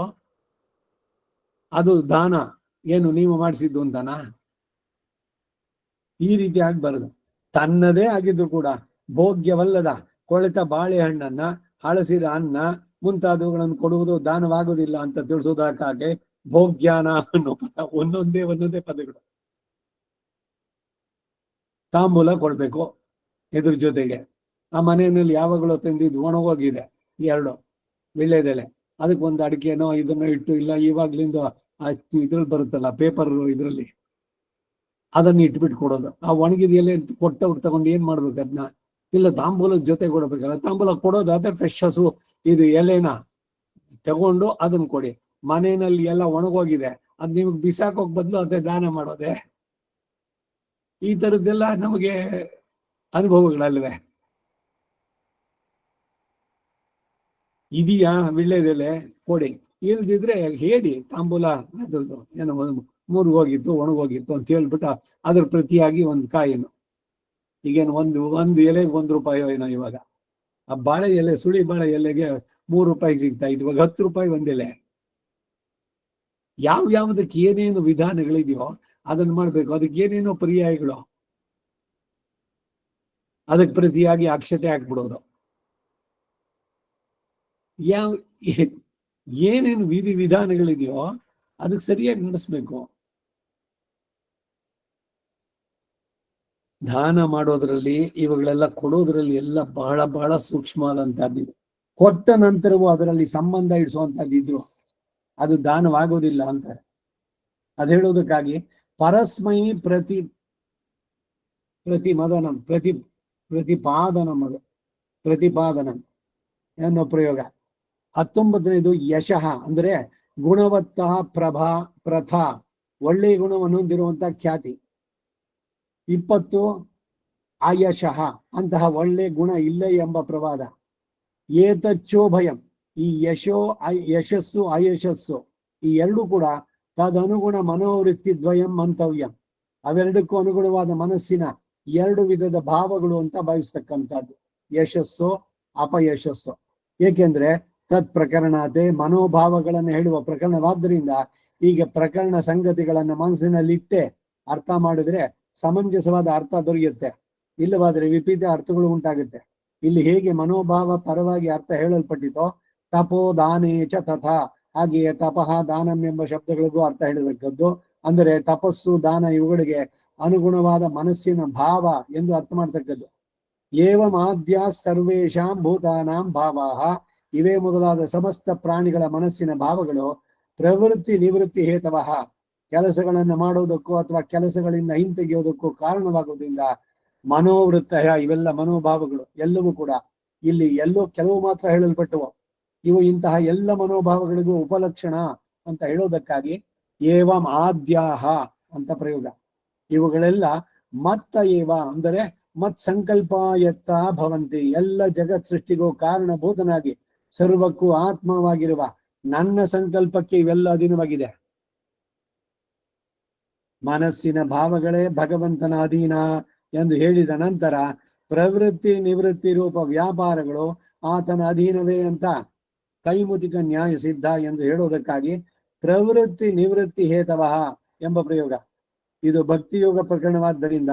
ಅದು ದಾನ ಏನು ನೀವು ಮಾಡಿಸಿದ್ದು ಅಂತಾನ? ಈ ರೀತಿ ಆಗ್ಬಾರದು. ತನ್ನದೇ ಆಗಿದ್ರು ಕೂಡ ಭೋಗ್ಯವಲ್ಲದ ಕೊಳೆತ ಬಾಳೆಹಣ್ಣನ್ನ, ಹಳಸಿದ ಅನ್ನ ಮುಂತಾದವುಗಳನ್ನು ಕೊಡುವುದು ದಾನವಾಗುವುದಿಲ್ಲ ಅಂತ ತಿಳಿಸೋದಕ್ಕಾಗಿ ಭೋಗ್ಯಾನ ಅನ್ನೋ ಪದ, ಒಂದೊಂದೇ ಪದಗಳು. ತಾಂಬೂಲ ಕೊಡ್ಬೇಕು ಇದ್ರ ಜೊತೆಗೆ. ಆ ಮನೆಯಲ್ಲಿ ಯಾವಾಗಲೂ ತಂದಿದ್ದು ಒಣಗೋಗಿದೆ 2 ವೀಳ್ಯದೆಲೆ, ಅದಕ್ಕೆ ಒಂದು ಅಡಿಕೆನೋ ಇದನ್ನೋ ಇಟ್ಟು, ಇಲ್ಲ ಇವಾಗ್ಲಿಂದ ಇದ್ರಲ್ಲಿ ಬರುತ್ತಲ್ಲ ಪೇಪರ್, ಇದ್ರಲ್ಲಿ ಅದನ್ನ ಇಟ್ಬಿಟ್ಟು ಕೊಡೋದು. ಆ ಒಣಗಿದ ಎಲೆ ಕೊಟ್ಟವ್ರು ತಗೊಂಡು ಏನ್ ಮಾಡ್ಬೇಕು ಅದನ್ನ? ಇಲ್ಲ ತಾಂಬೂಲದ ಜೊತೆ ಕೊಡಬೇಕಲ್ಲ. ತಾಂಬೂಲ ಕೊಡೋದಾದ್ರೆ ಫ್ರೆಶ್ ಹಸು ಇದು ಎಲೆನ ತಗೊಂಡು ಅದನ್ನ ಕೊಡಿ. ಮನೆಯಲ್ಲಿ ಎಲ್ಲ ಒಣಗೋಗಿದೆ, ಅದ್ ನಿಮ್ಗೆ ಬಿಸಾಕೋಕ್ ಬದಲು ಅದೇ ದಾನ ಮಾಡೋದೆ. ಈ ತರದ್ದೆಲ್ಲ ನಮಗೆ ಅನುಭವಗಳಲ್ವೇ? ಇದೆಯಾ ವಿಳ್ಳೆದೆಲೆ ಕೊಡಿ, ಇಲ್ದಿದ್ರೆ ಹೇಳಿ ತಾಂಬೂಲ ಅದ್ರದ್ದು ಏನೋ ಮುರಿಗೋಗಿತ್ತು ಒಣಗೋಗಿತ್ತು ಅಂತ ಹೇಳ್ಬಿಟ್ಟು ಅದ್ರ ಪ್ರತಿಯಾಗಿ ಒಂದು ಕಾಯಿನು. ಈಗೇನು ಒಂದು ಎಲೆಗೆ ₹1 ಏನೋ ಇವಾಗ. ಆ ಬಾಳೆ ಎಲೆ, ಸುಳಿ ಬಾಳೆ ಎಲೆಗೆ ₹3 ಸಿಗ್ತಾ ಇತ್ತು, ಇವಾಗ ₹10 ಒಂದೆಲೆ. ಯಾವ್ದಕ್ಕೆ ಏನೇನು ವಿಧಾನಗಳಿದೆಯೋ ಅದನ್ನ ಮಾಡ್ಬೇಕು. ಅದಕ್ಕೆ ಏನೇನೋ ಪರ್ಯಾಯಗಳು, ಅದಕ್ಕೆ ಪ್ರತಿಯಾಗಿ ಅಕ್ಷತೆ ಹಾಕ್ಬಿಡೋದು. ಏನೇನು ವಿಧಿ ವಿಧಾನಗಳಿದೆಯೋ ಅದಕ್ಕೆ ಸರಿಯಾಗಿ ನಡೆಸ್ಬೇಕು. ದಾನ ಮಾಡೋದ್ರಲ್ಲಿ, ಇವುಗಳೆಲ್ಲ ಕೊಡೋದ್ರಲ್ಲಿ ಎಲ್ಲ ಬಹಳ ಬಹಳ ಸೂಕ್ಷ್ಮವಾದಂತಹದ್ದು. ಕೊಟ್ಟ ನಂತರವೂ ಅದರಲ್ಲಿ ಸಂಬಂಧ ಇಡಿಸುವಂತಹದ್ದಿದ್ರು ಅದು ದಾನವಾಗೋದಿಲ್ಲ ಅಂತಾರೆ. ಅದ್ ಹೇಳೋದಕ್ಕಾಗಿ ಪರಸ್ಮೈ ಪ್ರತಿಪಾದನ ಅನ್ನೋ ಪ್ರಯೋಗ. 19ನೇದು ಯಶಃ ಅಂದ್ರೆ ಗುಣವತ್ತ ಪ್ರಥಾ, ಒಳ್ಳೆಯ ಗುಣವನ್ನು ಹೊಂದಿರುವಂತಹ ಖ್ಯಾತಿ. 20 ಆಯಶಃ, ಅಂತಹ ಒಳ್ಳೆ ಗುಣ ಇಲ್ಲ ಎಂಬ ಪ್ರವಾದ. ಏತಚ್ಚೋ ಭಯಂ, ಈ ಯಶಸ್ಸು ಆಯಶಸ್ಸು ಈ ಎರಡೂ ಕೂಡ ತದನುಗುಣ ಮನೋವೃತ್ತಿ ದ್ವಯಂ ಮಂತವ್ಯಂ, ಅವೆರಡಕ್ಕೂ ಅನುಗುಣವಾದ ಮನಸ್ಸಿನ 2 ವಿಧದ ಭಾವಗಳು ಅಂತ ಭಾವಿಸ್ತಕ್ಕಂಥದ್ದು, ಯಶಸ್ಸು ಅಪಯಶಸ್ಸು. ಏಕೆಂದ್ರೆ ತತ್ ಪ್ರಕರಣತೆ, ಮನೋಭಾವಗಳನ್ನು ಹೇಳುವ ಪ್ರಕರಣವಾದ್ದರಿಂದ ಈಗ ಪ್ರಕರಣ ಸಂಗತಿಗಳನ್ನ ಮನಸ್ಸಿನಲ್ಲಿಟ್ಟೆ ಅರ್ಥ ಮಾಡಿದ್ರೆ ಸಮಂಜಸವಾದ ಅರ್ಥ ದೊರೆಯುತ್ತೆ. ಇಲ್ಲವಾದ್ರೆ ವಿಪರೀತ ಅರ್ಥಗಳು ಉಂಟಾಗುತ್ತೆ. ಇಲ್ಲಿ ಹೇಗೆ ಮನೋಭಾವ ಪರವಾಗಿ ಅರ್ಥ ಹೇಳಲ್ಪಟ್ಟಿತೋ, ತಪೋ ದಾನೇಚ ತಥಾ, ಹಾಗೆಯೇ ತಪಃ ದಾನಂ ಎಂಬ ಶಬ್ದಗಳಿಗೂ ಅರ್ಥ ಹೇಳತಕ್ಕದ್ದು. ಅಂದರೆ ತಪಸ್ಸು ದಾನ ಇವುಗಳಿಗೆ ಅನುಗುಣವಾದ ಮನಸ್ಸಿನ ಭಾವ ಎಂದು ಅರ್ಥ ಮಾಡ್ತಕ್ಕದ್ದು. ಏವಂ ಆದ್ಯ ಸರ್ವೇಷಾಂ ಭೂತಾನಾಂ ಭಾವಾಹ, ಇವೇ ಮೊದಲಾದ ಸಮಸ್ತ ಪ್ರಾಣಿಗಳ ಮನಸ್ಸಿನ ಭಾವಗಳು ಪ್ರವೃತ್ತಿ ನಿವೃತ್ತಿ ಹೇತವಃ, ಕೆಲಸಗಳನ್ನು ಮಾಡೋದಕ್ಕೂ ಅಥವಾ ಕೆಲಸಗಳಿಂದ ಹಿಂತೆಗೆಯೋದಕ್ಕೂ ಕಾರಣವಾಗುವುದರಿಂದ ಮನೋವೃತ್ತ, ಇವೆಲ್ಲ ಮನೋಭಾವಗಳು ಎಲ್ಲವೂ ಕೂಡ ಇಲ್ಲಿ ಕೆಲವು ಮಾತ್ರ ಹೇಳಲ್ಪಟ್ಟವು. ಇವು ಇಂತಹ ಎಲ್ಲ ಮನೋಭಾವಗಳಿಗೂ ಉಪಲಕ್ಷಣ ಅಂತ ಹೇಳೋದಕ್ಕಾಗಿ ಏವಂ ಆದ್ಯಾಹ ಅಂತ ಪ್ರಯೋಗ. ಇವುಗಳೆಲ್ಲ ಮತ್ತ ಏವ ಅಂದರೆ ಮತ್ ಸಂಕಲ್ಪಯತ್ತ ಭವಂತಿ, ಎಲ್ಲ ಜಗತ್ ಸೃಷ್ಟಿಗೂ ಕಾರಣಭೂತನಾಗಿ ಸರ್ವಕ್ಕೂ ಆತ್ಮವಾಗಿರುವ ನನ್ನ ಸಂಕಲ್ಪಕ್ಕೆ ಇವೆಲ್ಲ ಅಧೀನವಾಗಿದೆ. ಮನಸ್ಸಿನ ಭಾವಗಳೇ ಭಗವಂತನ ಅಧೀನ ಎಂದು ಹೇಳಿದ ನಂತರ ಪ್ರವೃತ್ತಿ ನಿವೃತ್ತಿ ರೂಪ ವ್ಯಾಪಾರಗಳು ಆತನ ಅಧೀನವೇ ಅಂತ ಕೈಮುತಿಕ ನ್ಯಾಯ ಸಿದ್ಧ ಎಂದು ಹೇಳೋದಕ್ಕಾಗಿ ಪ್ರವೃತ್ತಿ ನಿವೃತ್ತಿ ಹೇತವಃ ಎಂಬ ಪ್ರಯೋಗ. ಇದು ಭಕ್ತಿಯೋಗ ಪ್ರಕರಣವಾದ್ದರಿಂದ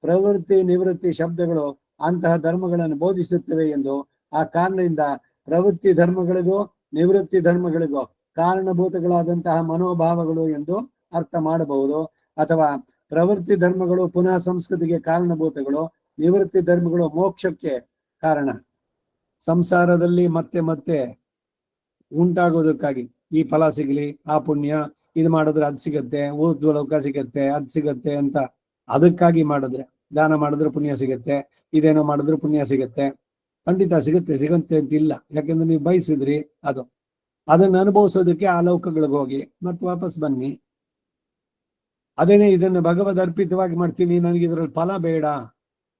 ಪ್ರವೃತ್ತಿ ನಿವೃತ್ತಿ ಶಬ್ದಗಳು ಅಂತಹ ಧರ್ಮಗಳನ್ನು ಬೋಧಿಸುತ್ತವೆ ಎಂದು, ಆ ಕಾರಣದಿಂದ ಪ್ರವೃತ್ತಿ ಧರ್ಮಗಳಿಗೂ ನಿವೃತ್ತಿ ಧರ್ಮಗಳಿಗೂ ಕಾರಣಭೂತಗಳಾದಂತಹ ಮನೋಭಾವಗಳು ಎಂದು ಅರ್ಥ ಮಾಡಬಹುದು. ಅಥವಾ ಪ್ರವೃತ್ತಿ ಧರ್ಮಗಳು ಪುನಃ ಸಂಸ್ಕೃತಿಗೆ ಕಾರಣಭೂತಗಳು, ನಿವೃತ್ತಿ ಧರ್ಮಗಳು ಮೋಕ್ಷಕ್ಕೆ ಕಾರಣ. ಸಂಸಾರದಲ್ಲಿ ಮತ್ತೆ ಮತ್ತೆ ಉಂಟಾಗೋದಕ್ಕಾಗಿ ಈ ಫಲ ಸಿಗಲಿ, ಆ ಪುಣ್ಯ, ಇದು ಮಾಡಿದ್ರೆ ಅದ್ ಸಿಗತ್ತೆ, ಊರ್ಧ್ವಲೋಕ ಸಿಗತ್ತೆ, ಅದ್ ಸಿಗತ್ತೆ ಅಂತ ಅದಕ್ಕಾಗಿ ಮಾಡಿದ್ರೆ, ದಾನ ಮಾಡಿದ್ರೆ ಪುಣ್ಯ ಸಿಗತ್ತೆ, ಇದೇನೋ ಮಾಡಿದ್ರೆ ಪುಣ್ಯ ಸಿಗತ್ತೆ. ಖಂಡಿತ ಸಿಗತ್ತೆ ಅಂತಿಲ್ಲ. ಯಾಕೆಂದ್ರೆ ನೀವು ಬಯಸಿದ್ರಿ ಅದನ್ನ ಅನುಭವಿಸೋದಕ್ಕೆ ಆ ಲೋಕಗಳಿಗೆ ಹೋಗಿ ಮತ್ತೆ ವಾಪಸ್ ಬನ್ನಿ. ಅದೇನೇ ಇದನ್ನು ಭಗವದ್ ಅರ್ಪಿತವಾಗಿ ಮಾಡ್ತೀನಿ, ನನಗೆ ಇದರಲ್ಲಿ ಫಲ ಬೇಡ,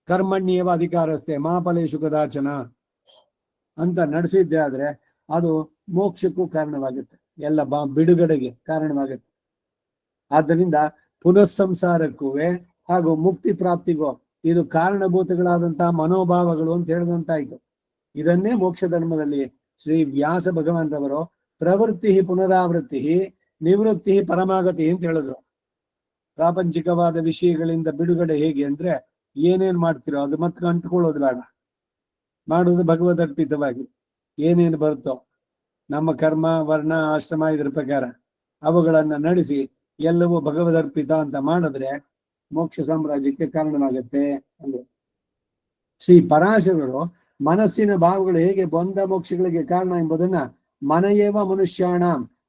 ಕರ್ಮಣ್ಯೇವ ಅಧಿಕಾರಸ್ಥೆ ಮಾ ಫಲೇಷು ಕದಾಚನ ಅಂತ ನಡೆಸಿದ್ದೆ ಆದ್ರೆ ಅದು ಮೋಕ್ಷಕ್ಕೂ ಕಾರಣವಾಗುತ್ತೆ, ಎಲ್ಲ ಬಿಡುಗಡೆಗೆ ಕಾರಣವಾಗುತ್ತೆ. ಆದ್ದರಿಂದ ಪುನಃಸಂಸಾರಕ್ಕೂ ಹಾಗೂ ಮುಕ್ತಿ ಪ್ರಾಪ್ತಿಗೂ ಇದು ಕಾರಣಭೂತಗಳಾದಂತಹ ಮನೋಭಾವಗಳು ಅಂತ ಹೇಳಿದಂತಾಯ್ತು. ಇದನ್ನೇ ಮೋಕ್ಷ ಧರ್ಮದಲ್ಲಿ ಶ್ರೀ ವ್ಯಾಸ ಭಗವಂತವರು ಪ್ರವೃತ್ತಿ ಪುನರಾವೃತ್ತಿ ನಿವೃತ್ತಿ ಪರಮಾಗತಿ ಅಂತ ಹೇಳಿದ್ರು. ಪ್ರಾಪಂಚಿಕವಾದ ವಿಷಯಗಳಿಂದ ಬಿಡುಗಡೆ ಹೇಗೆ ಅಂದ್ರೆ ಏನೇನ್ ಮಾಡ್ತಿರೋ ಅದು ಮತ್ತೆ ಅಂಟ್ಕೊಳ್ಳೋದು ಬೇಡ, ಮಾಡುವುದು ಭಗವದರ್ಪಿತವಾಗಿ ಏನೇನು ಬರುತ್ತೋ ನಮ್ಮ ಕರ್ಮ ವರ್ಣ ಆಶ್ರಮ ಇದ್ರ ಪ್ರಕಾರ ಅವುಗಳನ್ನ ನಡೆಸಿ ಎಲ್ಲವೂ ಭಗವದರ್ಪಿತ ಅಂತ ಮಾಡಿದ್ರೆ ಮೋಕ್ಷ ಸಾಮ್ರಾಜ್ಯಕ್ಕೆ ಕಾರಣವಾಗುತ್ತೆ ಅಂದ್ರೆ. ಶ್ರೀ ಪರಾಶರರು ಮನಸ್ಸಿನ ಭಾವಗಳು ಹೇಗೆ ಬಂಧ ಮೋಕ್ಷಗಳಿಗೆ ಕಾರಣ ಎಂಬುದನ್ನ ಮನಯೇವ ಮನುಷ್ಯಾಣ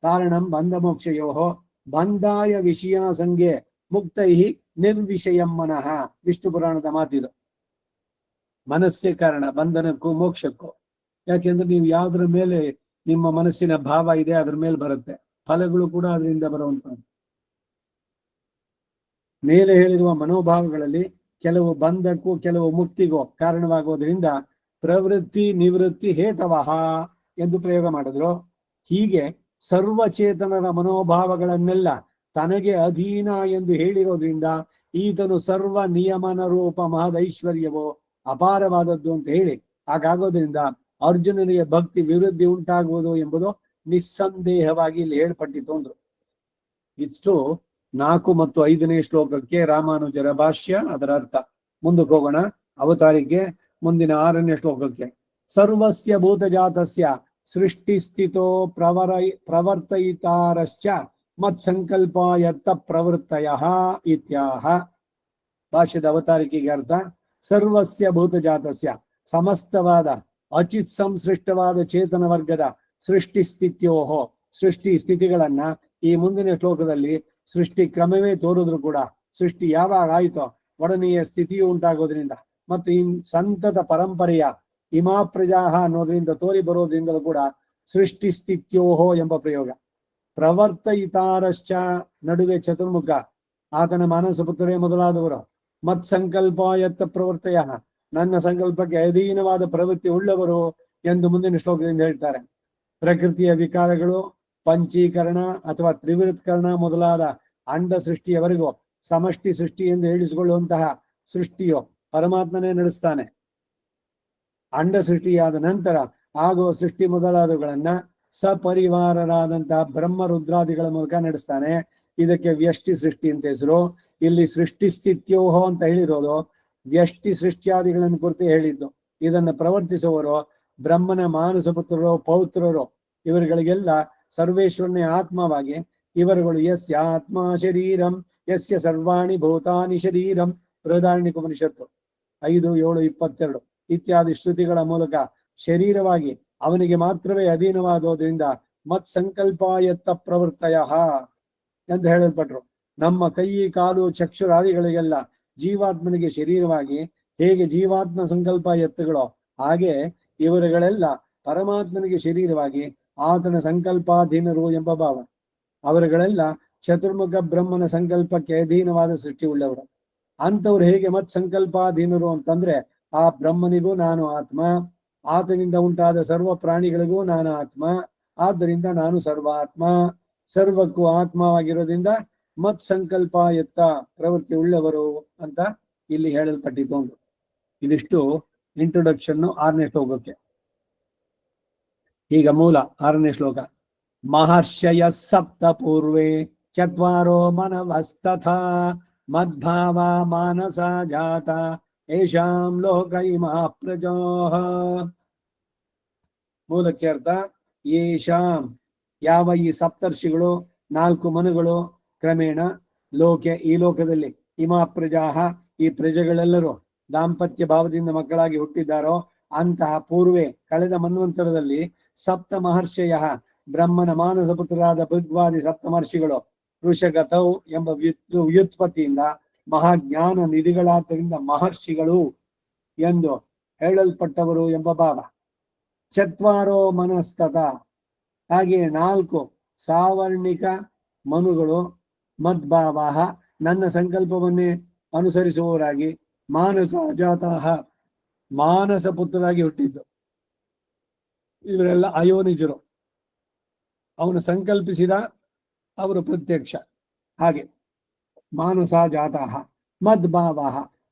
ಕಾರಣಂ ಬಂಧ ಮೋಕ್ಷಯೋಹೋ ಬಂಧಾಯ ವಿಷಯ ಸಂಗೆ ಮುಕ್ತೈ ನಿರ್ವಿಷಯಂ ಮನಃ, ವಿಷ್ಣು ಪುರಾಣದ ಮಾತಿದು. ಮನಸ್ಸೇ ಕಾರಣ ಬಂಧನಕ್ಕೂ ಮೋಕ್ಷಕ್ಕೂ. ಯಾಕೆಂದ್ರೆ ನೀವು ಯಾವ್ದ್ರ ಮೇಲೆ ನಿಮ್ಮ ಮನಸ್ಸಿನ ಭಾವ ಇದೆ ಅದ್ರ ಮೇಲೆ ಬರುತ್ತೆ, ಫಲಗಳು ಕೂಡ ಅದರಿಂದ ಬರುವಂತದ್ದು. ಮೇಲೆ ಹೇಳಿರುವ ಮನೋಭಾವಗಳಲ್ಲಿ ಕೆಲವು ಬಂಧಕ್ಕೂ ಕೆಲವು ಮುಕ್ತಿಗೂ ಕಾರಣವಾಗುವುದರಿಂದ ಪ್ರವೃತ್ತಿ ನಿವೃತ್ತಿ ಹೇತವಹ ಎಂದು ಪ್ರಯೋಗ ಮಾಡಿದ್ರು. ಹೀಗೆ ಸರ್ವಚೇತನರ ಮನೋಭಾವಗಳನ್ನೆಲ್ಲ ತನಗೆ ಅಧೀನ ಎಂದು ಹೇಳಿರೋದ್ರಿಂದ ಈತನು ಸರ್ವ ನಿಯಮನ ರೂಪ ಮಹದೈಶ್ವರ್ಯವೋ ಅಪಾರವಾದದ್ದು ಅಂತ ಹೇಳಿ ಹಾಗಾಗೋದ್ರಿಂದ ಅರ್ಜುನನಿಗೆ ಭಕ್ತಿ ವಿವೃದ್ಧಿ ಉಂಟಾಗುವುದು ಎಂಬುದು ನಿಸ್ಸಂದೇಹವಾಗಿ ಇಲ್ಲಿ ಹೇಳ್ಪಟ್ಟಿತು ಅಂದ್ರು. ಇಷ್ಟು 4 ಮತ್ತು 5ನೇ ಶ್ಲೋಕಕ್ಕೆ ರಾಮಾನುಜರ ಭಾಷ್ಯ, ಅದರ ಅರ್ಥ. ಮುಂದಕ್ಕೆ ಹೋಗೋಣ. ಅವತಾರಿಕೆ ಮುಂದಿನ 6ನೇ ಶ್ಲೋಕಕ್ಕೆ. ಸರ್ವಸ್ಯ ಭೂತಜಾತಸ್ಯ ಸೃಷ್ಟಿಸ್ಥಿತೋ ಪ್ರವರ್ತಯಿತಾರಶ್ಚ ಮತ್ಸಂಕಲ್ಪ ಯತ್ತ ಪ್ರವೃತ್ತಯಃ ಇತ್ಯಾಹ. ಭಾಷ್ಯದ ಅವತಾರಿಕೆಗೆ ಅರ್ಥ: ಸರ್ವಸ್ಯ ಭೂತಜಾತಸ್ಯ, ಸಮಸ್ತವಾದ ಅಚಿತ್ ಸಂಸೃಷ್ಟವಾದ ಚೇತನ ವರ್ಗದ ಸೃಷ್ಟಿಸ್ಥಿತ್ಯೋಹೋ, ಸೃಷ್ಟಿ ಸ್ಥಿತಿಗಳನ್ನ ಈ ಮುಂದಿನ ಶ್ಲೋಕದಲ್ಲಿ ಸೃಷ್ಟಿ ಕ್ರಮವೇ ತೋರಿದ್ರು ಕೂಡ ಸೃಷ್ಟಿ ಯಾವಾಗ ಆಯ್ತೋ ಒಡನೆಯ ಸ್ಥಿತಿಯು ಉಂಟಾಗೋದ್ರಿಂದ ಮತ್ತು ಈ ಸಂತತ ಪರಂಪರೆಯ ಇಮಾ ಪ್ರಜಾಹ ಅನ್ನೋದ್ರಿಂದ ತೋರಿ ಬರೋದ್ರಿಂದಲೂ ಕೂಡ ಸೃಷ್ಟಿ ಸ್ಥಿತ್ಯೋಹೋ ಎಂಬ ಪ್ರಯೋಗ. ಪ್ರವರ್ತಯಿತಾರಶ್ಚ, ನಡುವೆ ಚತುರ್ಮುಖ, ಆತನ ಮಾನಸ ಪುತ್ರರೇ ಮೊದಲಾದವರು. ಮತ್ ಸಂಕಲ್ಪ ಯತ್ತ ಪ್ರವರ್ತಯ, ನನ್ನ ಸಂಕಲ್ಪಕ್ಕೆ ಅಧೀನವಾದ ಪ್ರವೃತ್ತಿ ಉಳ್ಳವರು ಎಂದು ಮುಂದಿನ ಶ್ಲೋಕದಿಂದ ಹೇಳ್ತಾರೆ. ಪ್ರಕೃತಿಯ ವಿಕಾರಗಳು, ಪಂಚೀಕರಣ ಅಥವಾ ತ್ರಿವೃತ್ಕರಣ ಮೊದಲಾದ ಅಂಡ ಸೃಷ್ಟಿಯವರೆಗೂ ಸಮಷ್ಟಿ ಸೃಷ್ಟಿ ಎಂದು ಹೇಳಿಸಿಕೊಳ್ಳುವಂತಹ ಸೃಷ್ಟಿಯು ಪರಮಾತ್ಮನೇ ನಡೆಸ್ತಾನೆ. ಅಂಡ ಸೃಷ್ಟಿಯಾದ ನಂತರ ಆಗುವ ಸೃಷ್ಟಿ ಮೊದಲಾದವುಗಳನ್ನ ಸಪರಿವಾರರಾದಂತಹ ಬ್ರಹ್ಮ ರುದ್ರಾದಿಗಳ ಮೂಲಕ ನಡೆಸ್ತಾನೆ. ಇದಕ್ಕೆ ವ್ಯಷ್ಟಿ ಸೃಷ್ಟಿ ಅಂತ ಹೆಸರು. ಇಲ್ಲಿ ಸೃಷ್ಟಿ ಸ್ಥಿತ್ಯೋಹೋ ಅಂತ ಹೇಳಿರೋದು ವ್ಯಷ್ಟಿ ಸೃಷ್ಟಿಯಾದಿಗಳನ್ನು ಕುರಿತು ಹೇಳಿದ್ದು. ಇದನ್ನು ಪ್ರವರ್ತಿಸುವವರು ಬ್ರಹ್ಮನ ಮಾನಸ ಪುತ್ರರು, ಪೌತ್ರರು. ಇವರುಗಳಿಗೆಲ್ಲ ಸರ್ವೇಶ್ವರನೇ ಆತ್ಮವಾಗಿ ಇವರುಗಳು ಯಸ್ಯ ಆತ್ಮ ಶರೀರಂ ಯಸ್ಯ ಸರ್ವಾಣಿ ಭೂತಾನಿ ಶರೀರಂ, ಬೃಹದಾರಣ್ಯಕೋಪನಿಷತ್ತು 5:7-22 ಇತ್ಯಾದಿ ಶ್ರುತಿಗಳ ಮೂಲಕ ಶರೀರವಾಗಿ ಅವನಿಗೆ ಮಾತ್ರವೇ ಅಧೀನವಾದೋದ್ರಿಂದ ಮತ್ ಸಂಕಲ್ಪ ಯತ್ತ ಪ್ರವೃತ್ತಯ ಎಂದು ಹೇಳಲ್ಪಟ್ರು. ನಮ್ಮ ಕೈ ಕಾಲು ಚಕ್ಷುರಾದಿಗಳಿಗೆಲ್ಲ ಜೀವಾತ್ಮನಿಗೆ ಶರೀರವಾಗಿ ಹೇಗೆ ಜೀವಾತ್ಮ ಸಂಕಲ್ಪ ಎತ್ತುಗಳೋ ಹಾಗೆ ಇವರುಗಳೆಲ್ಲ ಪರಮಾತ್ಮನಿಗೆ ಶರೀರವಾಗಿ ಆತನ ಸಂಕಲ್ಪಾಧೀನರು ಎಂಬ ಭಾವ. ಅವರುಗಳೆಲ್ಲ ಚತುರ್ಮುಖ ಬ್ರಹ್ಮನ ಸಂಕಲ್ಪಕ್ಕೆ ಅಧೀನವಾದ ಸೃಷ್ಟಿ ಉಳ್ಳವರು. ಅಂಥವ್ರು ಹೇಗೆ ಮತ್ ಸಂಕಲ್ಪಾಧೀನರು ಅಂತಂದ್ರೆ ಆ ಬ್ರಹ್ಮನಿಗೂ ನಾನು ಆತ್ಮ, ಆತನಿಂದ ಉಂಟಾದ ಸರ್ವ ಪ್ರಾಣಿಗಳಿಗೂ ನಾನು ಆತ್ಮ, ಆದ್ದರಿಂದ ನಾನು ಸರ್ವಾತ್ಮ, ಸರ್ವಕ್ಕೂ ಆತ್ಮವಾಗಿರೋದ್ರಿಂದ ಮತ್ ಸಂಕಲ್ಪ ಎತ್ತ ಪ್ರವೃತ್ತಿ ಉಳ್ಳವರು ಅಂತ ಇಲ್ಲಿ ಹೇಳಲ್ಪಟ್ಟಿತು. ಇದಿಷ್ಟು ಇಂಟ್ರೊಡಕ್ಷನ್ 6ನೇ ಶ್ಲೋಕಕ್ಕೆ. ಈಗ ಮೂಲ 6ನೇ ಶ್ಲೋಕ. ಮಹರ್ಷಯ ಸಪ್ತ ಪೂರ್ವೇ ಚತ್ವಾರೋ ಮನವಸ್ತಥಾ ಮದ್ಭಾವ ಮಾನಸ ಜಾತ ಏಷಾಂ ಲೋಕ ಇಮಾ ಪ್ರಜಾಃ. ಮೂಲಕ್ಕೆ ಅರ್ಥ: ಏಷಾಂ, ಯಾವ ಈ ಸಪ್ತರ್ಷಿಗಳು 4 ಮನುಗಳು ಕ್ರಮೇಣ ಲೋಕೆ, ಈ ಲೋಕದಲ್ಲಿ, ಇಮಾ ಪ್ರಜಾಃ, ಈ ಪ್ರಜೆಗಳೆಲ್ಲರೂ ದಾಂಪತ್ಯ ಭಾವದಿಂದ ಮಕ್ಕಳಾಗಿ ಹುಟ್ಟಿದ್ದಾರೋ ಅಂತಹ ಪೂರ್ವೆ, ಕಳೆದ ಮನ್ವಂತರದಲ್ಲಿ ಸಪ್ತ ಮಹರ್ಷಯ, ಬ್ರಹ್ಮನ ಮಾನಸ ಪುತ್ರರಾದ ಭೃಗ್ವಾದಿ ಸಪ್ತಮಹರ್ಷಿಗಳು ಋಷಗತೌ ಎಂಬ ವ್ಯುತ್ಪತ್ತಿಯಿಂದ ಮಹಾಜ್ಞಾನ ನಿಧಿಗಳಾದ್ದರಿಂದ ಮಹರ್ಷಿಗಳು ಎಂದು ಹೇಳಲ್ಪಟ್ಟವರು ಎಂಬ ಭಾವ. ಚತ್ವಾರೋ ಮನಸ್ತತ, ಹಾಗೆ 4 ಸಾವರ್ಣಿಕ ಮನುಗಳು ಮದ್ಭಾವ, ನನ್ನ ಸಂಕಲ್ಪವನ್ನೇ ಅನುಸರಿಸುವವರಾಗಿ, ಮಾನಸ ಜಾತಃ, ಮಾನಸ ಪುತ್ರರಾಗಿ ಹುಟ್ಟಿದ್ದು. ಇವರೆಲ್ಲ ಅಯೋನಿಜರು, ಅವನು ಸಂಕಲ್ಪಿಸಿದ ಅವರು ಪ್ರತ್ಯಕ್ಷ. ಹಾಗೆ ಮಾನಸ ಜಾತಃ ಮದ್ಭಾವ,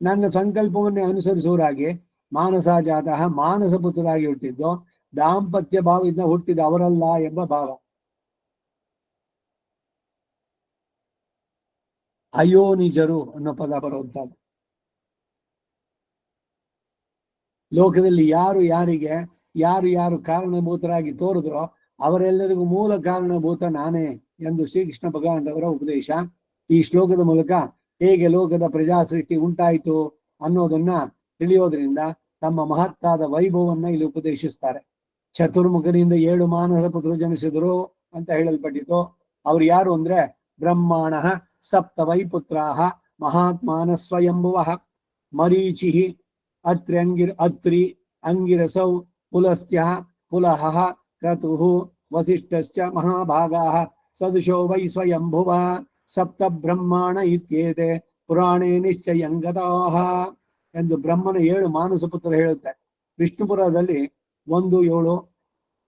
ನನ್ನ ಸಂಕಲ್ಪವನ್ನೇ ಅನುಸರಿಸುವವರಾಗಿ ಮಾನಸ ಜಾತಃ ಮಾನಸ ಪುತ್ರರಾಗಿ ಹುಟ್ಟಿದ್ದು, ದಾಂಪತ್ಯ ಭಾವದಿಂದ ಹುಟ್ಟಿದ ಅವರಲ್ಲ ಎಂಬ ಭಾವ. ಅಯೋನಿಜರು ಅನ್ನೋ ಪದ ಬರುವಂತದ್ದು. ಲೋಕದಲ್ಲಿ ಯಾರು ಯಾರು ಕಾರಣಭೂತರಾಗಿ ತೋರಿದ್ರೋ ಅವರೆಲ್ಲರಿಗೂ ಮೂಲ ಕಾರಣಭೂತ ನಾನೇ ಎಂದು ಶ್ರೀಕೃಷ್ಣ ಭಗವಾನರವರ ಉಪದೇಶ. ಈ ಶ್ಲೋಕದ ಮೂಲಕ ಹೇಗೆ ಲೋಕದ ಪ್ರಜಾ ಸೃಷ್ಟಿ ಉಂಟಾಯಿತು ಅನ್ನೋದನ್ನ ತಿಳಿಯೋದ್ರಿಂದ ತಮ್ಮ ಮಹತ್ತಾದ ವೈಭವವನ್ನ ಇಲ್ಲಿ ಉಪದೇಶಿಸ್ತಾರೆ. ಚತುರ್ಮುಖನಿಂದ 7 ಮಾನಸ ಪುತ್ರರು ಜನಿಸಿದರು ಅಂತ ಹೇಳಲ್ಪಟ್ಟಿತು. ಅವ್ರು ಯಾರು ಅಂದ್ರೆ ಬ್ರಹ್ಮಾಣ ಸಪ್ತ ವೈಪುತ್ರಾಹ ಮಹಾತ್ಮಾನ ಸ್ವಯಂಭುವಃ ಮರೀಚಿ ಅತ್ರಿ ಅಂಗಿರಸೌ ಪುಲಸ್ತ್ಯ ಪುಲಹ ಕ್ರತುಃ ವಸಿಷ್ಠಶ್ಚ ಮಹಾಭಾಗಾಃ ಸದೃಶೋ ವೈ ಸ್ವಯಂಭುವ ಸಪ್ತ ಬ್ರಹ್ಮಾಣ ಇತ್ಯೇತೆ ಪುರಾಣೇ ನಿಶ್ಚಯಂಗತಾಃ ಎಂದು ಬ್ರಹ್ಮನ 7 ಮಾನಸ ಪುತ್ರ ಹೇಳುತ್ತೆ. ವಿಷ್ಣುಪುರದಲ್ಲಿ 1, 7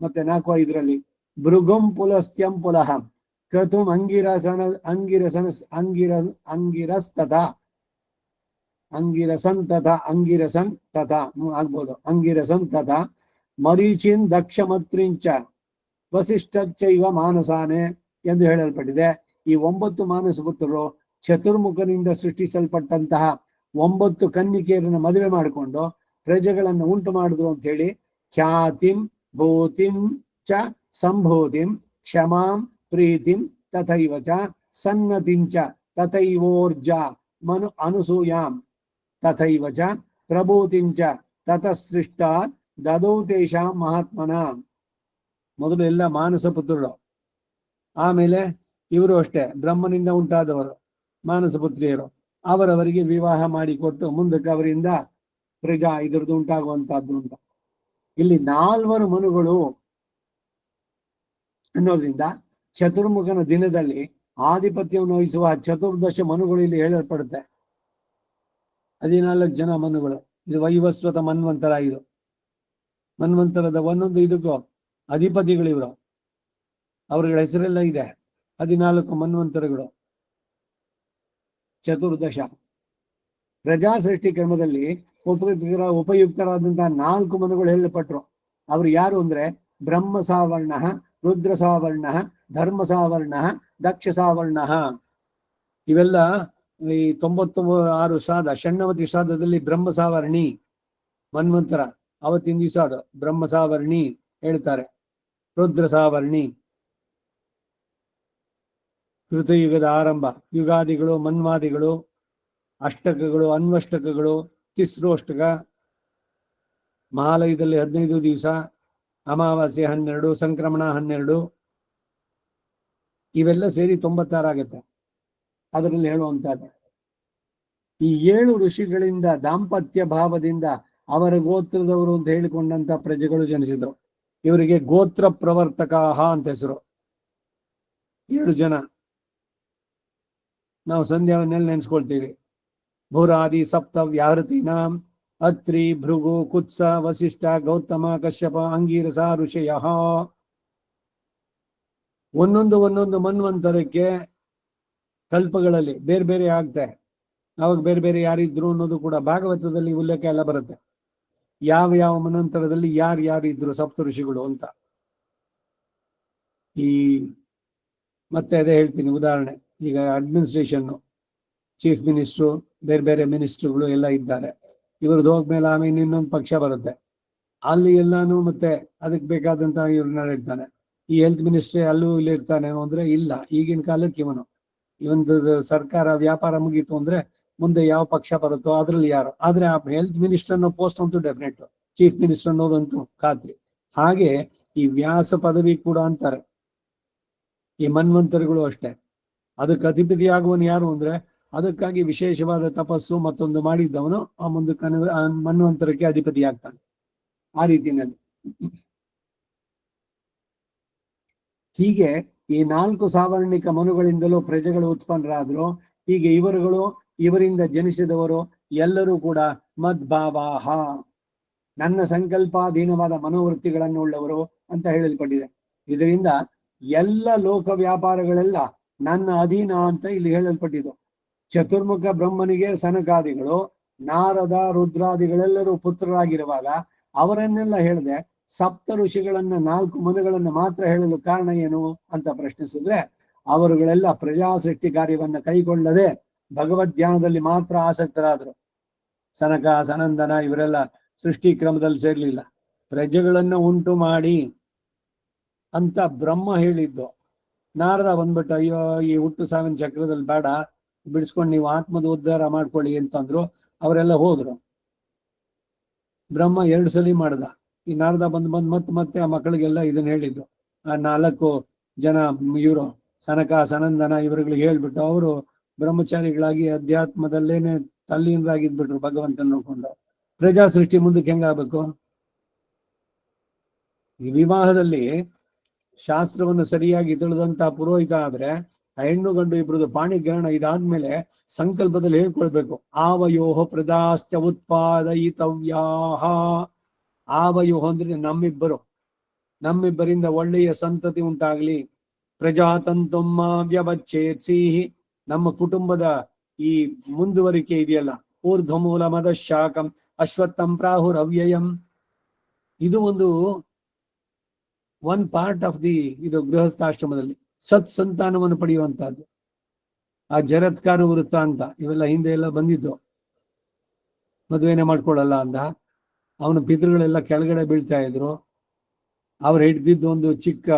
ಮತ್ತೆ 4, 5ರಲ್ಲಿ ಭೃಗುಂ ಪುಲಸ್ತ್ಯಂ ಪುಲಹ ಕ್ರತುಂ ಅಂಗಿರಸನ್ ತಥಾ ಆಗ್ಬೋದು ಅಂಗಿರಸನ್ ತಥಾ ಮರೀಚಿನ್ ದಕ್ಷಮತ್ರಿಂಚ ವಸಿಷ್ಠಚ್ಚೈವ ಮಾನಸಾನೆ ಎಂದು ಹೇಳಲ್ಪಟ್ಟಿದೆ. ಈ 9 ಮಾನಸ ಪುತ್ರರು ಚತುರ್ಮುಖನಿಂದ ಸೃಷ್ಟಿಸಲ್ಪಟ್ಟಂತಹ 9 ಕನ್ನಿಕೆಯರನ್ನ ಮದುವೆ ಮಾಡಿಕೊಂಡು ಪ್ರಜೆಗಳನ್ನು ಉಂಟು ಮಾಡಿದ್ರು ಅಂತ ಹೇಳಿ ಖ್ಯಾತಿಂ ಭೂತಿಂ ಚ ಸಂಭೂತಿಂ ಕ್ಷಮಾಂ ಪ್ರೀತಿಂ ತಥೈವ ಚ ಸನ್ನತಿಂಚ ತಥೈವೋರ್ಜ ಮನು ಅನುಸೂಯಾಂ ತಥೈವ ಚ ಪ್ರಭೂತಿಂಚ ತತಸೃಷ್ಟ ದದೌ ತೇಷಾಂ ಮಹಾತ್ಮನ. ಮೊದಲು ಎಲ್ಲ ಮಾನಸ ಪುತ್ರರು, ಆಮೇಲೆ ಇವರು ಅಷ್ಟೇ ಬ್ರಹ್ಮನಿಂದ ಉಂಟಾದವರು ಮಾನಸ ಪುತ್ರಿಯರು. ಅವರವರಿಗೆ ವಿವಾಹ ಮಾಡಿಕೊಟ್ಟು ಮುಂದಕ್ಕೆ ಅವರಿಂದ ಪ್ರಜಾ ಇದರದ್ದು ಉಂಟಾಗುವಂತಹದ್ದು ಅಂತ. ಇಲ್ಲಿ 4 ಮನುಗಳು ಅನ್ನೋದ್ರಿಂದ ಚತುರ್ಮುಖನ ದಿನದಲ್ಲಿ ಆಧಿಪತ್ಯವನ್ನು ವಹಿಸುವ ಚತುರ್ದಶ ಮನುಗಳು ಇಲ್ಲಿ ಹೇಳಲ್ಪಡುತ್ತೆ. 14 ಜನ ಮನುಗಳು. ಇದು ವೈವಸ್ವತ ಮನ್ವಂತರ. ಇದು ಮನ್ವಂತರದ ಒಂದೊಂದು ಇದಕ್ಕೂ ಅಧಿಪತಿಗಳಿವರು, ಅವ್ರಗಳ ಹೆಸರೆಲ್ಲ ಇದೆ. 14 ಮನ್ವಂತರಗಳು, ಚತುರ್ದಶ. ಪ್ರಜಾ ಸೃಷ್ಟಿ ಕ್ರಮದಲ್ಲಿ ಉಪಯುಕ್ತರಾದಂತಹ 4 ಮನುಗಳು ಹೇಳಲ್ಪಟ್ರು. ಅವ್ರು ಯಾರು ಅಂದ್ರೆ ಬ್ರಹ್ಮ ಸಾವರ್ಣ, ರುದ್ರ ಸಾವರ್ಣ, ಧರ್ಮ ಸಾವರ್ಣ, ದಕ್ಷ ಸಾವರ್ಣ. ಇವೆಲ್ಲ ಈ 96 ಶ್ರಾದ್ದ ಷಣ್ಣವತಿ ಶ್ರಾದ್ದದಲ್ಲಿ ಬ್ರಹ್ಮ ಸಾವರ್ಣಿ ಮನ್ವಂತರ ಅವತ್ತಿನ ದಿವಸ ಅದು ಬ್ರಹ್ಮ ಸಾವರ್ಣಿ ಹೇಳ್ತಾರೆ. ರುದ್ರ ಸಾವರ್ಣಿ ಕೃತಯುಗದ ಆರಂಭ, ಯುಗಾದಿಗಳು, ಮನ್ವಾದಿಗಳು, ಅಷ್ಟಕಗಳು, ಅನ್ವಷ್ಟಕಗಳು, ತಿಸ್ರೋಷ್ಟಕ, ಮಹಾಲಯದಲ್ಲಿ 15 ದಿವಸ, ಅಮಾವಾಸ್ಯೆ 12, ಸಂಕ್ರಮಣ 12, ಇವೆಲ್ಲ ಸೇರಿ 96 ಆಗುತ್ತೆ. ಅದರಲ್ಲಿ ಹೇಳುವಂತಹದ್ದು ಈ 7 ಋಷಿಗಳಿಂದ ದಾಂಪತ್ಯ ಭಾವದಿಂದ ಅವರ ಗೋತ್ರದವರು ಅಂತ ಹೇಳಿಕೊಂಡಂತ ಪ್ರಜೆಗಳು ಜನಿಸಿದ್ರು. ಇವರಿಗೆ ಗೋತ್ರ ಪ್ರವರ್ತಕಾಹ ಅಂತ ಹೆಸರು. 7 ಜನ ನಾವು ಸಂಧ್ಯಾವನ್ನೆಲ್ಲ ನೆನೆಸ್ಕೊಳ್ತೀವಿ. ಭೂರಾದಿ ಸಪ್ತ ವ್ಯಾಹೃತೀನಾಂ ಅತ್ರಿ ಭೃಗು ಕುತ್ಸ ವಸಿಷ್ಠ ಗೌತಮ ಕಶ್ಯಪ ಅಂಗೀರಸ ಋಷಯ. ಒಂದೊಂದು ಮನ್ವಂತರಕ್ಕೆ ಕಲ್ಪಗಳಲ್ಲಿ ಬೇರೆ ಬೇರೆ ಆಗ್ತೆ. ಅವಾಗ ಬೇರೆ ಬೇರೆ ಯಾರಿದ್ರು ಅನ್ನೋದು ಕೂಡ ಭಾಗವತದಲ್ಲಿ ಉಲ್ಲೇಖ ಎಲ್ಲ ಬರುತ್ತೆ. ಯಾವ ಮನ್ವಂತರದಲ್ಲಿ ಯಾರು ಇದ್ರು ಸಪ್ತ ಋಷಿಗಳು ಅಂತ. ಈ ಮತ್ತೆ ಅದೇ ಹೇಳ್ತೀನಿ ಉದಾಹರಣೆ. ಈಗ ಅಡ್ಮಿನಿಸ್ಟ್ರೇಷನ್, ಚೀಫ್ ಮಿನಿಸ್ಟ್ರು, ಬೇರೆ ಬೇರೆ ಮಿನಿಸ್ಟ್ರುಗಳು ಎಲ್ಲ ಇದ್ದಾರೆ. ಇವ್ರದ್ದು ಹೋಗ್ಮೇಲೆ ಆಮೇಲೆ ಇನ್ನೊಂದು ಪಕ್ಷ ಬರುತ್ತೆ. ಅಲ್ಲಿ ಎಲ್ಲಾನು ಮತ್ತೆ ಅದಕ್ಕೆ ಬೇಕಾದಂತ ಇವ್ರನ್ನ ಇರ್ತಾನೆ. ಈ ಹೆಲ್ತ್ ಮಿನಿಸ್ಟ್ರಿ ಅಲ್ಲೂ ಇಲ್ಲಿ ಇರ್ತಾನೆ ಅಂದ್ರೆ ಇಲ್ಲ. ಈಗಿನ ಕಾಲಕ್ಕೆ ಇವೊಂದು ಸರ್ಕಾರ ವ್ಯಾಪಾರ ಮುಗೀತು ಅಂದ್ರೆ ಮುಂದೆ ಯಾವ ಪಕ್ಷ ಬರುತ್ತೋ ಅದ್ರಲ್ಲಿ ಯಾರು. ಆದ್ರೆ ಆ ಹೆಲ್ತ್ ಮಿನಿಸ್ಟರ್ ಅನ್ನೋ ಪೋಸ್ಟ್ ಅಂತೂ ಡೆಫಿನೆಟ್, ಚೀಫ್ ಮಿನಿಸ್ಟರ್ ಅನ್ನೋದಂತೂ ಖಾತ್ರಿ. ಹಾಗೆ ಈ ವ್ಯಾಸ ಪದವಿ ಕೂಡ ಅಂತಾರೆ. ಈ ಮನ್ವಂತರಿಗಳು ಅಷ್ಟೇ. ಅದಕ್ಕೆ ಅಧಿಪತಿ ಆಗುವನು ಯಾರು ಅಂದ್ರೆ ಅದಕ್ಕಾಗಿ ವಿಶೇಷವಾದ ತಪಸ್ಸು ಮತ್ತೊಂದು ಮಾಡಿದ್ದವನು ಆ ಮುಂದಕ್ಕೆ ಮನ್ವಂತರಕ್ಕೆ ಅಧಿಪತಿ ಆಗ್ತಾನೆ. ಆ ರೀತಿಯಲ್ಲಿ ಹೀಗೆ ಈ 4 ಸಾವರ್ಣಿಕ ಮನುಗಳಿಂದಲೂ ಪ್ರಜೆಗಳು ಉತ್ಪನ್ನರಾದ್ರು. ಹೀಗೆ ಇವರಿಂದ ಜನಿಸಿದವರು ಎಲ್ಲರೂ ಕೂಡ ಮದ್ಭಾವಾಹ, ನನ್ನ ಸಂಕಲ್ಪಾಧೀನವಾದ ಮನೋವೃತ್ತಿಗಳನ್ನು ಉಳ್ಳವರು ಅಂತ ಹೇಳಲ್ಪಟ್ಟಿದೆ. ಇದರಿಂದ ಎಲ್ಲ ಲೋಕ ವ್ಯಾಪಾರಗಳೆಲ್ಲ ನನ್ನ ಅಧೀನ ಅಂತ ಇಲ್ಲಿ ಹೇಳಲ್ಪಟ್ಟಿದ್ದು. ಚತುರ್ಮುಖ ಬ್ರಹ್ಮನಿಗೆ ಸನಕಾದಿಗಳು, ನಾರದ ರುದ್ರಾದಿಗಳೆಲ್ಲರೂ ಪುತ್ರರಾಗಿರುವಾಗ ಅವರನ್ನೆಲ್ಲ ಹೇಳಿದೆ, ಸಪ್ತ ಋಷಿಗಳನ್ನ 4 ಮನುಗಳನ್ನ ಮಾತ್ರ ಹೇಳಲು ಕಾರಣ ಏನು ಅಂತ ಪ್ರಶ್ನಿಸಿದ್ರೆ, ಅವರುಗಳೆಲ್ಲ ಪ್ರಜಾ ಸೃಷ್ಟಿ ಕಾರ್ಯವನ್ನ ಕೈಗೊಳ್ಳದೆ ಭಗವದ್ ಧ್ಯಾನದಲ್ಲಿ ಮಾತ್ರ ಆಸಕ್ತರಾದ್ರು. ಸನಕ ಸನಂದನ ಇವರೆಲ್ಲ ಸೃಷ್ಟಿ ಕ್ರಮದಲ್ಲಿ ಸೇರ್ಲಿಲ್ಲ. ಪ್ರಜೆಗಳನ್ನ ಉಂಟು ಮಾಡಿ ಅಂತ ಬ್ರಹ್ಮ ಹೇಳಿದ್ದು. ನಾರದ ಬಂದ್ಬಿಟ್ಟು, ಅಯ್ಯೋ ಈ ಹುಟ್ಟು ಸಾವಿನ ಚಕ್ರದಲ್ಲಿ ಬೇಡ, ಬಿಡಿಸ್ಕೊಂಡು ನೀವು ಆತ್ಮದ ಉದ್ಧಾರ ಮಾಡ್ಕೊಳ್ಳಿ ಅಂತಂದ್ರು. ಅವರೆಲ್ಲ ಹೋದ್ರು. ಬ್ರಹ್ಮ 2 ಸಲ ಮಾಡ್ದ. ಈ ನಾರದ ಬಂದ್ ಮತ್ತೆ ಆ ಮಕ್ಕಳಿಗೆಲ್ಲ ಇದನ್ನ ಹೇಳಿದ್ದು. ಆ 4 ಜನ ಇವರು ಸನಕ ಸನಂದನ ಇವರುಗಳಿಗೆ ಹೇಳ್ಬಿಟ್ಟು ಅವರು ಬ್ರಹ್ಮಚಾರಿಗಳಾಗಿ ಅಧ್ಯಾತ್ಮದಲ್ಲೇನೆ ತಲ್ಲೀನರಾಗಿದ್ಬಿಟ್ರು ಭಗವಂತನ ನೋಡ್ಕೊಂಡು. ಪ್ರಜಾ ಸೃಷ್ಟಿ ಮುಂದಕ್ಕೆ ಹೆಂಗಾಗಬೇಕು? ಈ ವಿವಾಹದಲ್ಲಿ ಶಾಸ್ತ್ರವನ್ನು ಸರಿಯಾಗಿ ತಿಳಿದಂತ ಪುರೋಹಿತ ಆದ್ರೆ ಆ ಹೆಣ್ಣು ಗಂಡು ಇಬ್ರದ್ದು ಪಾಣಿಗ್ರಹಣ ಇದಾದ್ಮೇಲೆ ಸಂಕಲ್ಪದಲ್ಲಿ ಹೇಳ್ಕೊಳ್ಬೇಕು, ಆವಯೋಹ ಪ್ರದಾಶ್ಚ ಉತ್ಪಾದಯಿತವ್ಯಾಹ. ಆವಯೋಹ ಅಂದ್ರೆ ನಮ್ಮಿಬ್ಬರಿಂದ ಒಳ್ಳೆಯ ಸಂತತಿ ಉಂಟಾಗ್ಲಿ. ಪ್ರಜಾತಂತುಮ್ಮ ವ್ಯವಚ್ಛೇತ್ಸಿಹಿ, ನಮ್ಮ ಕುಟುಂಬದ ಈ ಮುಂದುವರಿಕೆ ಇದೆಯಲ್ಲ, ಊರ್ಧ್ವಮೂಲ ಮದ ಶಾಖಂ ಅಶ್ವತ್ಥಂ ಪ್ರಾಹುರ್ ಅವ್ಯಯಂ. ಇದು ಒನ್ ಪಾರ್ಟ್ ಆಫ್ ದಿ ಇದು ಗೃಹಸ್ಥಾಶ್ರಮದಲ್ಲಿ ಸತ್ ಸಂತಾನವನ್ನು ಪಡೆಯುವಂತಹದ್ದು. ಆ ಜರತ್ಕಾರ ವೃತ್ತ ಅಂತ ಇವೆಲ್ಲ ಹಿಂದೆ ಎಲ್ಲ ಬಂದಿದ್ದು. ಮದುವೆನೇ ಮಾಡ್ಕೊಳ್ಳಲ್ಲ ಅಂದ, ಅವನ ಪಿತೃಗಳೆಲ್ಲ ಕೆಳಗಡೆ ಬೀಳ್ತಾ ಇದ್ರು. ಅವ್ರು ಹಿಡ್ದಿದ್ದು ಒಂದು ಚಿಕ್ಕ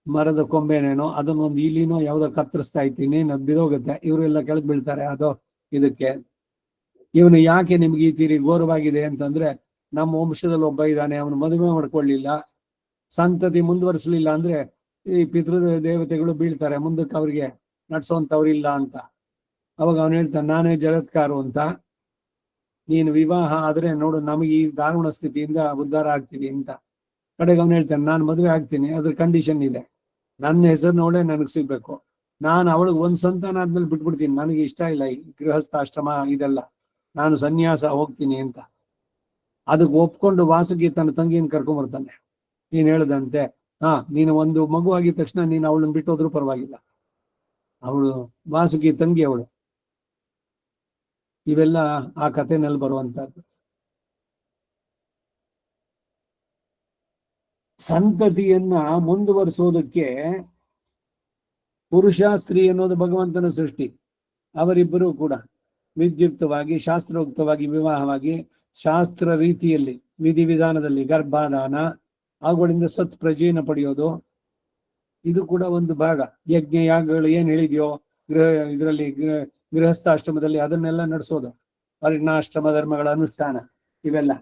ಮರದ ಕೊಂಬೆನೇನೋ ಅದನ್ನೊಂದು ಇಲಿನೋ ಯಾವ್ದೋ ಕತ್ತರಿಸ್ತಾ ಇದ್ದೀನಿ, ಅದು ಬಿದೋಗುತ್ತೆ, ಇವರೆಲ್ಲ ಕೆಳಗೆ ಬೀಳ್ತಾರೆ. ಅದೋ ಇದಕ್ಕೆ ಇವನು ಯಾಕೆ ನಿಮ್ಗೆ ಈ ತೀರಿ ಘೋರವಾಗಿದೆ ಅಂತಂದ್ರೆ, ನಮ್ಮ ವಂಶದಲ್ಲಿ ಒಬ್ಬ ಇದ್ದಾನೆ, ಅವನು ಮದುವೆ ಮಾಡ್ಕೊಳ್ಳಿಲ್ಲ, ಸಂತತಿ ಮುಂದುವರಿಸಲಿಲ್ಲ ಅಂದ್ರೆ ಈ ಪಿತೃ ದೇವತೆಗಳು ಬೀಳ್ತಾರೆ, ಮುಂದಕ್ಕೆ ಅವ್ರಿಗೆ ನಡ್ಸೋಂತವ್ರಿಲ್ಲ ಅಂತ. ಅವಾಗ ಅವನು ಹೇಳ್ತಾನೆ, ನಾನೇ ಜಗತ್ಕಾರು ಅಂತ, ನೀನು ವಿವಾಹ ಆದ್ರೆ ನೋಡು ನಮಗೆ ಈ ದಾರುಣ ಸ್ಥಿತಿಯಿಂದ ಉದ್ಧಾರ ಆಗ್ತೀವಿ ಅಂತ. ಕಡೆಗೆ ಅವನು ಹೇಳ್ತಾನೆ, ನಾನು ಮದುವೆ ಆಗ್ತೀನಿ, ಅದ್ರ ಕಂಡೀಷನ್ ಇದೆ, ನನ್ನ ಹೆಸರು ನೋಡೇ ನನಗೆ ಸಿಗ್ಬೇಕು, ನಾನು ಅವಳಿಗೆ 1 ಸಂತಾನ ಆದ್ಮೇಲೆ ಬಿಟ್ಬಿಡ್ತೀನಿ, ನನಗೆ ಇಷ್ಟ ಇಲ್ಲ ಈ ಗೃಹಸ್ಥಾಶ್ರಮ ಇದೆಲ್ಲ, ನಾನು ಸನ್ಯಾಸ ಹೋಗ್ತೀನಿ ಅಂತ. ಅದಕ್ಕೆ ಒಪ್ಕೊಂಡು ವಾಸುಕಿ ತನ್ನ ತಂಗಿಯನ್ನು ಕರ್ಕೊಂಡ್ಬರ್ತಾನೆ. ನೀನ್ ಹೇಳ್ದಂತೆ, ನೀನು ಒಂದು ಮಗು ಆಗಿದ ತಕ್ಷಣ ನೀನು ಅವಳನ್ನ ಬಿಟ್ಟೋದ್ರೂ ಪರವಾಗಿಲ್ಲ, ಅವಳು ವಾಸುಕಿ ತಂಗಿ ಅವಳು. ಇವೆಲ್ಲ ಆ ಕಥೆನಲ್ಲಿ ಬರುವಂತಹದ್ದು. ಸಂತತಿಯನ್ನ ಮುಂದುವರಿಸೋದಕ್ಕೆ ಪುರುಷ ಸ್ತ್ರೀ ಅನ್ನೋದು ಭಗವಂತನ ಸೃಷ್ಟಿ. ಅವರಿಬ್ಬರೂ ಕೂಡ ವಿದ್ಯುಕ್ತವಾಗಿ ಶಾಸ್ತ್ರೋಕ್ತವಾಗಿ ವಿವಾಹವಾಗಿ ಶಾಸ್ತ್ರ ರೀತಿಯಲ್ಲಿ ವಿಧಿವಿಧಾನದಲ್ಲಿ ಗರ್ಭಾಧಾನ ಅವುಗಳಿಂದ ಸತ್ ಪ್ರಜೆಯನ್ನು ಪಡೆಯೋದು, ಇದು ಕೂಡ ಒಂದು ಭಾಗ. ಯಜ್ಞ ಯಾಗಗಳು ಏನ್ ಹೇಳಿದ್ಯೋ ಇದರಲ್ಲಿ ಗೃಹಸ್ಥಾಶ್ರಮದಲ್ಲಿ ಅದನ್ನೆಲ್ಲ ನಡೆಸೋದು, ವರ್ಣಾಶ್ರಮ ಧರ್ಮಗಳ ಅನುಷ್ಠಾನ ಇವೆಲ್ಲ.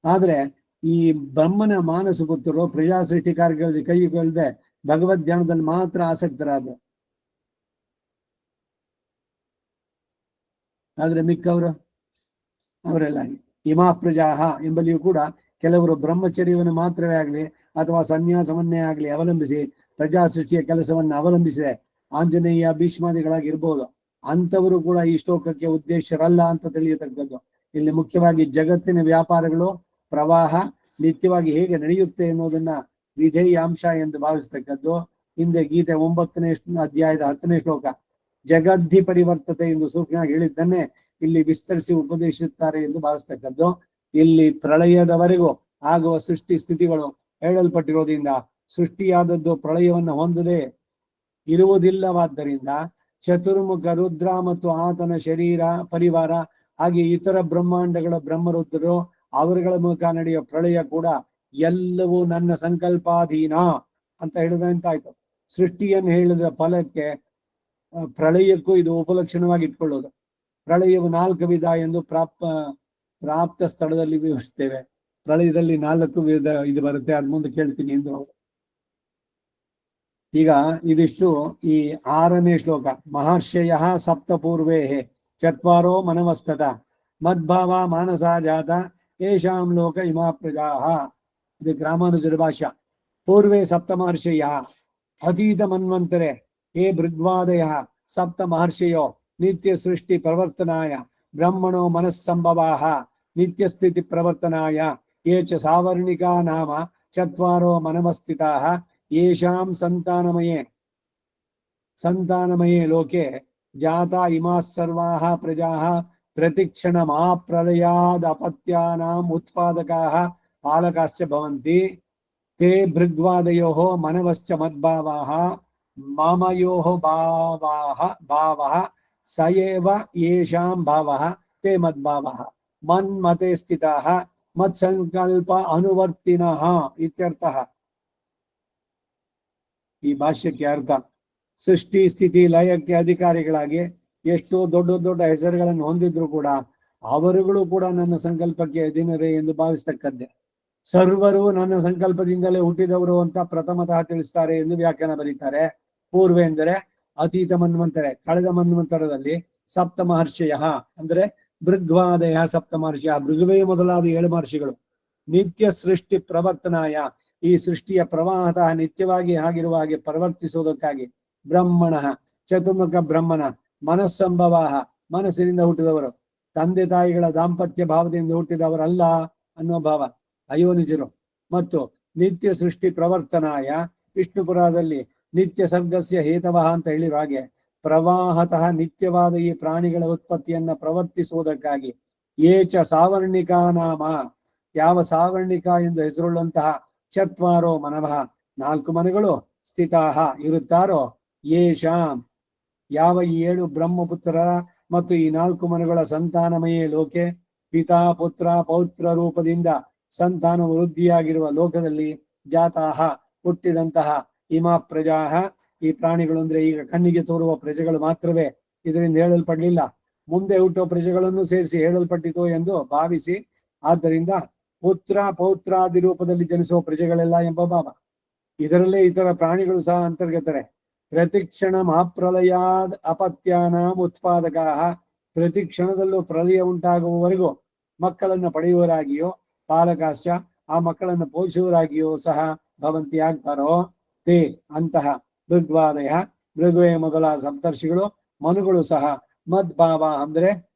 ಆದ್ರೆ ಈ ಬ್ರಹ್ಮನ ಮಾನಸ ಪುತ್ರರು ಪ್ರಜಾ ಸೃಷ್ಟಿ ಕಾರ್ಯಗಳಲ್ಲಿ ಕೈಗೊಳ್ಳದೆ ಭಗವದ್ ಧ್ಯಾನದಲ್ಲಿ ಮಾತ್ರ ಆಸಕ್ತರಾದ್ರು. ಆದ್ರೆ ಮಿಕ್ಕವರು ಅವರೆಲ್ಲ ಇಮಾ ಪ್ರಜಾಹ ಎಂಬಲ್ಲಿಯೂ ಕೂಡ ಕೆಲವರು ಬ್ರಹ್ಮಚರ್ಯವನ್ನು ಮಾತ್ರವೇ ಆಗಲಿ ಅಥವಾ ಸನ್ಯಾಸವನ್ನೇ ಆಗಲಿ ಅವಲಂಬಿಸಿ ಪ್ರಜಾ ಸೃಷ್ಟಿಯ ಕೆಲಸವನ್ನು ಅವಲಂಬಿಸಿದೆ. ಆಂಜನೇಯ ಭೀಷ್ಮಾದಿಗಳಾಗಿರ್ಬೋದು, ಅಂಥವರು ಕೂಡ ಈ ಶ್ಲೋಕಕ್ಕೆ ಉದ್ದೇಶರಲ್ಲ ಅಂತ ತಿಳಿಯತಕ್ಕದ್ದು. ಇಲ್ಲಿ ಮುಖ್ಯವಾಗಿ ಜಗತ್ತಿನ ವ್ಯಾಪಾರಗಳು ಪ್ರವಾಹ ನಿತ್ಯವಾಗಿ ಹೇಗೆ ನಡೆಯುತ್ತೆ ಎನ್ನುವುದನ್ನ ವಿಧೇಯಾಂಶ ಎಂದು ಭಾವಿಸ್ತಕ್ಕದ್ದು. ಹಿಂದೆ ಗೀತೆ 9ನೇ ಅಧ್ಯಾಯದ 10ನೇ ಶ್ಲೋಕ ಜಗದ್ಧಿ ಪರಿವರ್ತತೆ ಎಂದು ಸೂಕ್ಷ್ಮವಾಗಿ ಹೇಳಿದ್ದನ್ನೇ ಇಲ್ಲಿ ವಿಸ್ತರಿಸಿ ಉಪದೇಶಿಸುತ್ತಾರೆ ಎಂದು ಭಾವಿಸ್ತಕ್ಕದ್ದು. ಇಲ್ಲಿ ಪ್ರಳಯದವರೆಗೂ ಆಗುವ ಸೃಷ್ಟಿ ಸ್ಥಿತಿಗಳು ಹೇಳಲ್ಪಟ್ಟಿರೋದ್ರಿಂದ ಸೃಷ್ಟಿಯಾದದ್ದು ಪ್ರಳಯವನ್ನು ಹೊಂದದೆ ಇರುವುದಿಲ್ಲವಾದ್ದರಿಂದ ಚತುರ್ಮುಖ ರುದ್ರ ಮತ್ತು ಆತನ ಶರೀರ ಪರಿವಾರ ಹಾಗೆ ಇತರ ಬ್ರಹ್ಮಾಂಡಗಳ ಬ್ರಹ್ಮರುದ್ರರು ಅವರುಗಳ ಮೂಲಕ ನಡೆಯುವ ಪ್ರಳಯ ಕೂಡ ಎಲ್ಲವೂ ನನ್ನ ಸಂಕಲ್ಪಾಧೀನ ಅಂತ ಹೇಳಿದಂತಾಯ್ತು. ಸೃಷ್ಟಿಯನ್ನು ಹೇಳಿದ ಫಲಕ್ಕೆ ಪ್ರಳಯಕ್ಕೂ ಇದು ಉಪಲಕ್ಷಣವಾಗಿ ಇಟ್ಕೊಳ್ಳೋದು. ಪ್ರಳಯವು 4 ವಿಧ ಎಂದು ಪ್ರಾಪ್ತ ಸ್ಥಳದಲ್ಲಿ ವಿವರಿಸ್ತೇವೆ. ಪ್ರಳಯದಲ್ಲಿ 4 ವಿಧ ಇದು ಬರುತ್ತೆ, ಅದ್ ಮುಂದೆ ಕೇಳ್ತೀನಿ ಎಂದು. ಈಗ ಇದಿಷ್ಟು ಈ 6ನೇ ಶ್ಲೋಕ. ಮಹರ್ಷಯ ಸಪ್ತ ಪೂರ್ವೇ ಚತ್ವಾರೋ ಮನವಸ್ತತ ಮದ್ಭಾವ ಮಾನಸ ಜಾತ ಯೇಷಾಂ ಲೋಕ ಇಮಾ ಪ್ರಜಾ. ಇದು ರಾಮಾನುಜರ ಭಾಷ್ಯ. ಪೂರ್ವೇ ಸಪ್ತ ಮಹರ್ಷಯ ಅತೀತ ಮನ್ವಂತರೆ ಹೇ ಭೃಗ್ವಾದಯ ಸಪ್ತ ಮಹರ್ಷಿಯೋ ನಿತ್ಯ ಸೃಷ್ಟಿ ಪ್ರವರ್ತನಾಯ ಬ್ರಹ್ಮಣೋ ಮನಸ್ಸಂಭವಾಹ ನಿತ್ಯ ಸ್ಥಿತಿ ಪ್ರವರ್ತನಾಯ ಯೇ ಚ ಸಾವರ್ಣಿಕಾ ನಾಮ ಚತ್ವಾರೋ ಮನಮಸ್ಥಿತಾಃ ಯೇಷಾಂ ಸಂತಾನಮಯೇ ಲೋಕೆ ಜಾತಾ ಇಮಾ ಸರ್ವಾಹ ಪ್ರಜಾಹ ಪ್ರತಿಕ್ಷಣ ಮಹಾಪ್ರಲಯಾದ್ ಅಪತ್ಯಾನಾಂ ಉತ್ಪಾದಕಾಃ ಪಾಲಕಾಶ್ಚ ಭವಂತಿ ತೇ ಭೃಗ್ವಾದಯೋಃ ಮನವಶ್ಚ ಮದ್ಭಾವಾಃ ಮಮಯೋಃ ಭಾವಃ ಸ ಏವ ಯೇಷಾಂ ಭಾವಃ ತೇ ಮದ್ಭಾವಃ ಮನ್ಮತೆ ಸ್ಥಿತಾಃ ಮತ್ಸಂಕಲ್ಪ ಅನುವರ್ತಿನಃ ಇತ್ಯರ್ಥಃ. ಈ ಭಾಷ್ಯಕ್ಕೆ ಅರ್ಥ, ಸೃಷ್ಟಿ ಸ್ಥಿತಿ ಲಯಕ್ಕೆ ಅಧಿಕಾರಿಗಳಾಗಿ ಎಷ್ಟೋ ದೊಡ್ಡ ದೊಡ್ಡ ಹೆಸರುಗಳನ್ನು ಹೊಂದಿದ್ರು ಕೂಡ ಅವರುಗಳು ಕೂಡ ನನ್ನ ಸಂಕಲ್ಪಕ್ಕೆ ಅಧೀನರೇ ಎಂದು ಭಾವಿಸ್ತಕ್ಕದ್ದೇ. ಸರ್ವರು ನನ್ನ ಸಂಕಲ್ಪದಿಂದಲೇ ಹುಟ್ಟಿದವರು ಅಂತ ಪ್ರಥಮತಃ ತಿಳಿಸ್ತಾರೆ ಎಂದು ವ್ಯಾಖ್ಯಾನ ಬರೀತಾರೆ. ಪೂರ್ವ ಎಂದರೆ ಅತೀತ ಮನ್ವಂತರ, ಕಳೆದ ಮನ್ವಂತರದಲ್ಲಿ ಸಪ್ತ ಮಹರ್ಷಿಯ ಅಂದ್ರೆ ಭೃಗ್ವಾದಯ ಸಪ್ತ ಮಹರ್ಷಿಯ, ಭೃಗುವೇ ಮೊದಲಾದ 7 ಮಹರ್ಷಿಗಳು ನಿತ್ಯ ಸೃಷ್ಟಿ ಪ್ರವರ್ತನಾಯ, ಈ ಸೃಷ್ಟಿಯ ಪ್ರವಾಹತಃ ನಿತ್ಯವಾಗಿ ಆಗಿರುವ ಹಾಗೆ ಪ್ರವರ್ತಿಸುವುದಕ್ಕಾಗಿ ಬ್ರಹ್ಮಣ ಚತುರ್ಮುಖ ಬ್ರಹ್ಮನ ಮನಸ್ಸಂಭವ, ಮನಸ್ಸಿನಿಂದ ಹುಟ್ಟಿದವರು, ತಂದೆ ತಾಯಿಗಳ ದಾಂಪತ್ಯ ಭಾವದಿಂದ ಹುಟ್ಟಿದವರಲ್ಲ ಅನ್ನೋ ಭಾವ ಅಯೋನಿಜರು. ಮತ್ತು ನಿತ್ಯ ಸೃಷ್ಟಿ ಪ್ರವರ್ತನಾಯ, ವಿಷ್ಣುಪುರದಲ್ಲಿ ನಿತ್ಯ ಸರ್ಗಸ್ಯ ಹೇತವಃ ಅಂತ ಹೇಳಿರೋ ಹಾಗೆ ಪ್ರವಾಹತಃ ನಿತ್ಯವಾದ ಈ ಪ್ರಾಣಿಗಳ ಉತ್ಪತ್ತಿಯನ್ನ ಪ್ರವರ್ತಿಸುವುದಕ್ಕಾಗಿ ಏಚ ಸಾವರ್ಣಿಕಾ ನಾಮ, ಯಾವ ಸಾವರ್ಣಿಕ ಎಂದು ಹೆಸರುಳ್ಳಂತಹ ಚತ್ವಾರೋ ಮನವಃ 4 ಮನಗಳು ಸ್ಥಿತಾಹ ಇರುತ್ತಾರೋ, ಯೇಷಾಂ ಯಾವ ಈ 7 ಬ್ರಹ್ಮಪುತ್ರರ ಮತ್ತು ಈ 4 ಮನಗಳ ಸಂತಾನಮಯೇ ಲೋಕೆ, ಪಿತಾ ಪುತ್ರ ಪೌತ್ರ ರೂಪದಿಂದ ಸಂತಾನ ವೃದ್ಧಿಯಾಗಿರುವ ಲೋಕದಲ್ಲಿ ಜಾತಾಹ ಹುಟ್ಟಿದಂತಹ ಇಮಾ ಪ್ರಜಾಹ, ಈ ಪ್ರಾಣಿಗಳು ಅಂದ್ರೆ ಈಗ ಕಣ್ಣಿಗೆ ತೋರುವ ಪ್ರಜೆಗಳು ಮಾತ್ರವೇ ಇದರಿಂದ ಹೇಳಲ್ಪಡಲಿಲ್ಲ, ಮುಂದೆ ಹುಟ್ಟುವ ಪ್ರಜೆಗಳನ್ನು ಸೇರಿಸಿ ಹೇಳಲ್ಪಟ್ಟಿತು ಎಂದು ಭಾವಿಸಿ, ಆದ್ದರಿಂದ ಪುತ್ರ ಪೌತ್ರಾದಿ ರೂಪದಲ್ಲಿ ಜನಿಸುವ ಪ್ರಜೆಗಳೆಲ್ಲ ಎಂಬ ಭಾವ. ಇದರಲ್ಲೇ ಇತರ ಪ್ರಾಣಿಗಳು ಸಹ ಅಂತರ್ಗತರೆ. ಪ್ರತಿಕ್ಷಣ ಮಹಾಪ್ರಲಯಾದ್ ಅಪತ್ಯಾನಾಂ ಉತ್ಪಾದಕಾಃ, ಪ್ರತಿ ಕ್ಷಣದಲ್ಲೂ ಪ್ರಲಯ ಉಂಟಾಗುವವರೆಗೂ ಮಕ್ಕಳನ್ನು ಪಡೆಯುವರಾಗಿಯೋ, ಪಾಲಕಾಶ್ಚ ಆ ಮಕ್ಕಳನ್ನು ಪೋಷಿಸುವರಾಗಿಯೋ ಸಹ ಭವಂತಿ ಆಗ್ತಾರೋ, ತೇ ಅಂತಹ ಭೃಗ್ವಾದಯ ಭೃಗುವೆ ಮೊದಲಾದ ಸಪ್ತರ್ಷಿಗಳು ಮನುಗಳು ಸಹ ಮದ್ಭಾವ ಅಂದ್ರೆ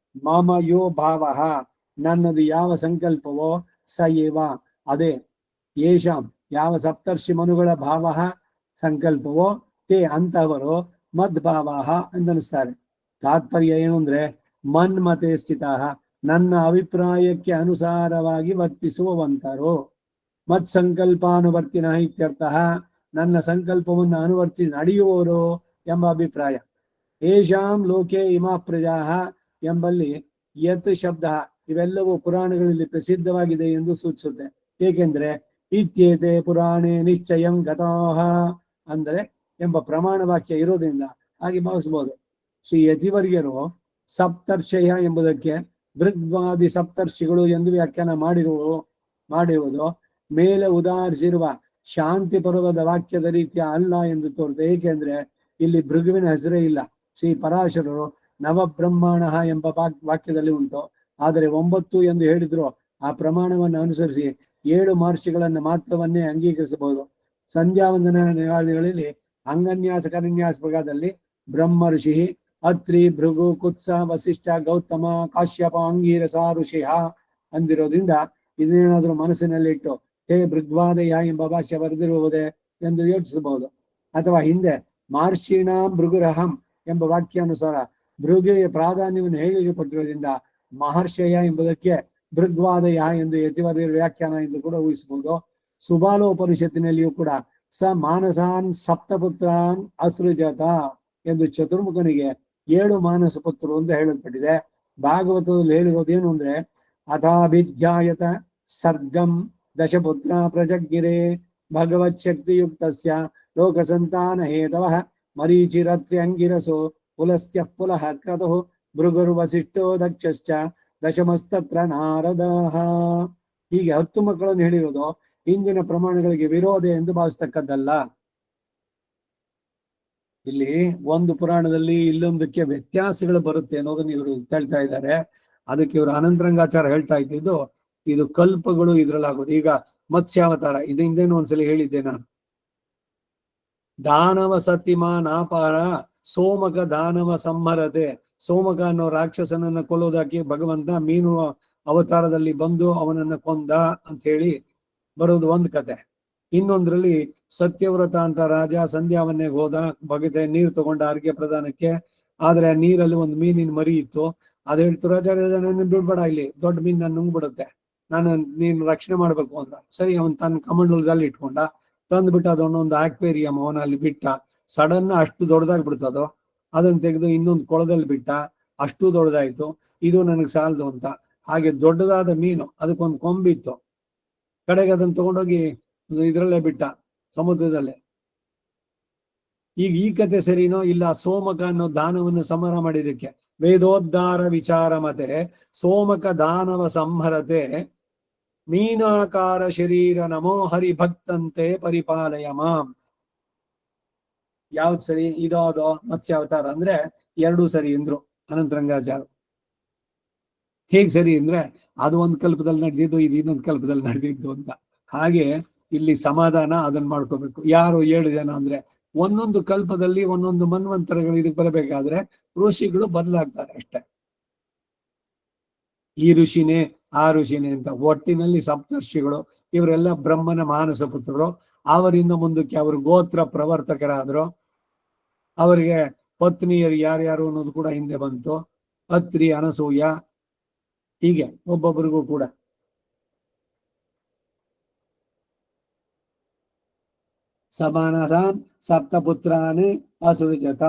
ಮಮ ಯೋ ಭಾವ, ನನ್ನದು ಯಾವ ಸಂಕಲ್ಪವೋ ಸ ಏವ ಅದೇ, ಯೇಷಾಂ ಯಾವ ಸಪ್ತರ್ಷಿ ಮನುಗಳ ಭಾವ ಸಂಕಲ್ಪವೋ ತೇ ಅಂತವರು ಮದ್ಭಾವ ಎಂದನಿಸ್ತಾರೆ. ತಾತ್ಪರ್ಯ ಏನು ಅಂದ್ರೆ ಮನ್ಮತೆ ಸ್ಥಿತ, ನನ್ನ ಅಭಿಪ್ರಾಯಕ್ಕೆ ಅನುಸಾರವಾಗಿ ವರ್ತಿಸುವಂತರು, ಮತ್ ಸಂಕಲ್ಪಾನುವರ್ತಿನ ಇತ್ಯರ್ಥಃ, ನನ್ನ ಸಂಕಲ್ಪವನ್ನು ಅನುವರ್ತಿಸಿ ನಡೆಯುವವರು ಎಂಬ ಅಭಿಪ್ರಾಯ. ಯೇಷಾಂ ಲೋಕೆ ಇಮಾ ಪ್ರಜಾಹ ಎಂಬಲ್ಲಿ ಯತ್ ಶಬ್ದ ಇವೆಲ್ಲವೂ ಪುರಾಣಗಳಲ್ಲಿ ಪ್ರಸಿದ್ಧವಾಗಿದೆ ಎಂದು ಸೂಚಿಸುತ್ತೆ. ಏಕೆಂದ್ರೆ ಇತ್ಯೇತೆ ಪುರಾಣೇ ನಿಶ್ಚಯಂ ಗತಾಹ ಅಂದ್ರೆ ಎಂಬ ಪ್ರಮಾಣ ವಾಕ್ಯ ಇರೋದ್ರಿಂದ ಹಾಗೆ ಭಾವಿಸಬಹುದು. ಶ್ರೀ ಯತಿವರ್ಯರು ಸಪ್ತರ್ಷಯ ಎಂಬುದಕ್ಕೆ ಭೃಗ್ವಾದಿ ಸಪ್ತರ್ಷಿಗಳು ಎಂದು ವ್ಯಾಖ್ಯಾನ ಮಾಡಿರುವುದು ಮೇಲೆ ಉದಾಹರಿಸಿರುವ ಶಾಂತಿ ಪರ್ವದ ವಾಕ್ಯದ ರೀತಿಯ ಅಲ್ಲ ಎಂದು ತೋರುತ್ತೆ. ಏಕೆಂದ್ರೆ ಇಲ್ಲಿ ಭೃಗುವಿನ ಹೆಸರೇ ಇಲ್ಲ. ಶ್ರೀ ಪರಾಶರರು ನವಬ್ರಹ್ಮಾಣ ಎಂಬ ವಾಕ್ಯದಲ್ಲಿ ಉಂಟು, ಆದರೆ 9 ಎಂದು ಹೇಳಿದ್ರು ಆ ಪ್ರಮಾಣವನ್ನು ಅನುಸರಿಸಿ 7 ಮಹರ್ಷಿಗಳನ್ನು ಮಾತ್ರವನ್ನೇ ಅಂಗೀಕರಿಸಬಹುದು. ಸಂಧ್ಯಾ ವಂದನಾದಿಗಳಲ್ಲಿ ಅಂಗನ್ಯಾಸ ಕರನ್ಯಾಸ ಭಾಗದಲ್ಲಿ ಬ್ರಹ್ಮ ಋಷಿ, ಅತ್ರಿ, ಭೃಗು, ಕುತ್ಸ, ವಸಿಷ್ಠ, ಗೌತಮ, ಕಾಶ್ಯಪ, ಅಂಗೀರಸ ಋಷಿ ಅಂದಿರೋದ್ರಿಂದ ಇದನ್ನೇನಾದ್ರೂ ಮನಸ್ಸಿನಲ್ಲಿಟ್ಟು ಹೇ ಭೃಗ್ವಾದಯ ಎಂಬ ಭಾಷೆ ಬರೆದಿರುವುದೇ ಎಂದು ಯೋಚಿಸಬಹುದು. ಅಥವಾ ಹಿಂದೆ ಮಹರ್ಷೀಣಾಂ ಭೃಗುರಹಂ ಎಂಬ ವಾಕ್ಯಾನುಸಾರ ಭೃಗುವಿಗೆ ಪ್ರಾಧಾನ್ಯವನ್ನು ಹೇಳಿಪಟ್ಟಿರೋದ್ರಿಂದ ಮಹರ್ಷಯ ಎಂಬುದಕ್ಕೆ ಭೃಗ್ವಾದಯ ಎಂದು ಯತಿವರ್ಯರ ವ್ಯಾಖ್ಯಾನ ಎಂದು ಕೂಡ ಊಹಿಸಬಹುದು. ಸುಬಾಲೋಪನಿಷತ್ತಿನಲ್ಲಿಯೂ ಕೂಡ ಸ ಮಾನಸಾನ್ ಸಪ್ತಪುತ್ರಾನ್ ಅಸೃಜತ ಎಂದು ಚತುರ್ಮುಖನಿಗೆ 7 ಮಾನಸ ಪುತ್ರರು ಅಂತ ಹೇಳಲ್ಪಟ್ಟಿದೆ. ಭಾಗವತದಲ್ಲಿ ಹೇಳಿರೋದೇನು ಅಂದ್ರೆ ಅಥಾಭಿಧ್ಯಾಯತ ಸರ್ಗಂ ದಶಪುತ್ರ ಪ್ರಜಗ್ಗಿರೆ ಭಗವತ್ ಶಕ್ತಿಯುಕ್ತಸ್ಯ ಲೋಕಸಂತಾನ ಹೇತವಃ ಮರೀಚಿರತ್ರ್ಯಂಗಿರಸೋ ಪುಲಸ್ತ್ಯ ಪುಲಃ ಕ್ರತುಃ ಭೃಗುರ್ವಸಿಷ್ಠೋ ದಕ್ಷಶ್ಚ ದಶಮಸ್ತತ್ರ ನಾರದಃ. ಹೀಗೆ 10 ಮಕ್ಕಳನ್ನು ಹೇಳಿರೋದು ಹಿಂದಿನ ಪ್ರಮಾಣಗಳಿಗೆ ವಿರೋಧ ಎಂದು ಭಾವಿಸ್ತಕ್ಕದ್ದಲ್ಲ. ಇಲ್ಲಿ ಒಂದು ಪುರಾಣದಲ್ಲಿ ಇಲ್ಲೊಂದಕ್ಕೆ ವ್ಯತ್ಯಾಸಗಳು ಬರುತ್ತೆ ಅನ್ನೋದನ್ನ ಇವರು ಹೇಳ್ತಾ ಇದ್ದಾರೆ. ಅದಕ್ಕೆ ಇವರು ಅನಂತರಂಗಾಚಾರ ಹೇಳ್ತಾ ಇದ್ದಿದ್ದು ಇದು ಕಲ್ಪಗಳು ಇದ್ರಲ್ಲಾಗೋದು. ಈಗ ಮತ್ಸ್ಯಾವತಾರ ಇದು ಹಿಂದೇನು ಒಂದ್ಸಲಿ ಹೇಳಿದ್ದೆ ನಾನು. ದಾನವ ಸತಿಮಾ ನಾಪಾರ ಸೋಮಕ ದಾನವ ಸಂಹರತೆ. ಸೋಮಕ ಅನ್ನೋ ರಾಕ್ಷಸನನ್ನ ಕೊಲ್ಲೋದಕ್ಕೆ ಭಗವಂತ ಮೀನು ಅವತಾರದಲ್ಲಿ ಬಂದು ಅವನನ್ನ ಕೊಂದ ಅಂತ ಹೇಳಿ ಬರೋದು ಒಂದು ಕತೆ. ಇನ್ನೊಂದ್ರಲ್ಲಿ ಸತ್ಯವ್ರತ ಅಂತ ರಾಜ ಸಂಧ್ಯಾವನ್ನೆಗೆ ಹೋದ, ಭಗತೆ ನೀರು ತಗೊಂಡ ಅರ್ಘ್ಯ ಪ್ರದಾನಕ್ಕೆ. ಆದ್ರೆ ನೀರಲ್ಲಿ ಒಂದು ಮೀನಿನ ಮರಿ ಇತ್ತು. ಅದ್ ಹೇಳ್ತು, ರಾಜ ನನ್ನ ಬಿಡ್ಬೇಡ, ಇಲ್ಲಿ ದೊಡ್ಡ ಮೀನ್ ನಾನು ನುಂಗ್ಬಿಡುತ್ತೆ, ನಾನು ನೀನು ರಕ್ಷಣೆ ಮಾಡ್ಬೇಕು ಅಂತ. ಸರಿ, ಅವನ್ ತನ್ನ ಕಮಂಡಲದಲ್ಲಿ ಇಟ್ಕೊಂಡ, ತಂದ್ಬಿಟ್ಟು ಅದನ್ನೊಂದು ಆಕ್ವೇರಿಯಂ ಅವನಲ್ಲಿ ಬಿಟ್ಟ. ಸಡನ್ ಅಷ್ಟು ದೊಡ್ಡದಾಗಿ ಬಿಡ್ತದೋ, ಅದನ್ನ ತೆಗೆದು ಇನ್ನೊಂದು ಕೊಳದಲ್ಲಿ ಬಿಟ್ಟ, ಅಷ್ಟು ದೊಡ್ಡದಾಯ್ತು. ಇದು ನನಗೆ ಸಾಲದು ಅಂತ ಹಾಗೆ ದೊಡ್ಡದಾದ ಮೀನು, ಅದಕ್ಕೊಂದು ಕೊಂಬಿತ್ತು. ಕಡೆಗೆ ಅದನ್ನ ತಗೊಂಡೋಗಿ ಇದ್ರಲ್ಲೇ ಬಿಟ್ಟ, ಸಮುದ್ರದಲ್ಲೇ. ಈಗ ಈ ಕತೆ ಸರಿನೋ ಇಲ್ಲ? ಸೋಮಕ ಅನ್ನೋ ದಾನವನ್ನು ಸಂಹಾರ ಮಾಡಿದಕ್ಕೆ ವೇದೋದ್ಧಾರ ವಿಚಾರ ಮತೆ ಸೋಮಕ ದಾನವ ಸಂಹರತೆ ಮೀನಾಕಾರ ಶರೀರ ನಮೋ ಹರಿ ಭಕ್ತಂತೆ ಪರಿಪಾಲಯ ಮಾಂ. ಯಾವ್ದು ಸರಿ? ಇದಾದೋ ಮತ್ಸ್ಯ ಅವತಾರ ಅಂದ್ರೆ ಎರಡೂ ಸರಿ ಎಂದ್ರು ಅನಂತರಂಗಾಚಾರ್ಯ. ಹೇಗ್ ಸರಿ ಅಂದ್ರೆ ಅದು ಒಂದ್ ಕಲ್ಪದಲ್ಲಿ ನಡೆದಿದ್ದು, ಇದು ಇನ್ನೊಂದು ಕಲ್ಪದಲ್ಲಿ ನಡೆದಿದ್ದು ಅಂತ. ಹಾಗೆ ಇಲ್ಲಿ ಸಮಾಧಾನ ಅದನ್ನ ಮಾಡ್ಕೋಬೇಕು. ಯಾರು 7 ಜನ ಅಂದ್ರೆ ಒಂದೊಂದು ಕಲ್ಪದಲ್ಲಿ ಒಂದೊಂದು ಮನ್ವಂತರಗಳು ಇದಕ್ಕೆ ಬರಬೇಕಾದ್ರೆ ಋಷಿಗಳು ಬದಲಾಗ್ತಾರೆ ಅಷ್ಟೇ. ಈ ಋಷಿನೇ ಆ ಋಷಿನೇ ಅಂತ. ಒಟ್ಟಿನಲ್ಲಿ ಸಪ್ತರ್ಷಿಗಳು ಇವರೆಲ್ಲ ಬ್ರಹ್ಮನ ಮಾನಸ ಪುತ್ರರು. ಅವರಿಂದ ಮುಂದಕ್ಕೆ ಅವರು ಗೋತ್ರ ಪ್ರವರ್ತಕರಾದ್ರು. ಅವರಿಗೆ ಪತ್ನಿಯರು ಯಾರ್ಯಾರು ಅನ್ನೋದು ಕೂಡ ಹಿಂದೆ ಬಂತು. ಅತ್ರಿ, ಅನಸೂಯ, ಹೀಗೆ ಒಬ್ಬೊಬ್ಬರಿಗೂ ಕೂಡ. ಸಮಾನಸಾನ್ ಸಪ್ತಪುತ್ರಾನಿ ಅಸುಜತ.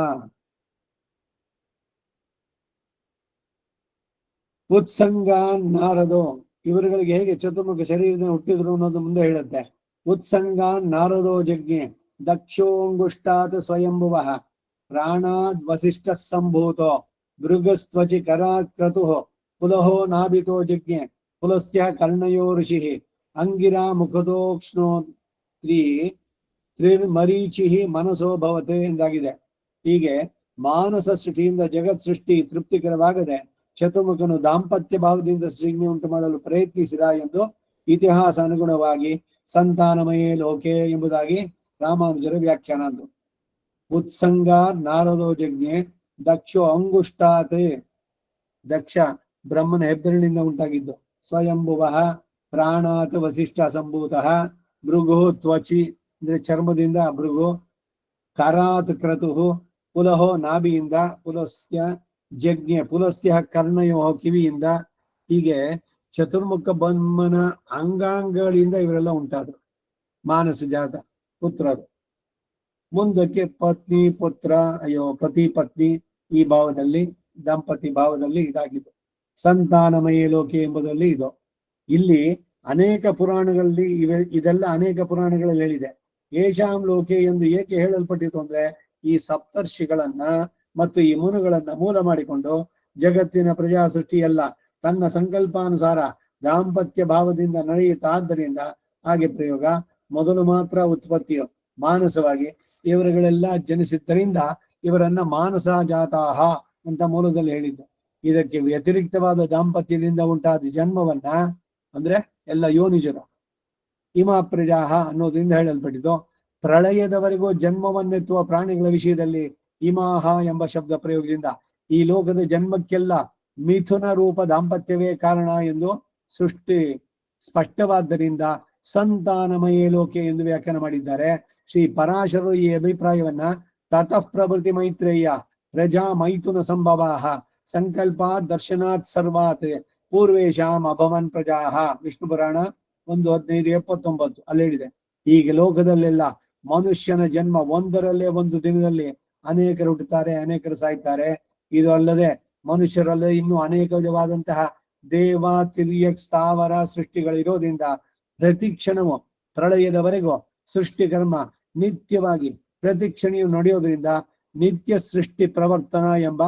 ಉತ್ಸಂಗಾನ್ ನಾರದೋ, ಇವರುಗಳಿಗೆ ಹೇಗೆ ಚತುರ್ಮುಖ ಶರೀರದಿಂದ ಹುಟ್ಟಿದ್ರು ಅನ್ನೋದು ಮುಂದೆ ಹೇಳುತ್ತೆ. ಉತ್ಸಂಗಾನ್ ನಾರದೋ ಜಜ್ಞೆ ದಕ್ಷೋಂಗುಷ್ಟಾತ್ ಸ್ವಯಂಭುವ ಪ್ರಾಣಾದ್ ವಸಿಷ್ಠ ಸಂಭೂತೋ ಮೃಗಸ್ತ್ವಚಿ ಕರಾತ್ ಕ್ರತು ಪುಲಹೋ ನಾಭಿತೋ ಜಜ್ಞೆ ಪುಲಸ್ತ್ಯ ಕರ್ಣಯೋ ಋಷಿ ಅಂಗಿರಾ ಮುಖದೋಕ್ಷ್ಣೋ ತ್ರಿರ್ಮರೀಚಿ ಮನಸೋ ಭವತೆ ಎಂದಾಗಿದೆ. ಹೀಗೆ ಮಾನಸ ಸೃಷ್ಟಿಯಿಂದ ಜಗತ್ ಸೃಷ್ಟಿ ತೃಪ್ತಿಕರವಾಗದೆ ಚತುರ್ಮುಖನು ದಾಂಪತ್ಯ ಭಾವದಿಂದ ಸೃಷ್ಟಿ ಉಂಟು ಮಾಡಲು ಪ್ರಯತ್ನಿಸಿದ ಎಂದು ಇತಿಹಾಸ ಅನುಗುಣವಾಗಿ ಸಂತಾನಮಯೇ ಲೋಕೆ ಎಂಬುದಾಗಿ ರಾಮಾನುಜರ ವ್ಯಾಖ್ಯಾನ. ಉತ್ಸಂಗ ನಾರದೋ ಜಜ್ಞೆ ದಕ್ಷೋ ಅಂಗುಷ್ಟಾತ್, ದಕ್ಷ ಬ್ರಹ್ಮನ ಹೆಬ್ಬೆರಳಿನಿಂದ ಉಂಟಾಗಿದ್ದು. ಸ್ವಯಂಭುವ ಪ್ರಾಣಾತ್ ವಸಿಷ್ಠ ಸಂಭೂತ. ಭೃಗು ತ್ವಚಿ ಅಂದ್ರೆ ಚರ್ಮದಿಂದ ಭೃಗು. ಕರಾತ್ ಕ್ರತು, ಪುಲಹೋ ನಾಭಿಯಿಂದ. ಪುಲಸ್ತ್ಯ ಜಜ್ಞೆ, ಪುಲಸ್ತ್ಯ ಕರ್ಣಯೋ ಕಿವಿಯಿಂದ. ಹೀಗೆ ಚತುರ್ಮುಖ ಬ್ರಹ್ಮನ ಅಂಗಾಂಗಗಳಿಂದ ಇವರೆಲ್ಲ ಉಂಟಾದ್ರು ಮಾನಸ ಜಾತ ಪುತ್ರರು. ಮುಂದಕ್ಕೆ ಪತ್ನಿ ಪುತ್ರ, ಪತಿ ಪತ್ನಿ ಈ ಭಾವದಲ್ಲಿ, ದಂಪತಿ ಭಾವದಲ್ಲಿ ಇದಾಗಿದ್ದು. ಸಂತಾನಮಯ ಲೋಕೆ ಎಂಬುದರಲ್ಲಿ ಇದು. ಇಲ್ಲಿ ಅನೇಕ ಪುರಾಣಗಳಲ್ಲಿ ಇದೆಲ್ಲ ಅನೇಕ ಪುರಾಣಗಳಲ್ಲಿ ಹೇಳಿದೆ. ಯೇಷಾಂ ಲೋಕೆ ಎಂದು ಏಕೆ ಹೇಳಲ್ಪಟ್ಟಿತು ಅಂದ್ರೆ ಈ ಸಪ್ತರ್ಷಿಗಳನ್ನ ಮತ್ತು ಈ ಮುನುಗಳನ್ನ ಮೂಲ ಮಾಡಿಕೊಂಡು ಜಗತ್ತಿನ ಪ್ರಜಾ ಸೃಷ್ಟಿ ಎಲ್ಲ ತನ್ನ ಸಂಕಲ್ಪಾನುಸಾರ ದಾಂಪತ್ಯ ಭಾವದಿಂದ ನಡೆಯುತ್ತಾದ್ದರಿಂದ ಹಾಗೆ ಪ್ರಯೋಗ. ಮೊದಲು ಮಾತ್ರ ಉತ್ಪತ್ತಿಯು ಮಾನಸವಾಗಿ ಇವರುಗಳೆಲ್ಲ ಜನಿಸಿದ್ದರಿಂದ ಇವರನ್ನ ಮಾನಸ ಜಾತಾಹ ಅಂತ ಮೂಲದಲ್ಲಿ ಹೇಳಿದ್ದು. ಇದಕ್ಕೆ ವ್ಯತಿರಿಕ್ತವಾದ ದಾಂಪತ್ಯದಿಂದ ಉಂಟಾದ ಜನ್ಮವನ್ನ ಅಂದ್ರೆ ಎಲ್ಲ ಯೋನಿಜರು ಇಮಾ ಪ್ರಜಾಹ ಅನ್ನೋದ್ರಿಂದ ಹೇಳಲ್ಪಟ್ಟಿದ್ದು. ಪ್ರಳಯದವರೆಗೂ ಜನ್ಮವನ್ನೆತ್ತುವ ಪ್ರಾಣಿಗಳ ವಿಷಯದಲ್ಲಿ ಇಮಾಹ ಎಂಬ ಶಬ್ದ ಪ್ರಯೋಗದಿಂದ ಈ ಲೋಕದ ಜನ್ಮಕ್ಕೆಲ್ಲ ಮಿಥುನ ರೂಪ ದಾಂಪತ್ಯವೇ ಕಾರಣ ಎಂದು ಸೃಷ್ಟಿ ಸ್ಪಷ್ಟವಾದ್ದರಿಂದ ಸಂತಾನಮಯೇ ಲೋಕೆ ಎಂದು ವ್ಯಾಖ್ಯಾನ ಮಾಡಿದ್ದಾರೆ. ಶ್ರೀ ಪರಾಶರರು ಈ ಅಭಿಪ್ರಾಯವನ್ನ ತತಃ ಪ್ರಭೃತಿ ಮೈತ್ರೇಯ ಪ್ರಜಾ ಮೈಥುನ ಸಂಭವಾಹ ಸಂಕಲ್ಪಾತ್ ದರ್ಶನಾತ್ ಸರ್ವಾತ್ ಪೂರ್ವೇಶಾಂ ಅಭವನ್ ಪ್ರಜಾಹ. ವಿಷ್ಣು ಪುರಾಣ 1:15-79 ಅಲ್ಲಿ ಹೇಳಿದೆ. ಹೀಗೆ ಲೋಕದಲ್ಲೆಲ್ಲ ಮನುಷ್ಯನ ಜನ್ಮ ಒಂದರಲ್ಲೇ ಒಂದು ದಿನದಲ್ಲಿ ಅನೇಕರು ಹುಟ್ಟುತ್ತಾರೆ, ಅನೇಕರು ಸಾಯ್ತಾರೆ. ಇದು ಅಲ್ಲದೆ ಮನುಷ್ಯರಲ್ಲೇ ಇನ್ನೂ ಅನೇಕ ವಿಧವಾದಂತಹ ದೇವ ತಿರ್ಯಕ್ ಸ್ಥಾವರ ಸೃಷ್ಟಿಗಳಿರೋದ್ರಿಂದ ಪ್ರತಿ ಕ್ಷಣವು ಪ್ರಳಯದವರೆಗೂ ಸೃಷ್ಟಿ ಕರ್ಮ ನಿತ್ಯವಾಗಿ ಪ್ರತಿಕ್ಷಣೆಯು ನಡೆಯೋದ್ರಿಂದ ನಿತ್ಯ ಸೃಷ್ಟಿ ಪ್ರವರ್ತನ ಎಂಬ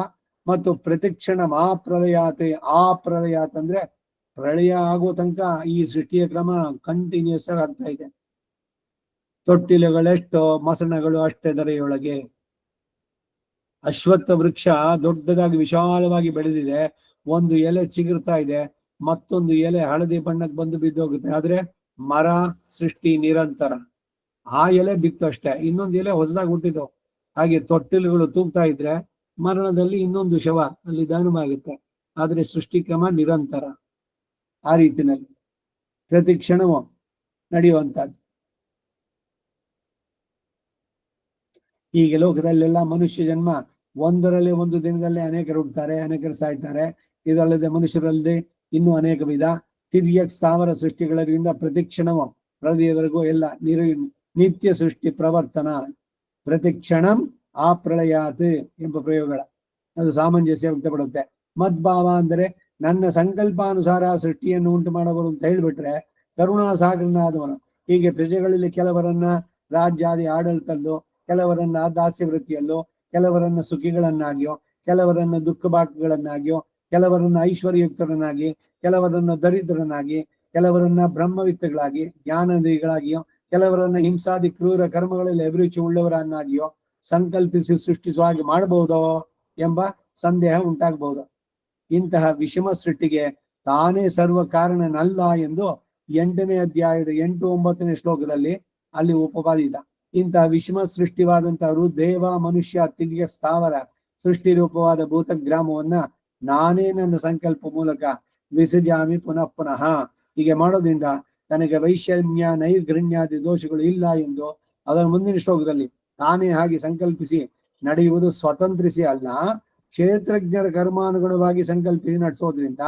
ಮತ್ತು ಪ್ರತಿಕ್ಷಣ ಮಹಾಪ್ರಳಯಾತೆ ಆ ಪ್ರಳಯಾತ್ ಅಂದ್ರೆ ಪ್ರಳಯ ಆಗೋ ತನಕ ಈ ಸೃಷ್ಟಿಯ ಕ್ರಮ ಕಂಟಿನ್ಯೂಸ್ ಆಗಿ ಆಗ್ತಾ ಇದೆ. ತೊಟ್ಟಿಲುಗಳೆಷ್ಟೋ ಮಸಣಗಳು ಅಷ್ಟೇ ದರೆಯೊಳಗೆ. ಅಶ್ವತ್ಥ ವೃಕ್ಷ ದೊಡ್ಡದಾಗಿ ವಿಶಾಲವಾಗಿ ಬೆಳೆದಿದೆ. ಒಂದು ಎಲೆ ಚಿಗುರ್ತಾ ಇದೆ, ಮತ್ತೊಂದು ಎಲೆ ಹಳದಿ ಬಣ್ಣಕ್ಕೆ ಬಂದು ಬಿದ್ದೋಗುತ್ತೆ. ಆದ್ರೆ ಮರ ಸೃಷ್ಟಿ ನಿರಂತರ. ಆ ಎಲೆ ಬಿತ್ತು ಅಷ್ಟೇ, ಇನ್ನೊಂದು ಎಲೆ ಹೊಸದಾಗಿ ಹುಟ್ಟಿದ್ದು. ಹಾಗೆ ತೊಟ್ಟಿಲುಗಳು ತೂಗ್ತಾ ಇದ್ರೆ ಮರಣದಲ್ಲಿ ಇನ್ನೊಂದು ಶವ ಅಲ್ಲಿ ದಾನವಾಗುತ್ತೆ. ಆದ್ರೆ ಸೃಷ್ಟಿ ಕ್ರಮ ನಿರಂತರ. ಆ ರೀತಿನಲ್ಲಿ ಪ್ರತಿ ಕ್ಷಣವೂ ನಡೆಯುವಂತಹದ್ದು. ಹೀಗೆ ಲೋಕದಲ್ಲೆಲ್ಲ ಮನುಷ್ಯ ಜನ್ಮ ಒಂದರಲ್ಲಿ ಒಂದು ದಿನದಲ್ಲಿ ಅನೇಕರು ಹುಡ್ತಾರೆ, ಅನೇಕರು ಸಾಯ್ತಾರೆ. ಇದಲ್ಲದೆ ಮನುಷ್ಯರಲ್ಲದೆ ಇನ್ನೂ ಅನೇಕ ವಿಧ ತಿರ್ಯಕ್ ಸ್ಥಾವರ ಸೃಷ್ಟಿಗಳಿಂದ ಪ್ರತಿಕ್ಷಣವು ಪ್ರಳಯವರೆಗೂ ಎಲ್ಲ ನಿತ್ಯ ಸೃಷ್ಟಿ ಪ್ರವರ್ತನ. ಪ್ರತಿಕ್ಷಣಂ ಆ ಪ್ರಳಯಾತ್ ಎಂಬ ಪ್ರಯೋಗಗಳ ಅದು ಸಾಮಂಜಸ್ಯ ವ್ಯಕ್ತಪಡುತ್ತೆ. ಮದ್ಭಾವ ಅಂದರೆ ನನ್ನ ಸಂಕಲ್ಪಾನುಸಾರ ಸೃಷ್ಟಿಯನ್ನು ಉಂಟು ಮಾಡಬಹುದು ಅಂತ ಹೇಳ್ಬಿಟ್ರೆ ಕರುಣಾಸಾಗರನಾದವನು. ಹೀಗೆ ಪ್ರಜೆಗಳಲ್ಲಿ ಕೆಲವರನ್ನ ರಾಜ್ಯಾದಿ ಆಡಳಿತಲ್ಲೋ, ಕೆಲವರನ್ನ ದಾಸ್ಯ ವೃತ್ತಿಯಲ್ಲೋ, ಕೆಲವರನ್ನ ಸುಖಿಗಳನ್ನಾಗಿಯೋ, ಕೆಲವರನ್ನ ದುಃಖ ಬಾಕುಗಳನ್ನಾಗಿಯೋ, ಕೆಲವರನ್ನ ಐಶ್ವರ್ಯಯುಕ್ತರನ್ನಾಗಿ, ಕೆಲವರನ್ನ ದರಿದ್ರನಾಗಿ, ಕೆಲವರನ್ನ ಬ್ರಹ್ಮವಿತ್ತಗಳಾಗಿ ಜ್ಞಾನದಿಗಳಾಗಿಯೋ, ಕೆಲವರನ್ನ ಹಿಂಸಾದಿ ಕ್ರೂರ ಕರ್ಮಗಳಲ್ಲಿ ಅಭಿರುಚಿ ಉಳ್ಳವರನ್ನಾಗಿಯೋ ಸಂಕಲ್ಪಿಸಿ ಸೃಷ್ಟಿಸುವ ಹಾಗೆ ಮಾಡಬಹುದೋ ಎಂಬ ಸಂದೇಹ ಉಂಟಾಗಬಹುದು. ಇಂತಹ ವಿಷಮ ಸೃಷ್ಟಿಗೆ ತಾನೇ ಸರ್ವ ಕಾರಣನಲ್ಲ ಎಂದು 8ನೇ ಅಧ್ಯಾಯದ 8-9ನೇ ಶ್ಲೋಕದಲ್ಲಿ ಅಲ್ಲಿ ಉಪಪಾದಿತ. ಇಂತಹ ವಿಷಮ ಸೃಷ್ಟಿವಾದಂತಹ ದೇವ ಮನುಷ್ಯ ತಿರ್ಯ ಸ್ಥಾವರ ಸೃಷ್ಟಿ ರೂಪವಾದ ಭೂತಗ್ರಾಮವನ್ನ ನಾನೇ ನನ್ನ ಸಂಕಲ್ಪ ಮೂಲಕ ವಿಸರ್ಜಾಮಿ ಪುನಃ ಪುನಃ ಹೀಗೆ ಮಾಡೋದ್ರಿಂದ ತನಗೆ ವೈಷಮ್ಯ ನೈರ್ಘೃಣ್ಯಾದಿ ದೋಷಗಳು ಇಲ್ಲ ಎಂದು ಅದರ ಮುಂದಿನ ಶ್ಲೋಕದಲ್ಲಿ ತಾನೇ ಹಾಗೆ ಸಂಕಲ್ಪಿಸಿ ನಡೆಯುವುದು ಸ್ವತಂತ್ರಿಸಿ ಅಲ್ಲ, ಕ್ಷೇತ್ರಜ್ಞರ ಕರ್ಮಾನುಗುಣವಾಗಿ ಸಂಕಲ್ಪಿಸಿ ನಡೆಸೋದ್ರಿಂದ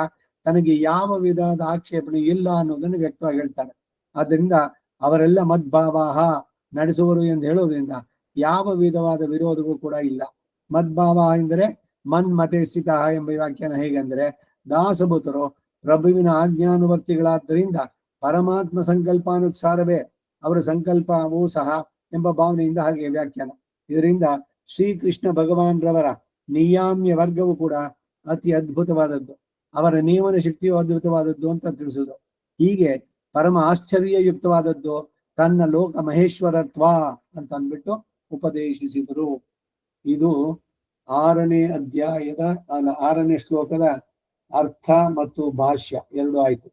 ತನಗೆ ಯಾವ ವಿಧದ ಆಕ್ಷೇಪಣೆ ಇಲ್ಲ ಅನ್ನೋದನ್ನು ವ್ಯಕ್ತವಾಗಿ ಹೇಳ್ತಾರೆ. ಆದ್ದರಿಂದ ಅವರೆಲ್ಲ ಮದ್ಭಾವಾಹ ನಡೆಸುವರು ಎಂದು ಹೇಳೋದ್ರಿಂದ ಯಾವ ವಿಧವಾದ ವಿರೋಧವೂ ಕೂಡ ಇಲ್ಲ. ಮದ್ಭಾವ ಎಂದರೆ ಮನ್ಮತೆ ಸ್ಥಿತ ಎಂಬ ವ್ಯಾಖ್ಯಾನ ಹೇಗೆಂದರೆ ದಾಸಭೂತರು ಪ್ರಭುವಿನ ಆಜ್ಞಾನುವರ್ತಿಗಳಾದ್ದರಿಂದ ಪರಮಾತ್ಮ ಸಂಕಲ್ಪಾನುಸಾರವೇ ಅವರ ಸಂಕಲ್ಪವೂ ಸಹ ಎಂಬ ಭಾವನೆಯಿಂದ ಹಾಗೆ ವ್ಯಾಖ್ಯಾನ. ಇದರಿಂದ ಶ್ರೀಕೃಷ್ಣ ಭಗವಾನ್ ರವರ ನಿಯಾಮ್ಯ ವರ್ಗವು ಕೂಡ ಅತಿ ಅದ್ಭುತವಾದದ್ದು, ಅವರ ನಿಯಮನ ಶಕ್ತಿಯು ಅದ್ಭುತವಾದದ್ದು ಅಂತ ತಿಳಿಸುದು. ಹೀಗೆ ಪರಮ ಆಶ್ಚರ್ಯಯುಕ್ತವಾದದ್ದು ತನ್ನ ಲೋಕ ಮಹೇಶ್ವರತ್ವ ಅಂತ ಅಂದ್ಬಿಟ್ಟು ಉಪದೇಶಿಸಿದರು. ಇದು 6ನೇ ಅಧ್ಯಾಯದ 6ನೇ ಶ್ಲೋಕದ ಅರ್ಥ ಮತ್ತು ಭಾಷ್ಯ ಎರಡು ಆಯ್ತು.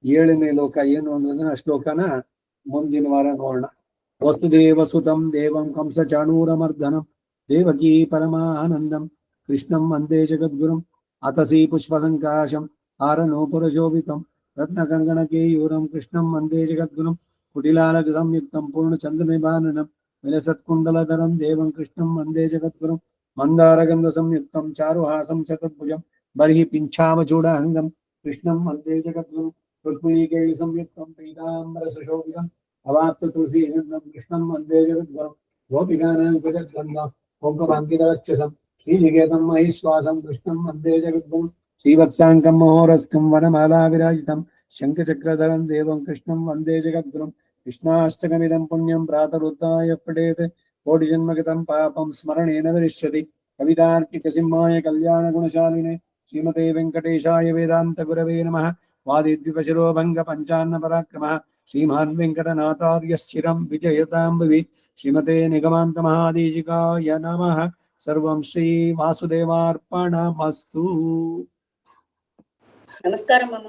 7ನೇ ಲೋಕ ಏನು ಅನ್ನೋದನ್ನ ಶ್ಲೋಕನ ಮುಂದಿನ ವಾರ ನೋಡೋಣ. ವಸುದೇವ ಸುತಂ ದೇವಂ ಕಂಸ ಚಾಣೂರಮರ್ದನಂ ದೇವಕೀ ಪರಮಾನಂದಂ ಕೃಷ್ಣಂ ವಂದೇ ಜಗದ್ಗುರುಂ ಅತಸಿ ಪುಷ್ಪಸಂಕಾಶಂ ಆರನೂಪುರಶೋಭಿತಂ ರತ್ನಕಂಗಣಕೇಯೂರಂ ಕೃಷ್ಣಂ ವಂದೇ ಜಗದ್ಗುರುಂ ಕುಟಿಲಾಲಕ ಸಂಯುಕ್ತಂ ಪೂರ್ಣಚಂದ್ರನಿಭಾನನಂ ವಿಲಸತ್ಕುಂಡಲಧರಂ ದೇವಂ ಕೃಷ್ಣಂ ವಂದೇ ಜಗದ್ಗುರುಂ ಮಂದಾರಗಂಧ ಸಂಯುಕ್ತಂ ಚಾರುಹಾಸಂ ಚತುರ್ಭುಜಂ ಬರ್ಹಿ ಪಿಂಚಾವಚೂಡಾಂಗಂ ಕೃಷ್ಣಂ ವಂದೇ ಜಗದ್ಗುರುಂ ರುಕ್ಮಿಣೀಕೇಳಿ ಸಂಯುಕ್ತಂ ಪೀತಾಂಬರ ಸುಶೋಭಿತಂ ಅವಾಪ್ತ ತುಳಸಿ ಕೃಷ್ಣಂ ವಂದೇ ಜಗದ್ಗುರುಂ ಗೋಪಿಕಾನಾಂ ಜಗದ್ಗಂಧಂ ಕೊಂಕಮಾಂಕಿತವಕ್ಷಸಂ ಶ್ರೀನಿಕೇತಂ ಮಹೇಶ್ವಾಸಂ ಕೃಷ್ಣಂ ವಂದೇ ಜಗದ್ಗುರುಂ ಶ್ರೀವತ್ಸಾಂಕಂ ಮಹೋರಸ್ಕಂ ವನಮಾಲಾ ವಿರಾಜಿತಂ ಶಂಖಚಕ್ರಧರಂ ದೇವಂ ಕೃಷ್ಣಂ ವಂದೇ ಜಗದ್ಗುರುಂ ಕೃಷ್ಣಾಷ್ಟಕಮಿದಂ ಪುಣ್ಯಂ ಪ್ರಾತರುದ್ಧಾಯ ಪಠೇತ್ ಕೋಟಿ ಜನ್ಮಗತಂ ಪಾಪಂ ಸ್ಮರಣೇನ ವಿರಿಷ್ಯತಿ. ಕವಿತಾರ್ಕಿಕ ಸಿಂಹಾಯ ಕಲ್ಯಾಣ ಗುಣಶಾಲಿನೆ ಶ್ರೀಮತೆ ವೆಂಕಟೇಶಾಯ ವೇದಾಂತ ಗುರವೇ ನಮಃ. ವಾದಿದ್ವಿಪಶಿರೋ ಭಂಗ ಪಂಚಾನ್ನ ಪರಾಕ್ರಮಃ ಶ್ರೀಮಾನ್ ವೆಂಕಟನಾಥಾರ್ಯಶ್ಚಿರಂ ವಿಜಯತಾಂ ಭುವಿ. ಶ್ರೀಮತೆ ನಿಗಮಾಂತ ಮಹಾದೇಶಿಕಾಯ ನಮಃ. ಸರ್ವಂ ಶ್ರೀ ವಾಸುದೇವಾರ್ಪಣಮಸ್ತು. ನಮಸ್ಕಾರ ಮಾಮ.